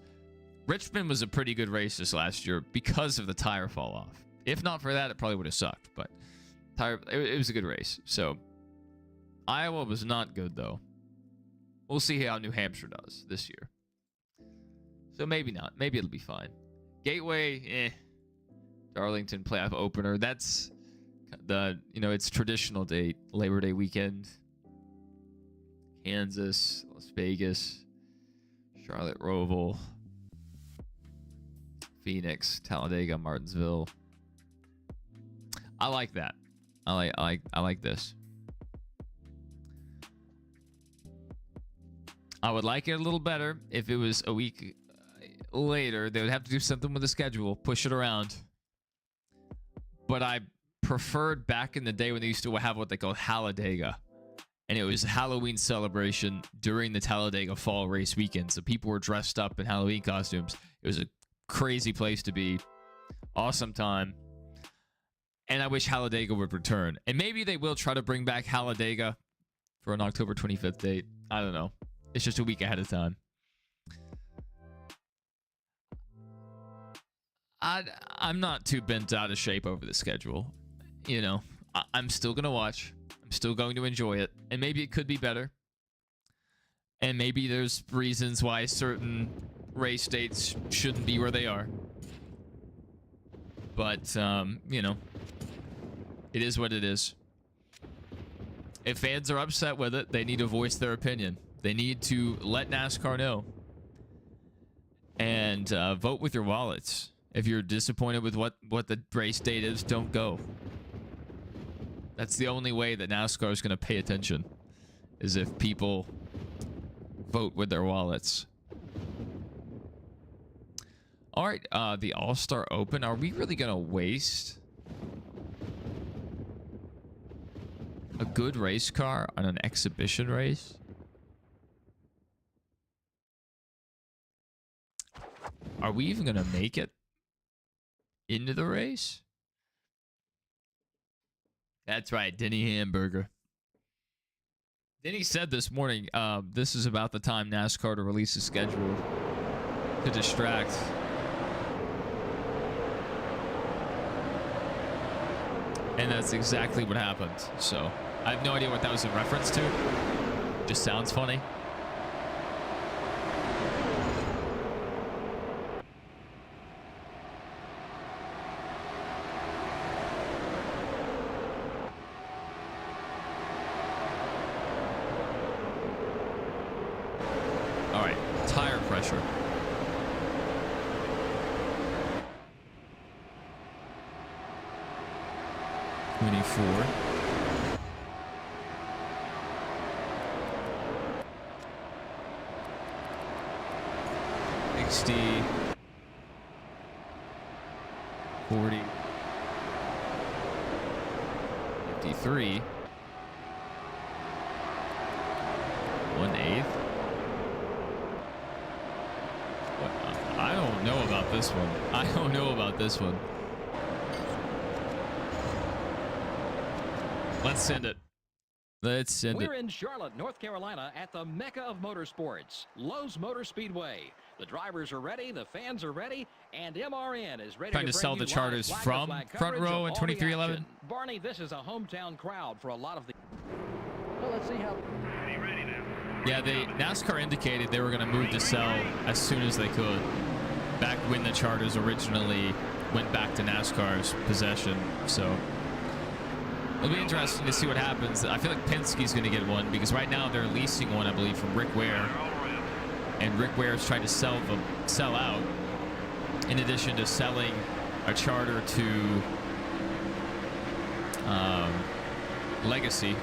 Speaker 1: Richmond was a pretty good race this last year because of the tire fall off. If not for that, it probably would have sucked. But it was a good race. So Iowa was not good, though. We'll see how New Hampshire does this year. So maybe not. Maybe it'll be fine. Gateway, Darlington playoff opener. That's the, it's traditional date. Labor Day weekend. Kansas, Las Vegas, Charlotte Roval, Phoenix, Talladega, Martinsville. I like that. I like this. I would like it a little better if it was a week later. They would have to do something with the schedule, push it around. But I preferred back in the day when they used to have what they called Talladega. And it was a Halloween celebration during the Talladega fall race weekend. So people were dressed up in Halloween costumes. It was a crazy place to be. Awesome time. And I wish Talladega would return. And maybe they will try to bring back Talladega for an October 25th date. I don't know. It's just a week ahead of time. I'm not too bent out of shape over the schedule. I'm still going to watch. I'm still going to enjoy it. And maybe it could be better. And maybe there's reasons why certain race dates shouldn't be where they are. But, it is what it is. If fans are upset with it, they need to voice their opinion. They need to let NASCAR know. And vote with your wallets. If you're disappointed with what the race date is, don't go. That's the only way that NASCAR is going to pay attention, is if people vote with their wallets. All right, the All-Star Open. Are we really going to waste a good race car on an exhibition race? Are we even going to make it into the race? That's right, Denny Hamburger. Denny said this morning, this is about the time NASCAR to release a schedule to distract. And that's exactly what happened. So I have no idea what that was in reference to. Just sounds funny. All right, tire pressure. Four. $60, 40, 53, 1/8. I don't know about this one. I don't know about this one. Let's send it. Let's send it.
Speaker 2: We're in Charlotte, North Carolina at the Mecca of Motorsports, Lowe's Motor Speedway. The drivers are ready, the fans are ready, and MRN is ready
Speaker 1: Trying to
Speaker 2: bring
Speaker 1: sell
Speaker 2: you
Speaker 1: the
Speaker 2: live
Speaker 1: charters
Speaker 2: flag-to-flag
Speaker 1: from front
Speaker 2: coverage
Speaker 1: row
Speaker 2: of
Speaker 1: in
Speaker 2: all the
Speaker 1: 2311.
Speaker 2: action. Barney, this is a hometown crowd for a lot of the... Well, let's see how...
Speaker 3: Ready now.
Speaker 1: Yeah, NASCAR indicated they were going to move to sell as soon as they could. Back when the charters originally went back to NASCAR's possession. So it'll be interesting to see what happens. I feel like Penske's going to get one because right now they're leasing one, I believe, from Rick Ware. And Rick Ware is trying to sell out, in addition to selling a charter to Legacy.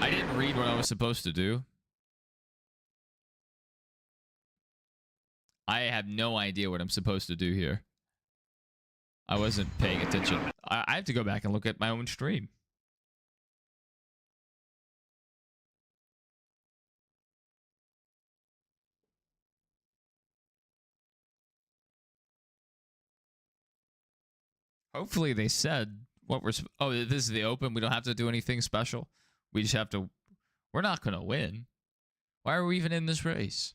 Speaker 1: I didn't read what I was supposed to do. I have no idea what I'm supposed to do here. I wasn't paying attention. I have to go back and look at my own stream. Hopefully they said what we're... Oh, this is the open. We don't have to do anything special. We just have to... We're not going to win. Why are we even in this race?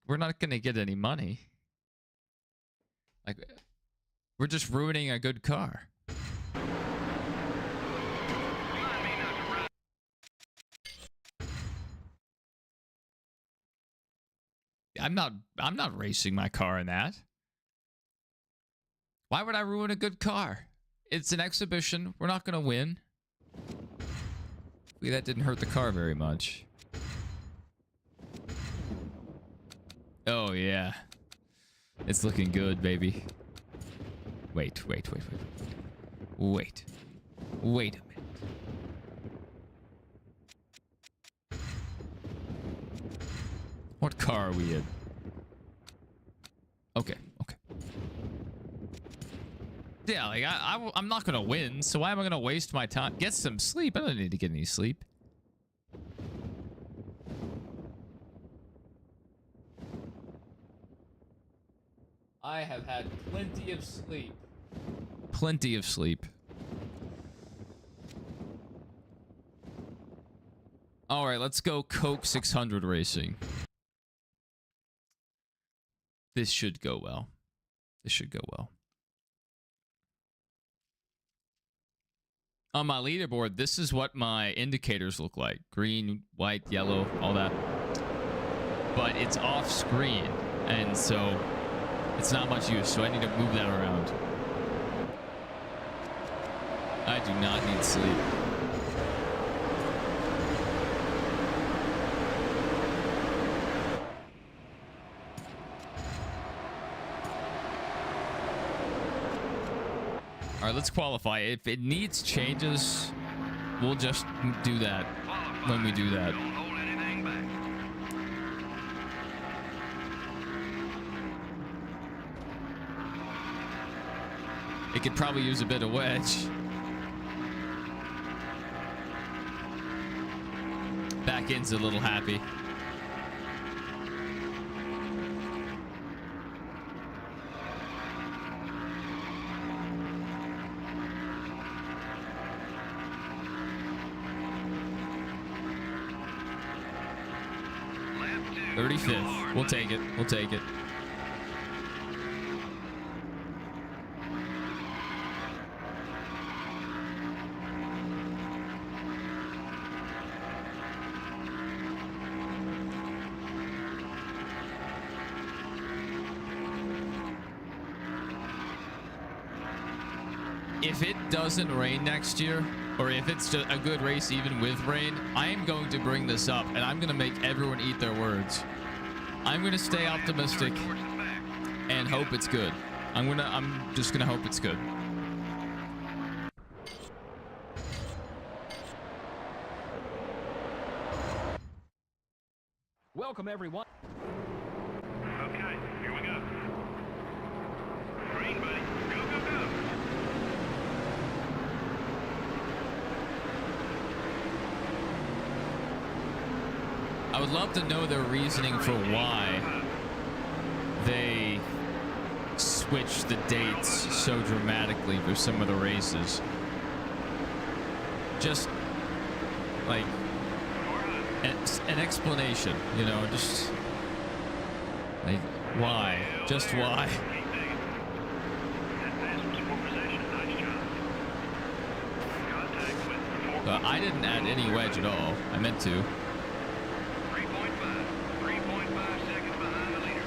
Speaker 1: We're not going to get any money. Like, we're just ruining a good car. I'm not racing my car in that. Why would I ruin a good car? It's an exhibition. We're not going to win. That didn't hurt the car very much. Oh, yeah. It's looking good, baby. Wait a minute. What car are we in? Okay. Yeah, like, I'm not gonna win, so why am I gonna waste my time? Get some sleep. I don't need to get any sleep. I have had plenty of sleep. Plenty of sleep. All right, let's go Coke 600 racing. This should go well. On my leaderboard, this is what my indicators look like. Green, white, yellow, all that. But it's off screen, and so it's not much use, so I need to move that around. I do not need sleep. All right, let's qualify. If it needs changes, we'll just do that when we do that.
Speaker 3: Don't hold anything back.
Speaker 1: It could probably use a bit of wedge. Back end's a little happy.
Speaker 3: Lap 2.
Speaker 1: 35th. We'll take it. We'll take it. If it doesn't rain next year, or if it's just a good race even with rain, I am going to bring this up, and I'm going to make everyone eat their words. I'm going to stay optimistic and hope it's good. I'm just going to hope it's good.
Speaker 2: Welcome, everyone.
Speaker 3: Okay, here we go. Green, buddy. Go, go, go.
Speaker 1: I would love to know their reasoning for why they switch the dates so dramatically for some of the races. Just like an explanation, you know, just like why? Just why? I didn't add any wedge at all. I meant to.
Speaker 3: 3.5 seconds behind the leader.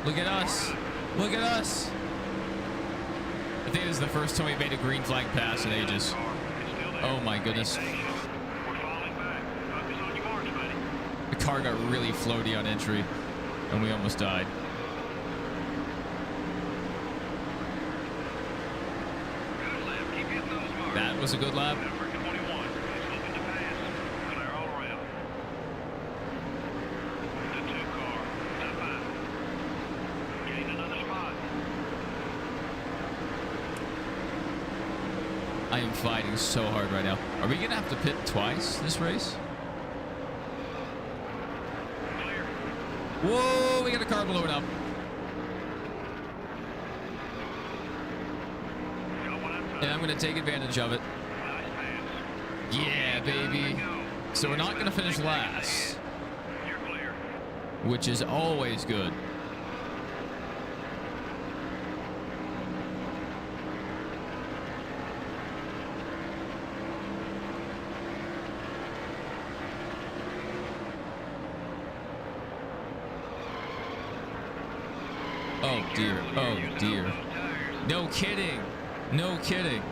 Speaker 1: Look at us. Look at us. I think this is the first time we made a green flag pass in ages. Oh my goodness. The car got really floaty on entry, and we almost died. That was a good lap. I am fighting so hard right now. Are we gonna have to pit twice this race? Whoa, we got a car blowing up. And I'm gonna take advantage of it. Yeah, baby. So we're not gonna finish last, which is always good. Oh dear, oh dear. No kidding. No kidding.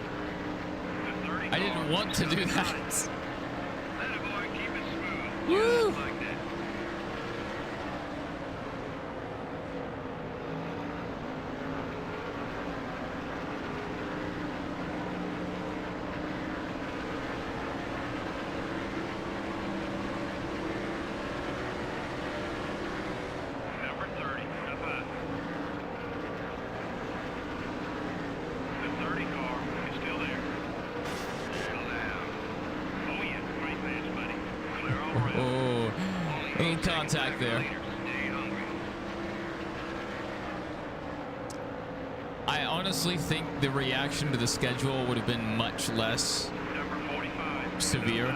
Speaker 1: I didn't want to do that. Woo! Contact there. I honestly think the reaction to the schedule would have been much less severe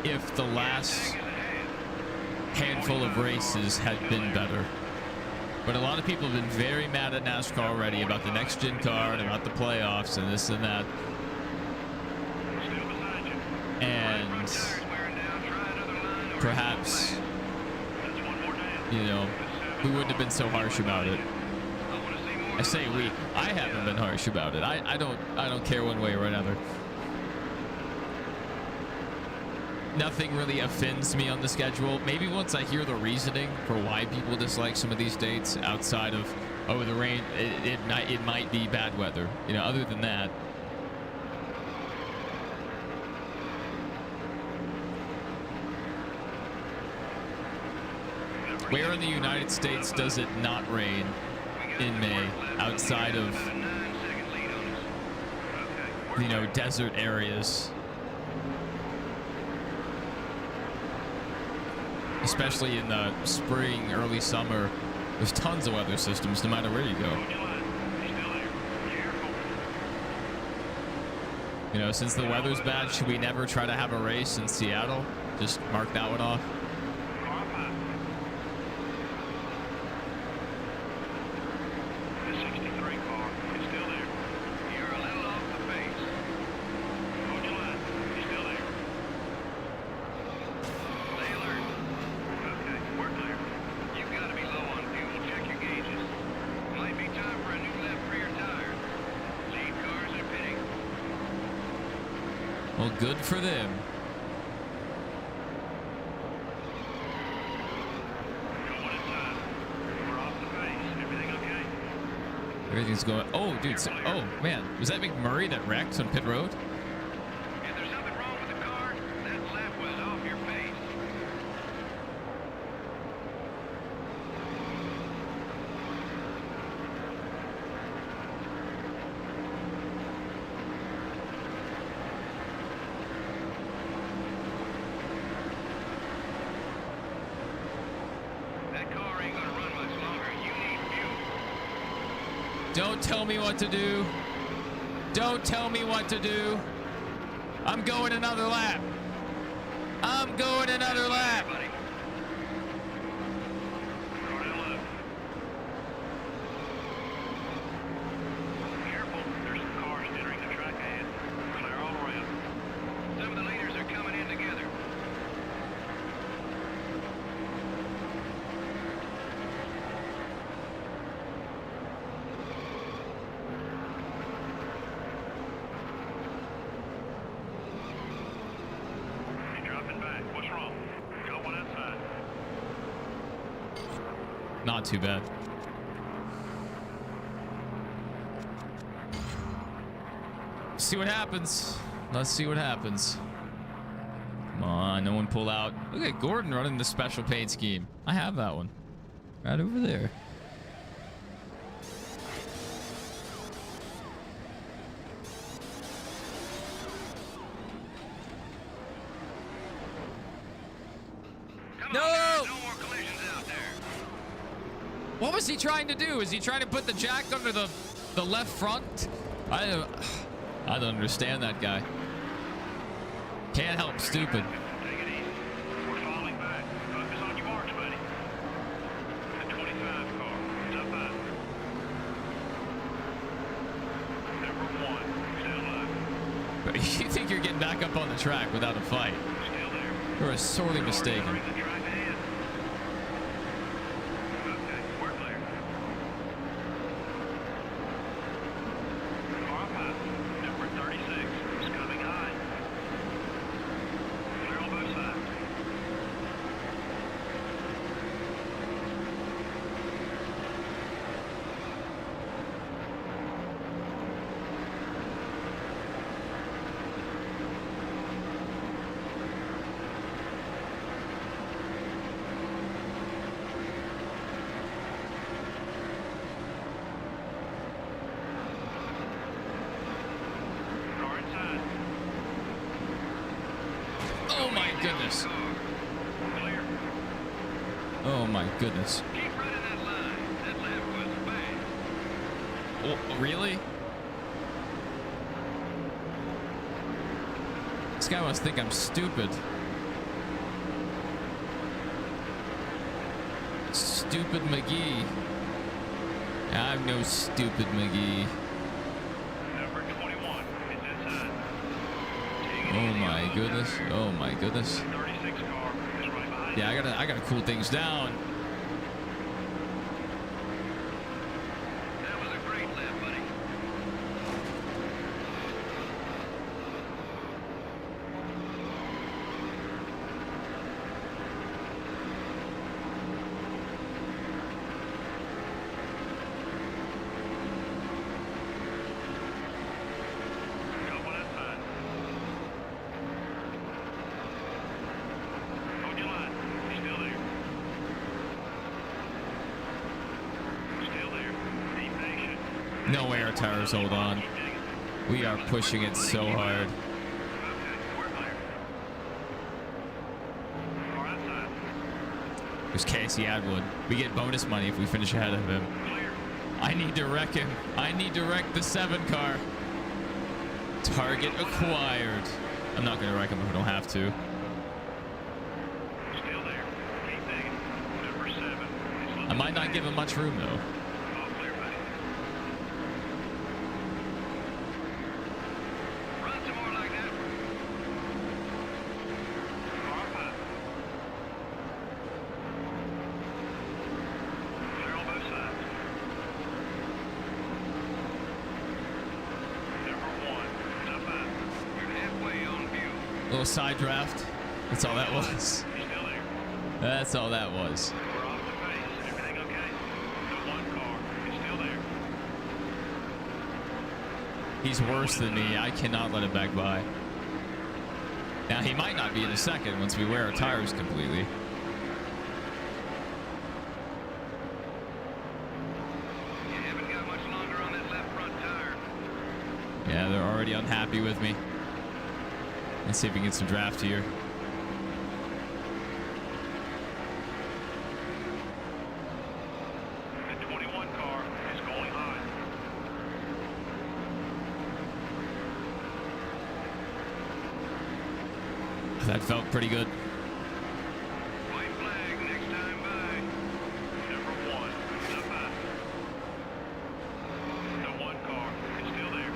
Speaker 1: if the last handful of races had been better. But a lot of people have been very mad at NASCAR already about the next gen car and about the playoffs and this and that. And perhaps, you know, we wouldn't have been so harsh about it. I say we. I haven't been harsh about it. I don't care one way or another. Nothing really offends me on the schedule. Maybe once I hear the reasoning for why people dislike some of these dates outside of, oh, the rain, it might be bad weather. You know, other than that. Where in the United States does it not rain in May outside of, you know, desert areas? Especially in the spring, early summer, there's tons of weather systems no matter where you go. You know, since the weather's bad, should we never try to have a race in Seattle? Just mark that one off. Well, good for them. Everything's going. Oh, dude. So, oh, man. Was that McMurray that wrecked on pit road?
Speaker 3: If there's something wrong with the car, that lap was off your pace.
Speaker 1: Don't tell me what to do. Don't tell me what to do. I'm going another lap. I'm going another lap.
Speaker 3: Careful, there's some cars entering the track ahead. Clear all around. Some of the leaders are coming in together. Hey, dropping back. What's wrong? Got one outside.
Speaker 1: Not too bad. See what happens. Let's see what happens. Come on, no one pull out. Look at Gordon running the special paint scheme. I have that one. Right over there.
Speaker 3: Come
Speaker 1: No!
Speaker 3: on, guys, no more collisions out there.
Speaker 1: What was he trying to do? Is he trying to put the jack under the left front? I don't understand that guy. Can't help stupid.
Speaker 3: Take it easy. We're falling back. Focus on your marks, buddy. The 25 car is up high. Number 1, still low.
Speaker 1: You think you're getting back up on the track without a fight?
Speaker 3: Still there.
Speaker 1: You're sorely mistaken.
Speaker 3: Entering the track ahead. Okay, we're clear. Car up high. Number 36 is coming high. Clear on both sides. Car inside.
Speaker 1: Oh my goodness.
Speaker 3: Clear.
Speaker 1: Oh my goodness.
Speaker 3: Keep running that line. That lap was bad.
Speaker 1: Oh, really? This guy must think I'm stupid. Stupid McGee. I'm no stupid McGee.
Speaker 3: Number 21 is inside.
Speaker 1: Oh my goodness. Oh my goodness.
Speaker 3: 36 car is right behind.
Speaker 1: Yeah, I gotta cool things down.
Speaker 3: That was a great lap, buddy. Got one outside. Hold your line. He's still there. Still there. Be patient.
Speaker 1: No way our tires hold on.
Speaker 3: Keep digging.
Speaker 1: We are pushing it so hard.
Speaker 3: Okay, we're clear. Car outside.
Speaker 1: There's Casey Atwood. We get bonus money if we finish ahead of him.
Speaker 3: Clear.
Speaker 1: I need to wreck him. I need to wreck the 7 car. Target acquired. I'm not gonna wreck him if I don't have to.
Speaker 3: Still there. Keep digging. Number 7 is looking
Speaker 1: I might not give him much room though.
Speaker 3: all clear, buddy. Run some more like that. Car up high. Clear on both sides. Number 1 is up high. You're halfway on view.
Speaker 1: Little side draft. That's all that was.
Speaker 3: He's still there.
Speaker 1: That's all that was.
Speaker 3: We're off the pace. Everything okay? The 1 car is still there.
Speaker 1: He's worse than me. I cannot let him back by. Now he might not be in a second once we wear our tires completely.
Speaker 3: You haven't got much longer on that left front tire.
Speaker 1: Yeah, they're already unhappy with me. Let's see if we can get some draft here.
Speaker 3: The 21 car is going high.
Speaker 1: That felt pretty good.
Speaker 3: White flag next time by. Number 1, up high. The 1 car is still there.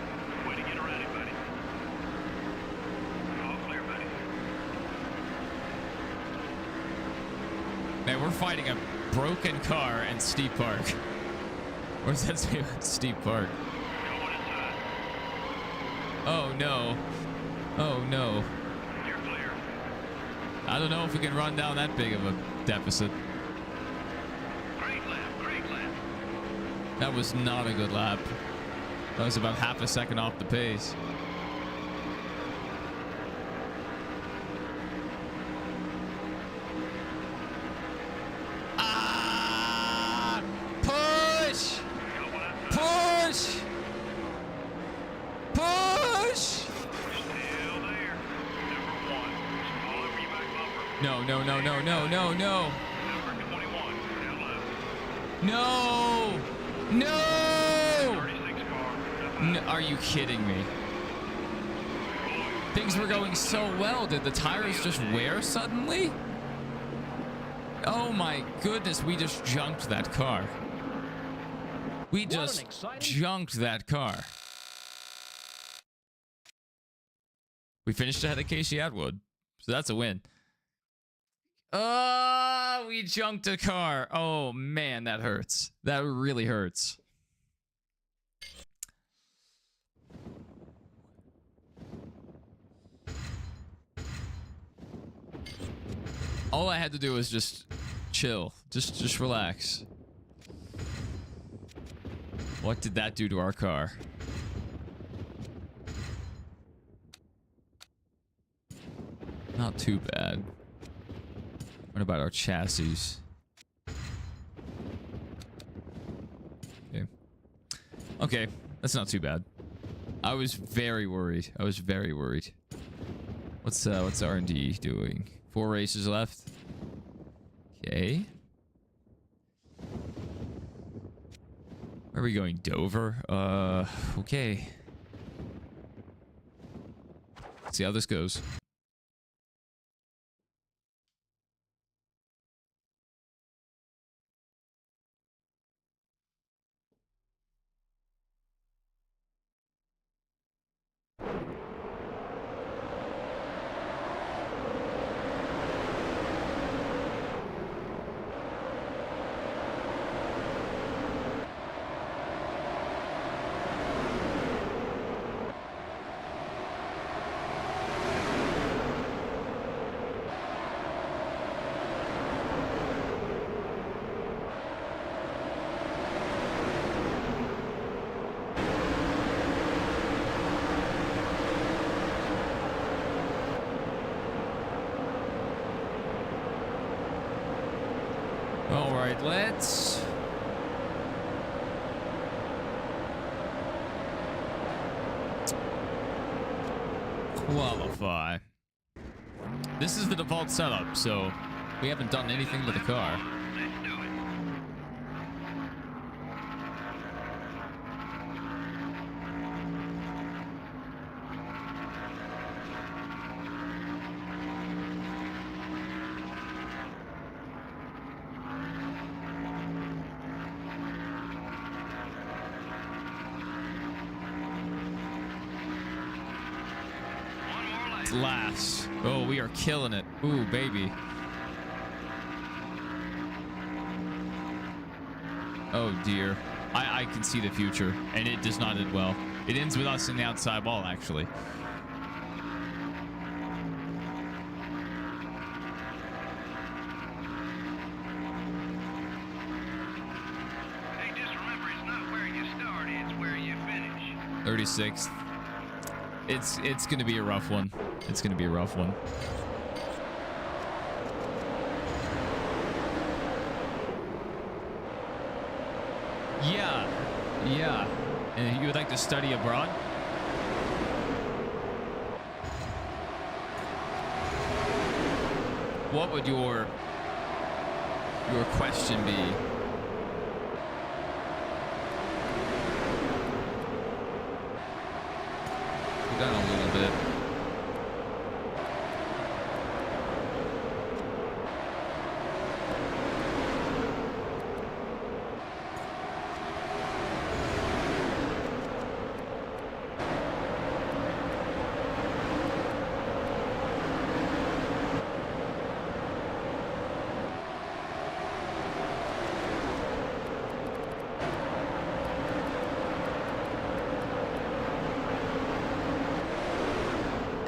Speaker 3: Way to get around it, buddy. All clear, buddy.
Speaker 1: Man, we're fighting a broken car and steep park. Where's that steep park?
Speaker 3: Going inside.
Speaker 1: Oh no. Oh no.
Speaker 3: You're clear.
Speaker 1: I don't know if we can run down that big of a deficit.
Speaker 3: Great lap, great lap.
Speaker 1: That was not a good lap. That was about half a second off the pace. Ah! Push!
Speaker 3: Going outside.
Speaker 1: Push! Push!
Speaker 3: Still there. Number 1, all over your back bumper.
Speaker 1: No, no, no, no, no, no, no.
Speaker 3: Number 21, down low.
Speaker 1: No! No!
Speaker 3: 36 car, up high.
Speaker 1: Are you kidding me? Things were going so well. Did the tires just wear suddenly? Oh my goodness, we just junked that car. We
Speaker 2: What an
Speaker 1: just
Speaker 2: exciting-
Speaker 1: junked that car. We finished ahead of Casey Atwood, so that's a win. Oh, we junked a car. Oh man, that hurts. That really hurts. All I had to do was just chill, just relax. What did that do to our car? Not too bad. What about our chassis? Okay. Okay, that's not too bad. I was very worried. I was very worried. What's R&D doing? 4 races left. Okay. Where are we going? Dover? Okay. Let's see how this goes. All right, let's qualify. This is the default setup, so we haven't done anything to the car.
Speaker 3: Let's do it. One more lap.
Speaker 1: Last. Oh, we are killing it. Ooh, baby. Oh, dear. I can see the future, and it does not end well. It ends with us in the outside wall, actually.
Speaker 3: Hey, just remember, it's not where you start, it's where you finish.
Speaker 1: 36th. It's gonna be a rough one. It's gonna be a rough one. Yeah. And you would like to study abroad? What would your question be? Go down a little bit.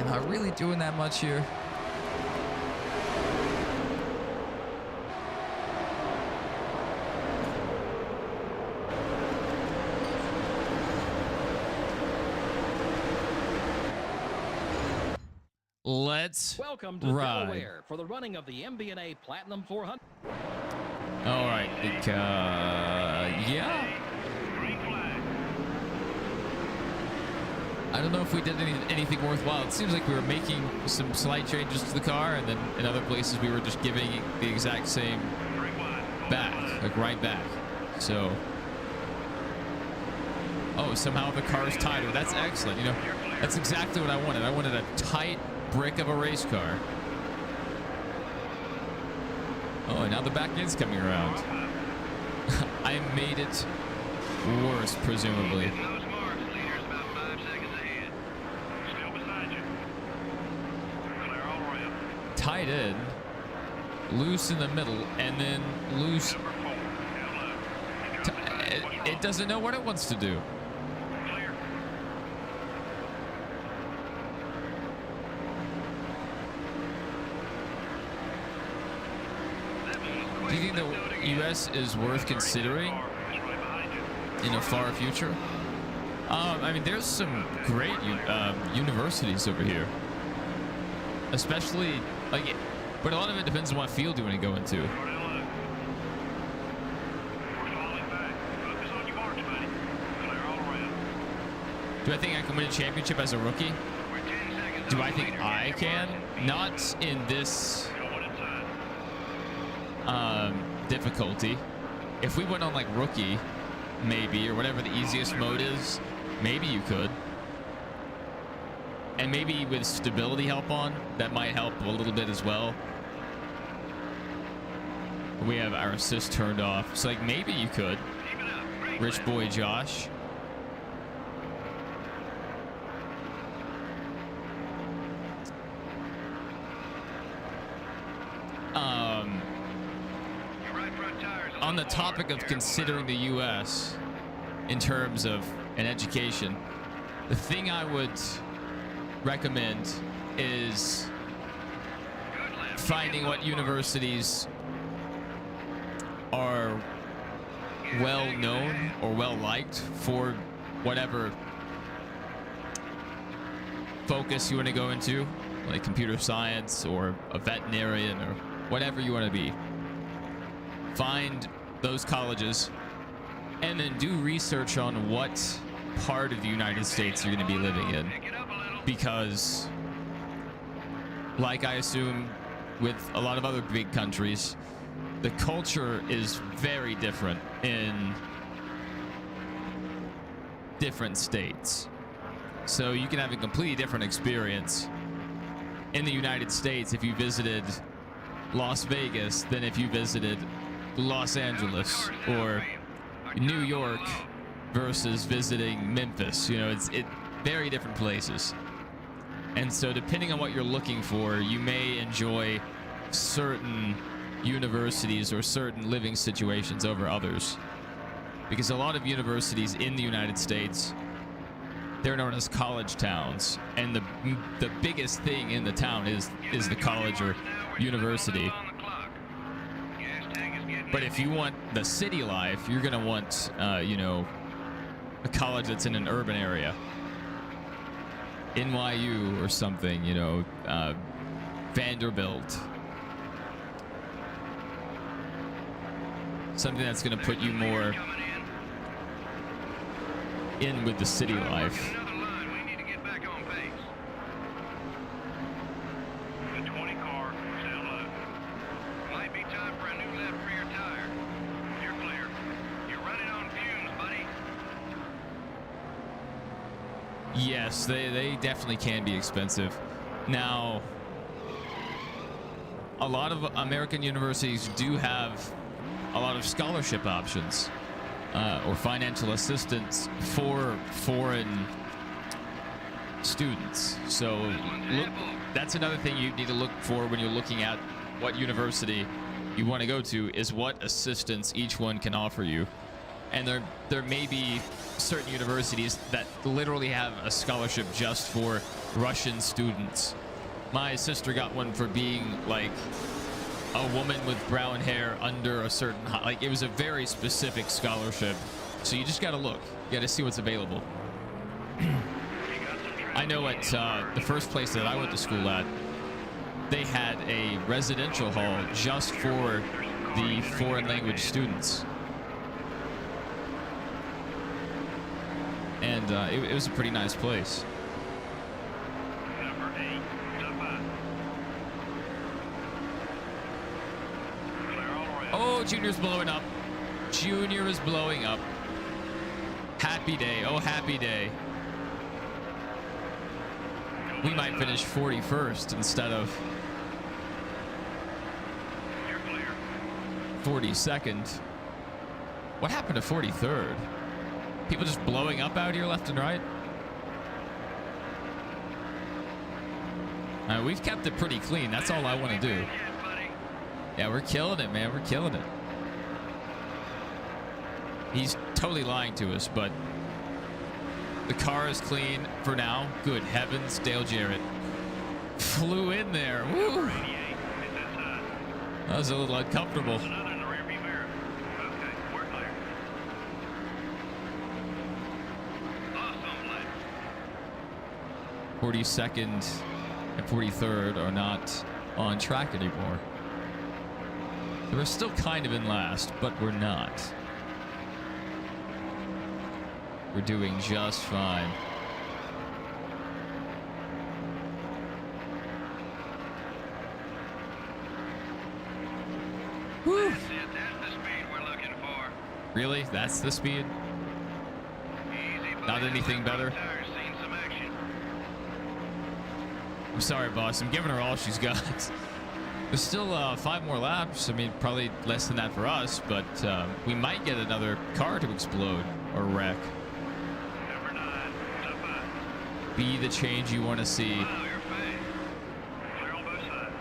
Speaker 1: Am I really doing that much here? Let's
Speaker 2: Welcome to
Speaker 1: ride.
Speaker 2: Delaware for the running of the MBNA Platinum 400.
Speaker 1: All right. Yeah.
Speaker 3: Green flag.
Speaker 1: I don't know if we did anything worthwhile. It seems like we were making some slight changes to the car, and then in other places we were just giving the exact same
Speaker 3: Three wide.
Speaker 1: back, like right back. So, oh, somehow the car's tighter. That's excellent. You know, that's exactly what I wanted. I wanted a tight brick of a race car. Oh, and now the back end's coming around. I made it worse, presumably.
Speaker 3: Getting those marks. Leader's about 5 seconds ahead. Still beside you. Clear all around.
Speaker 1: Tight in, loose in the middle, and then loose.
Speaker 3: Number 4. Down low.
Speaker 1: T- it doesn't know what it wants to do.
Speaker 3: Clear.
Speaker 1: Do you think the U.S. is worth considering in a far future? I mean, there's some great universities over here, especially like, but a lot of it depends on what field you want to go into. Do I think I can win a championship as a rookie? Do I think I can? Not in this difficulty. If we went on like rookie, maybe, or whatever the easiest mode is, maybe you could. And maybe with stability help on, that might help a little bit as well. We have our assist turned off, so like maybe you could. Rich boy Josh. On the topic of considering the U.S. in terms of an education, the thing I would recommend is finding what universities are well known or well liked for whatever focus you want to go into, like computer science or a veterinarian or whatever you want to be. Find those colleges and then do research on what part of the United States you're going to be living in, because like I assume with a lot of other big countries, the culture is very different in different states. So you can have a completely different experience in the United States if you visited Las Vegas than if you visited Los Angeles or New York versus visiting Memphis. You know, it's very different places. And so depending on what you're looking for, you may enjoy certain universities or certain living situations over others. Because a lot of universities in the United States, they're known as college towns, and the biggest thing in the town is the college or university. But if you want the city life, you're gonna want you know, a college that's in an urban area, NYU or something, you know, Vanderbilt, something that's gonna put you more in with the city life. Yes, they definitely can be expensive. Now, a lot of American universities do have a lot of scholarship options or financial assistance for foreign students. So look, that's another thing you need to look for when you're looking at what university you want to go to, is what assistance each one can offer you. And there may be certain universities that literally have a scholarship just for Russian students. My sister got one for being like a woman with brown hair under a certain like it was a very specific scholarship. So you just got to look. You got to see what's available. I know at the first place that I went to school at, they had a residential hall just for the foreign language students. And it was a pretty nice place.
Speaker 3: Number 8, top 5. Clear all around.
Speaker 1: Oh, Junior's blowing up. Junior is blowing up. Happy day. Oh, happy day. We might finish 41st instead of
Speaker 3: You're clear.
Speaker 1: 42nd. What happened to 43rd? People just blowing up out here left and right? We've kept it pretty clean. That's all I want to do.
Speaker 3: Yeah, buddy.
Speaker 1: Yeah, we're killing it, man. We're killing it. He's totally lying to us, but the car is clean for now. Good heavens, Dale Jarrett flew in there. Woo!
Speaker 3: 88, hit that side.
Speaker 1: That was a little uncomfortable.
Speaker 3: Another in the rearview mirror. Okay, we're clear. Awesome lap.
Speaker 1: 42nd and 43rd are not on track anymore. We're still kind of in last, but we're not. We're doing just fine. Woo!
Speaker 3: That's it. That's the speed we're looking for.
Speaker 1: Really? That's the speed?
Speaker 3: Easy,
Speaker 1: Not
Speaker 3: buddy.
Speaker 1: anything better?
Speaker 3: Tires seen some action.
Speaker 1: I'm sorry, boss. I'm giving her all she's got. There's still 5 more laps. I mean, probably less than that for us, but we might get another car to explode or wreck.
Speaker 3: Number 9, top 5.
Speaker 1: Be the change you want to see.
Speaker 3: Wow, you're fast. Clear on both sides.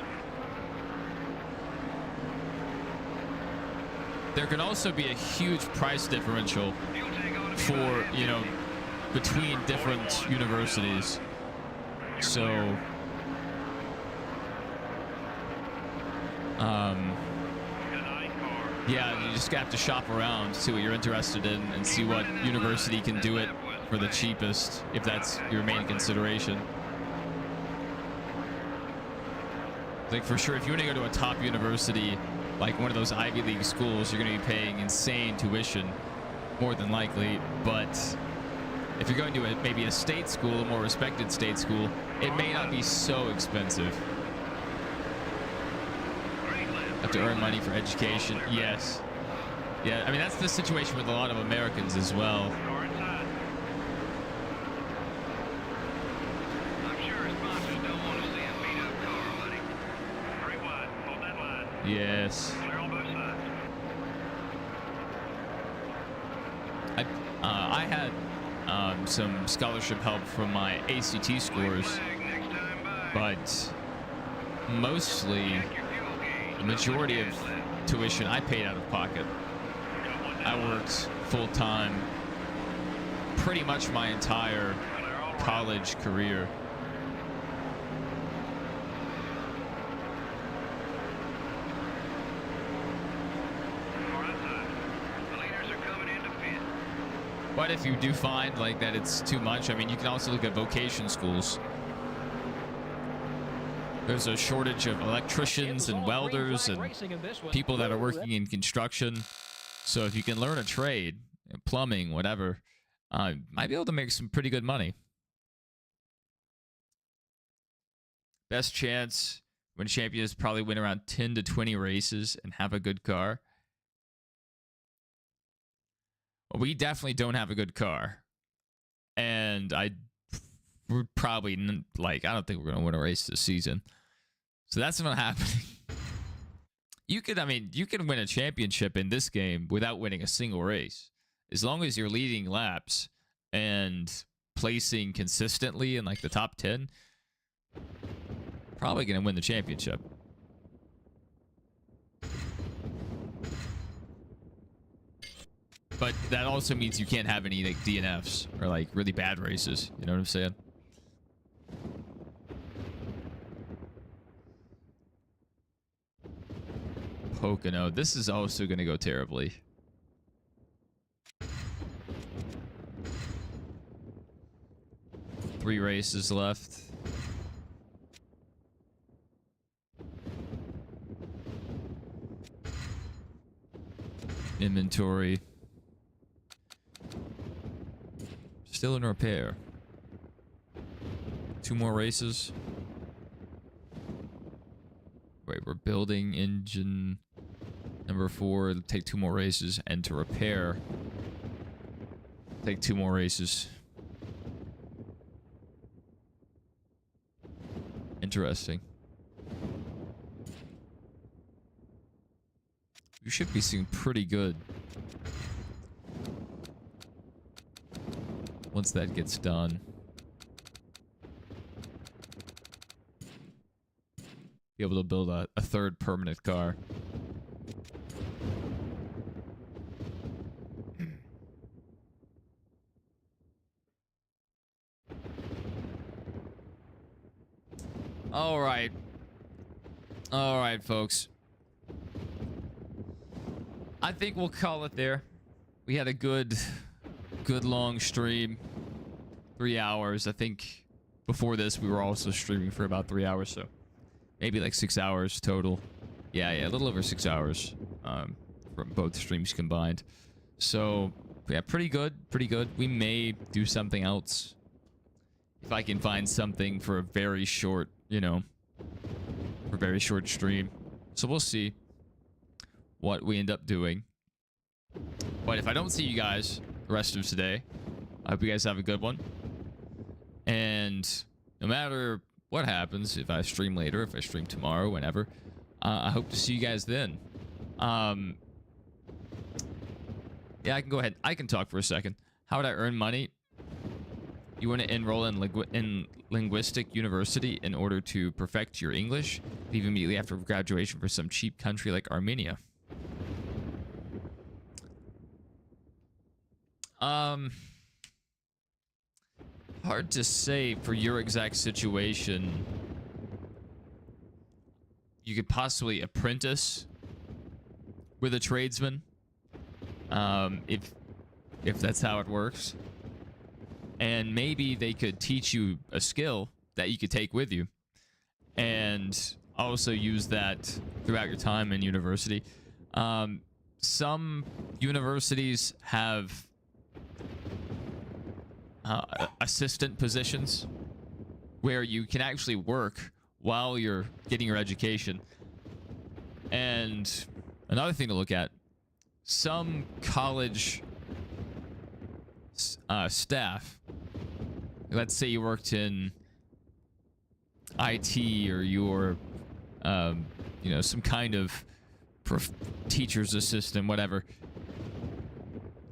Speaker 1: There can also be a huge price differential
Speaker 3: Fuel tank ought to be
Speaker 1: for,
Speaker 3: about
Speaker 1: you know, between different universities. So,
Speaker 3: Good night, car.
Speaker 1: yeah, you just have to shop around, see what you're interested in, and see what university can do it for the cheapest, if that's your main consideration. Like, for sure, if you want to go to a top university, like one of those Ivy League schools, you're going to be paying insane tuition, more than likely. But if you're going to maybe a state school, a more respected state school, it may not be so expensive.
Speaker 3: Great lap.
Speaker 1: Have to earn money for education. Yes. Yeah, I mean, that's the situation with a lot of Americans as well.
Speaker 3: Car inside. I'm sure sponsors don't want to see a beat up car, buddy. 3 wide. Hold that line.
Speaker 1: Yes.
Speaker 3: Clear on both sides.
Speaker 1: I had some scholarship help from my ACT scores,
Speaker 3: Flag next time by.
Speaker 1: but mostly
Speaker 3: Check your fuel gauge.
Speaker 1: the majority of
Speaker 3: Gas left.
Speaker 1: tuition I paid out of pocket.
Speaker 3: Got one
Speaker 1: I
Speaker 3: down.
Speaker 1: worked full time pretty much my entire
Speaker 3: Clear all around.
Speaker 1: college career.
Speaker 3: Car outside. The leaders are coming into pit.
Speaker 1: But if you do find like that it's too much, I mean, you can also look at vocation schools. There's a shortage of electricians and welders and people that are working in construction. So if you can learn a trade, plumbing, whatever, might be able to make some pretty good money. Best chance when champions probably win around 10 to 20 races and have a good car. Well, we definitely don't have a good car. And we're probably, like, I don't think we're going to win a race this season. So that's not happening. You can win a championship in this game without winning a single race. As long as you're leading laps and placing consistently in like the top 10, probably going to win the championship. But that also means you can't have any like DNFs or like really bad races. You know what I'm saying? Pocono. This is also going to go terribly. Three races left. Inventory. Still in repair. 2 more races. Wait, we're building engine number 4. It'll take 2 more races. And to repair, take 2 more races. Interesting. You should be seeing pretty good once that gets done. Be able to build a third permanent car. All right. All right, folks. I think we'll call it there. We had a good long stream. 3 hours. I think before this we were also streaming for about 3 hours, so maybe like 6 hours total. Yeah, a little over 6 hours from both streams combined. So yeah, pretty good. We may do something else if I can find something for a very short, for a very short stream. So we'll see what we end up doing. But if I don't see you guys the rest of today, I hope you guys have a good one. And no matter what happens, if I stream later, if I stream tomorrow, whenever, I hope to see you guys then. Yeah, I can go ahead. I can talk for a second. How would I earn money? You want to enroll in linguistic university in order to perfect your English. Leave immediately after graduation for some cheap country like Armenia. Hard to say for your exact situation. You could possibly apprentice with a tradesman, if that's how it works. And maybe they could teach you a skill that you could take with you and also use that throughout your time in university. Some universities have assistant positions where you can actually work while you're getting your education. And another thing to look at, some college staff, let's say you worked in IT or you're some kind of teacher's assistant, whatever.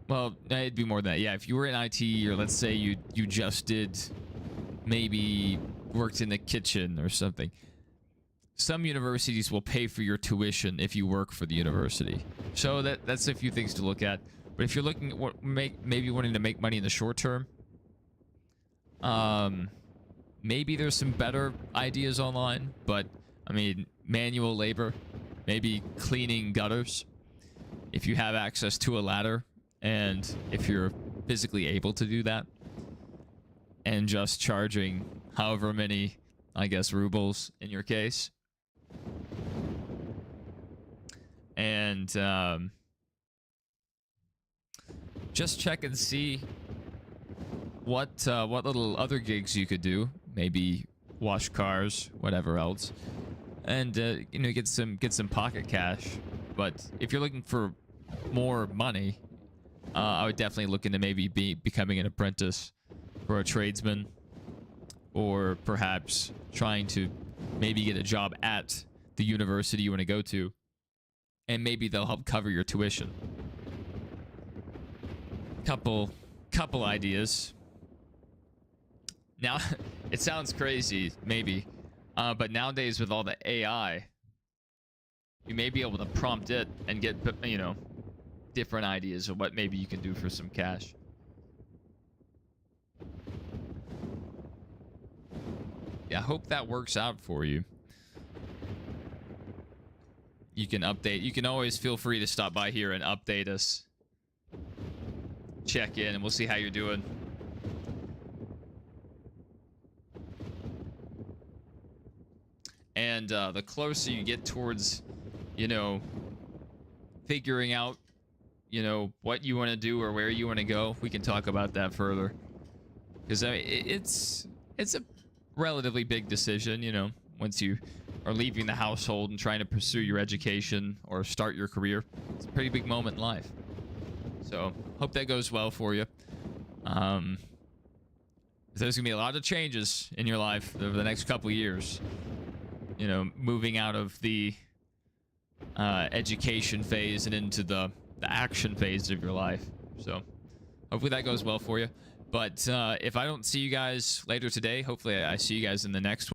Speaker 1: Well, it'd be more than that. Yeah, if you were in IT, or let's say you just did, maybe worked in the kitchen or something. Some universities will pay for your tuition if you work for the university. So that's a few things to look at. But if you're looking at maybe wanting to make money in the short term, maybe there's some better ideas online. But I mean, manual labor, maybe cleaning gutters, if you have access to a ladder. And if you're physically able to do that, and just charging however many, I guess, rubles in your case, and just check and see what little other gigs you could do. Maybe wash cars, whatever else, and get some pocket cash. But if you're looking for more money, I would definitely look into maybe becoming an apprentice for a tradesman, or perhaps trying to maybe get a job at the university you want to go to, and maybe they'll help cover your tuition. Couple ideas. Now, it sounds crazy, maybe, but nowadays with all the AI, you may be able to prompt it and get, different ideas of what maybe you can do for some cash. Yeah, I hope that works out for you. You can update. You can always feel free to stop by here and update us. Check in, and we'll see how you're doing. And the closer you get towards, you know, figuring out, you know, what you want to do or where you want to go, we can talk about that further. Because I mean, it's a relatively big decision, you know, once you are leaving the household and trying to pursue your education or start your career. It's a pretty big moment in life. So hope that goes well for you. There's gonna be a lot of changes in your life over the next couple years. You know, moving out of the education phase and into the action phase of your life. So hopefully that goes well for you. But if I don't see you guys later today, hopefully I see you guys in the next one.